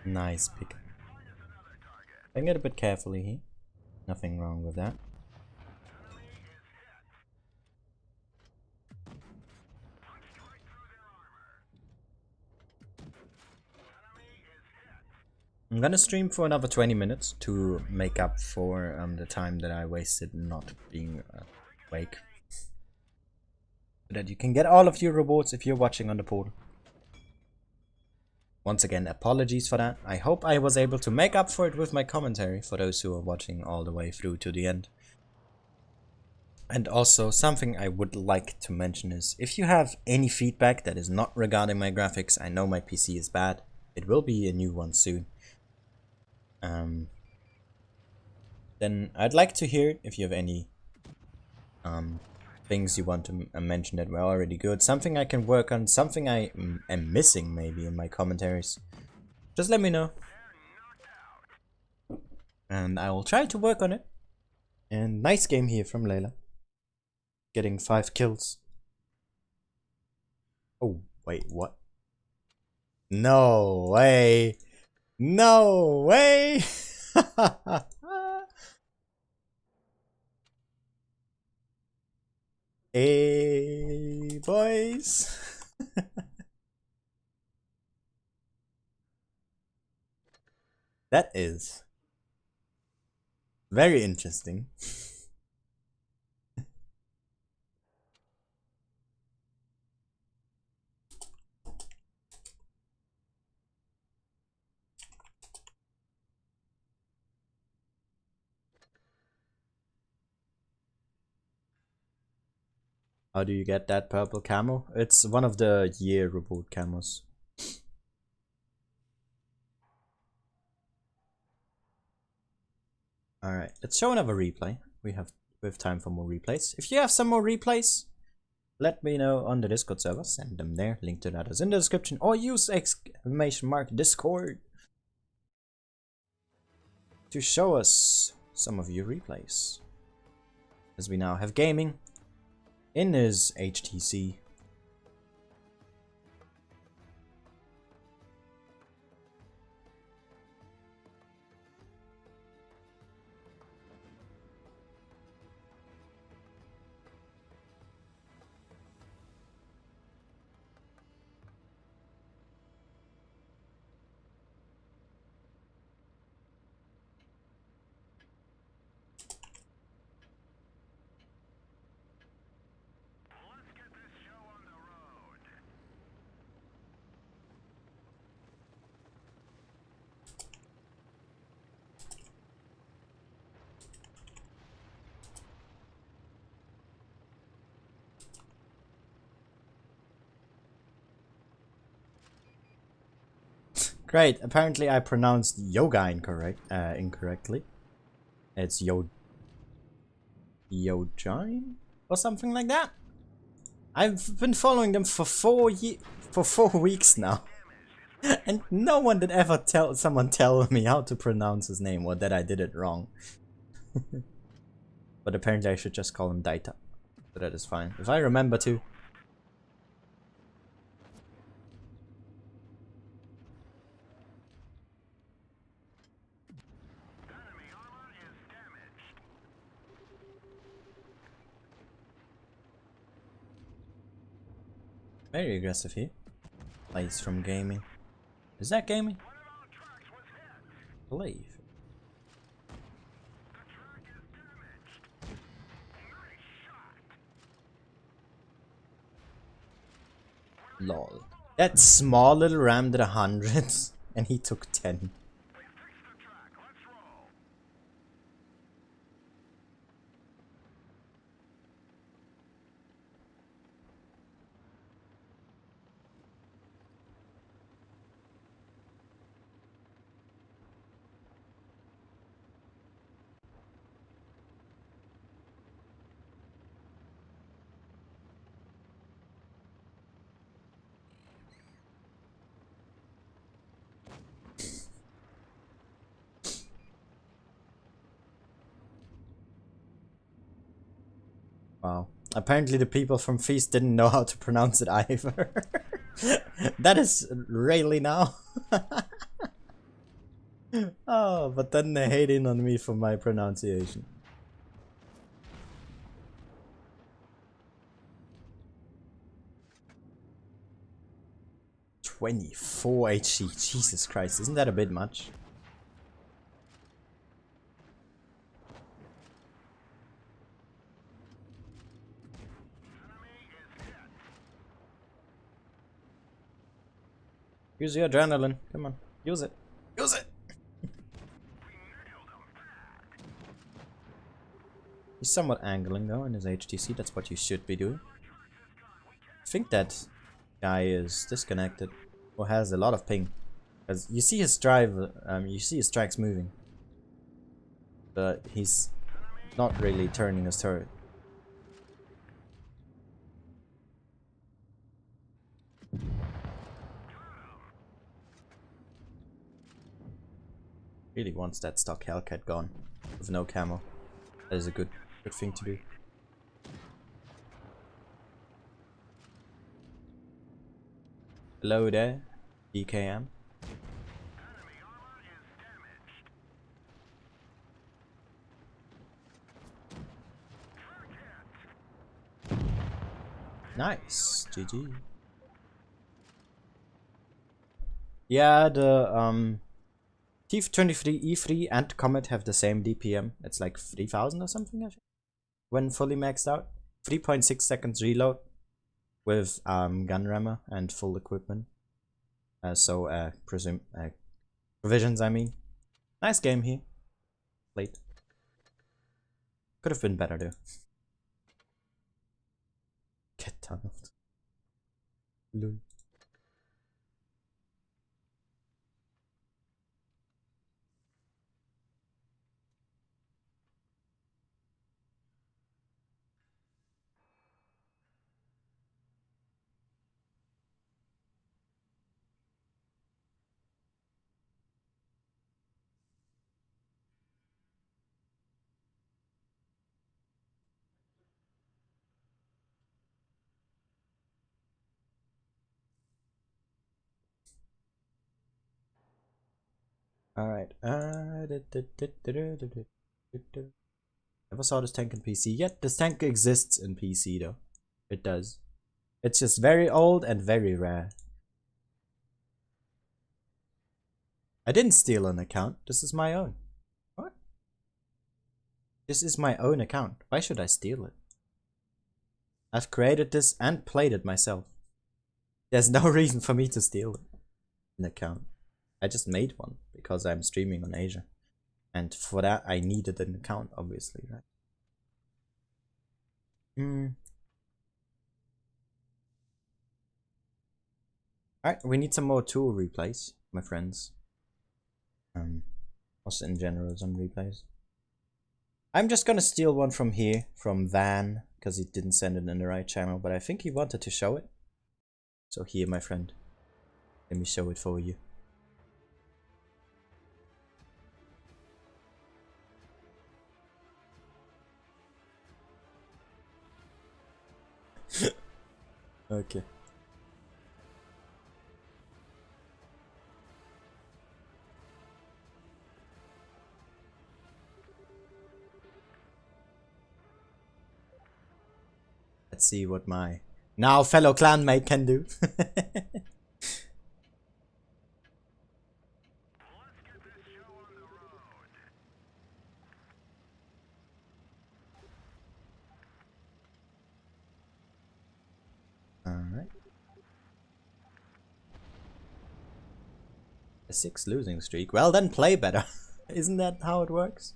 Nice pick. Playing it a bit carefully here. Nothing wrong with that. I'm gonna stream for another 20 minutes to make up for the time that I wasted not being awake. So that you can get all of your rewards if you're watching on the portal. Once again, apologies for that. I hope I was able to make up for it with my commentary for those who are watching all the way through to the end. And also, something I would like to mention is, if you have any feedback that is not regarding my graphics, I know my PC is bad. It will be a new one soon. Then I'd like to hear if you have any things you want to mention that were already good, something I can work on, something I am missing maybe in my commentaries. Just let me know. And I will try to work on it. And nice game here from Layla. Getting 5 kills. Oh, wait, what? No way! No way! Hey, boys! That is very interesting. How do you get that purple camo? It's one of the year reboot camos. Alright, let's show another replay. We have time for more replays. If you have some more replays, let me know on the Discord server. Send them there. Link to that is in the description. Or use ! Discord to show us some of your replays. As we now have gaming in his HTC. Great. Apparently I pronounced yoga incorrectly. It's Yojine or something like that. I've been following them for 4 weeks now. And no one did ever tell me how to pronounce his name or that I did it wrong. But apparently I should just call him Daita. So that is fine. If I remember to. Very aggressive here. Plays from gaming. Is that gaming? I believe. Lol. That small little ram did 100 and he took 10. Wow. Apparently the people from Feast didn't know how to pronounce it either. That is really now. Oh, but then they hate in on me for my pronunciation. $24 HC, Jesus Christ, isn't that a bit much? Use your adrenaline. Come on. Use it. Use it! He's somewhat angling though in his HTC. That's what you should be doing. I think that guy is disconnected. Or has a lot of ping. Because you see his drive, you see his tracks moving. But he's not really turning his turret. Really wants that stock Hellcat gone with no camo. That is a good thing to do. Hello there, DKM. Nice, GG. Yeah, the Thief 23 E3 and Comet have the same DPM. It's like 3000 or something, I think. When fully maxed out. 3.6 seconds reload with gun rammer and full equipment. Provisions, I mean. Nice game here. Late. Could have been better though. Get tunneled. Lol. Alright. Never saw this tank in PC yet. This tank exists in PC though. It does. It's just very old and very rare. I didn't steal an account. This is my own. What? This is my own account. Why should I steal it? I've created this and played it myself. There's no reason for me to steal an account. I just made one because I'm streaming on Asia. And for that I needed an account, obviously, right? Alright, we need some more tool replays, my friends. Also in general, some replays. I'm just gonna steal one from here, from Van, because he didn't send it in the right channel, but I think he wanted to show it. So here, my friend. Let me show it for you. Okay. Let's see what my now fellow clanmate can do. Alright. A 6 losing streak. Well then play better. Isn't that how it works?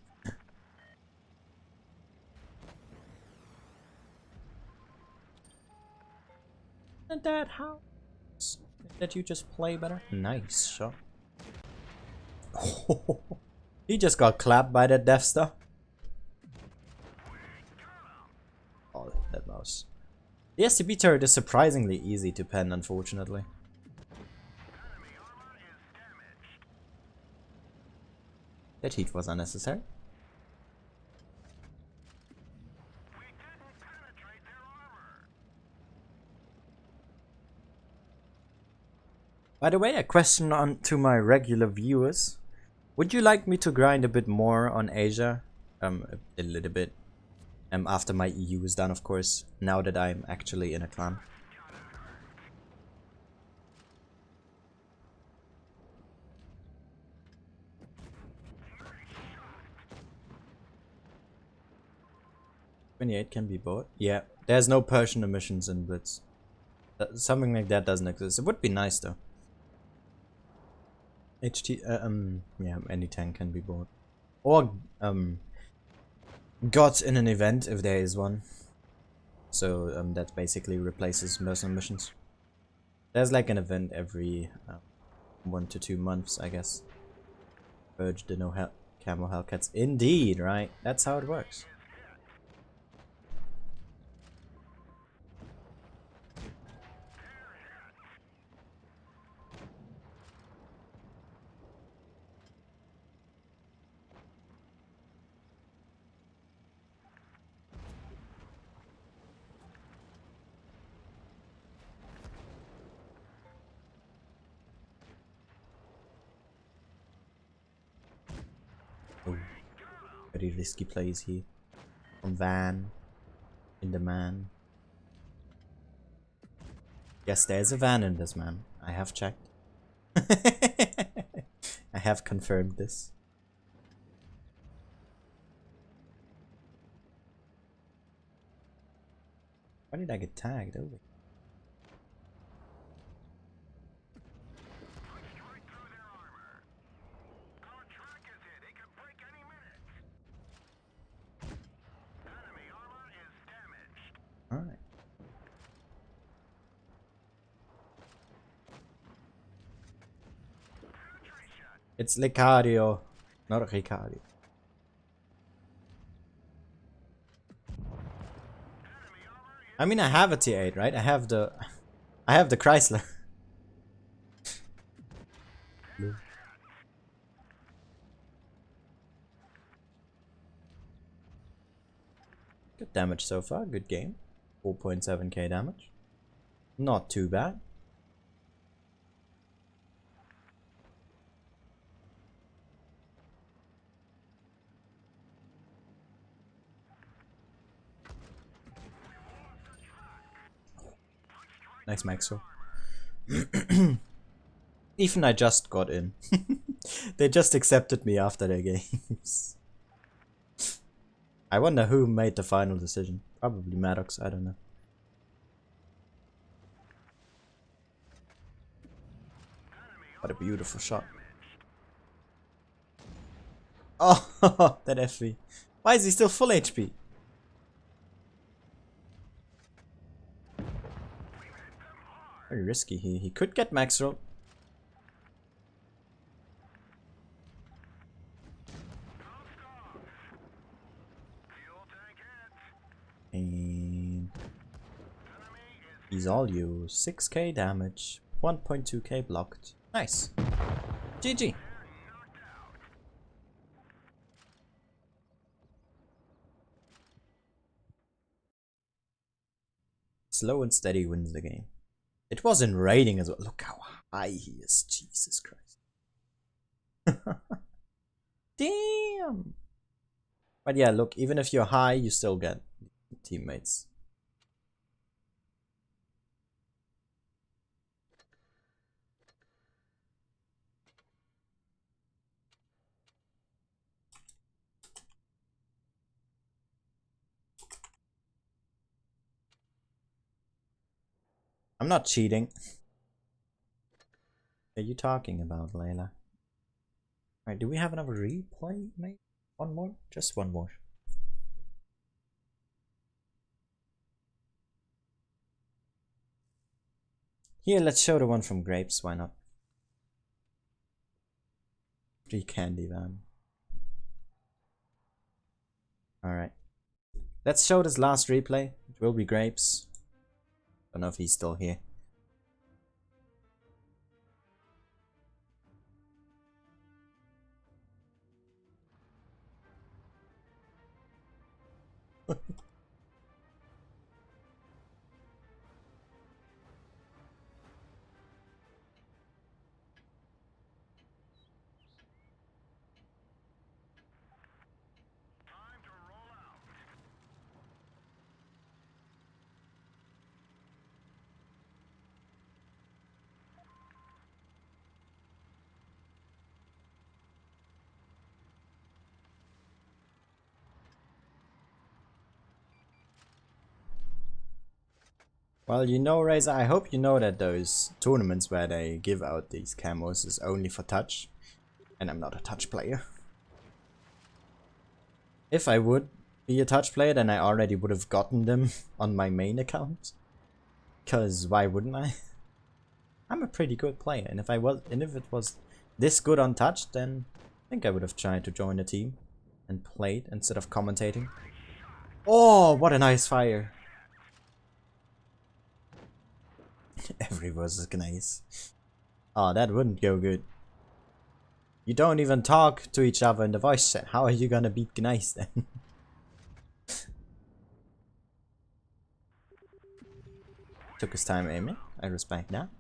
Isn't that how? That you just play better? Nice shot. He just got clapped by that Death Star. Oh, that mouse. The SCP turret is surprisingly easy to pen, unfortunately. That heat was unnecessary. By the way, a question on to my regular viewers. Would you like me to grind a bit more on Asia? A little bit. After my EU is done, of course, now that I'm actually in a clan. $28 can be bought. Yeah, there's no Persian emissions in Blitz. Something like that doesn't exist. It would be nice though. Yeah, any tank can be bought. Or, got in an event if there is one. So, that basically replaces mercenary missions. There's like an event every 1 to 2 months, I guess. Purge the no camo Hellcats. Indeed, right? That's how it works. Oh, very risky plays here. From Van. In the man. Yes, there's a van in this man. I have checked. I have confirmed this. Why did I get tagged over? Alright. It's Licario, not Ricario. I mean, I have a T8, right? I have the Chrysler. Good damage so far. Good game. 4.7k damage. Not too bad. Nice Maxwell. Even I just got in. They just accepted me after their games. I wonder who made the final decision. Probably Maddox, I don't know. What a beautiful shot. Oh, that FV. Why is he still full HP? Very risky. He could get Maxwell. And he's all you. 6k damage. 1.2k blocked. Nice. GG. Slow and steady wins the game. It was in rating as well. Look how high he is. Jesus Christ. Damn. But yeah, look, even if you're high, you still get teammates. I'm not cheating. What are you talking about, Layla? Alright, do we have another replay, mate? One more? Just one more. Here, let's show the one from Grapes, why not? Free candy van. Alright. Let's show this last replay. It will be Grapes. Don't know if he's still here. Well, you know, Razor, I hope you know that those tournaments where they give out these camos is only for touch. And I'm not a touch player. If I would be a touch player, then I already would have gotten them on my main account. Cause why wouldn't I? I'm a pretty good player, and if it was this good on touch, then I think I would have tried to join a team and played instead of commentating. Oh, what a nice fire! Every versus Gneiss. Oh, that wouldn't go good. You don't even talk to each other in the voice chat. How are you gonna beat Gneiss then? Took his time aiming. I respect that.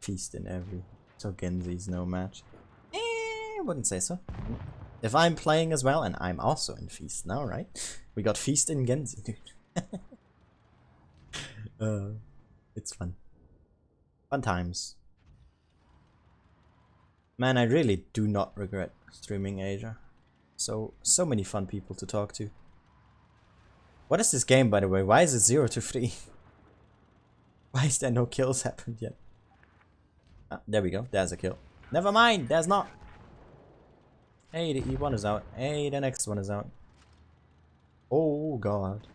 Feast in every. So Genzi's no match. I wouldn't say so. If I'm playing as well, and I'm also in Feast now, right? We got Feast in Genzi, dude. It's fun. Fun times. Man, I really do not regret streaming Asia. So many fun people to talk to. What is this game, by the way? Why is it 0-3? Why is there no kills happened yet? Ah, there we go. There's a kill. Never mind, there's not. Hey, the E1 is out. Hey, the next one is out. Oh god.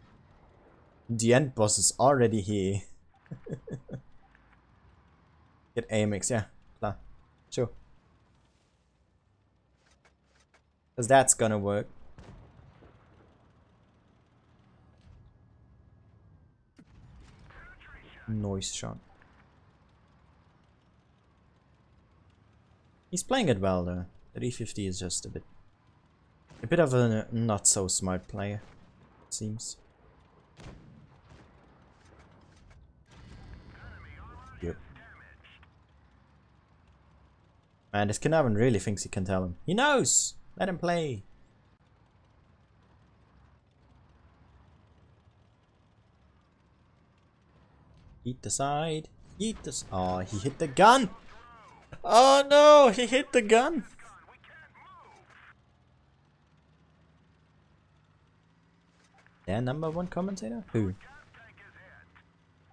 The end boss is already here. Get AMX, yeah. Klar. Sure. Because that's gonna work. Noise shot. He's playing it well though. 350 is just a bit of a not so smart player, it seems. Yep. And this Kinavan really thinks he can tell him. He knows! Let him play! Eat the side. Eat the oh, he hit the gun! Oh no! He hit the gun! Their #1 commentator? Who?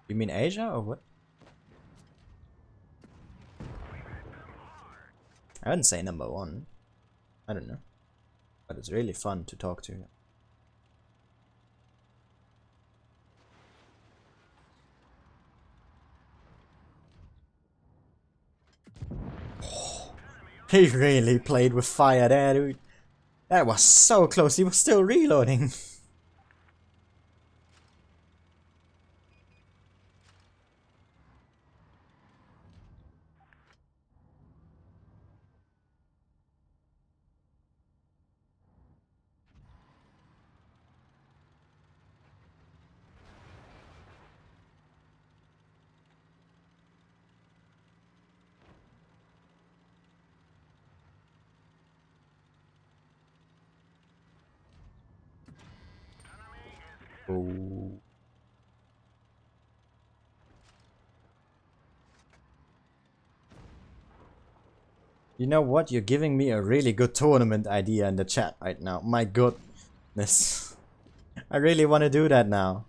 You mean Asia or what? I wouldn't say #1. I don't know. But it's really fun to talk to. He really played with fire there, dude. That was so close. He was still reloading. Oh. You know what? You're giving me a really good tournament idea in the chat right now. My goodness. I really want to do that now.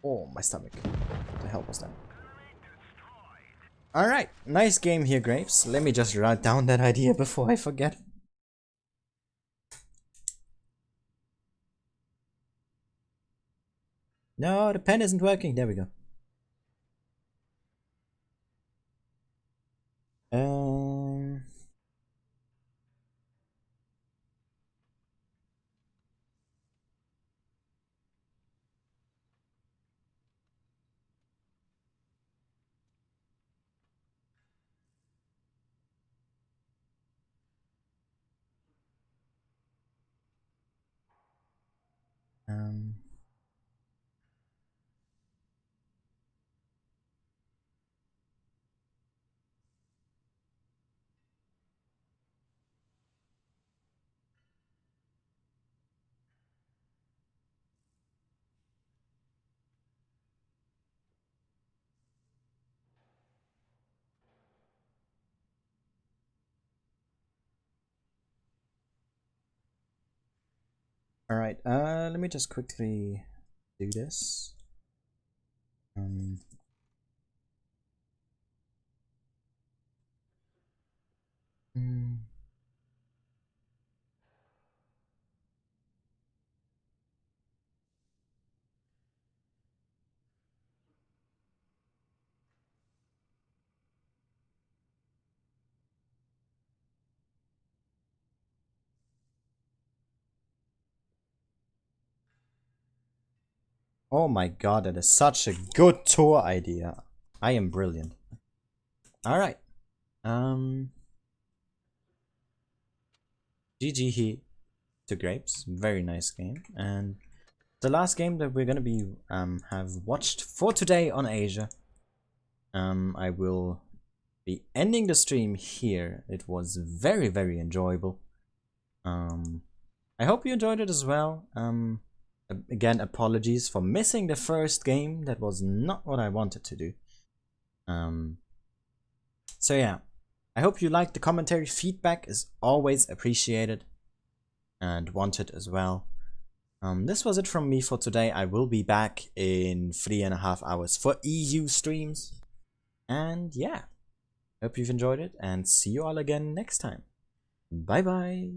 Oh, my stomach. What the hell was that? Alright, nice game here, Graves. Let me just write down that idea before I forget. No, the pen isn't working. There we go. Alright, let me just quickly do this. Oh my god, that is such a good tour idea. I am brilliant. Alright. GG here to Grapes. Very nice game. And the last game that we're gonna be have watched for today on Asia. I will be ending the stream here. It was very enjoyable. I hope you enjoyed it as well. Again, apologies for missing the first game. That was not what I wanted to do. So yeah, I hope you liked the commentary. Feedback is always appreciated and wanted as well. This was it from me for today. I will be back in 3.5 hours for EU streams. And yeah, hope you've enjoyed it and see you all again next time. Bye bye.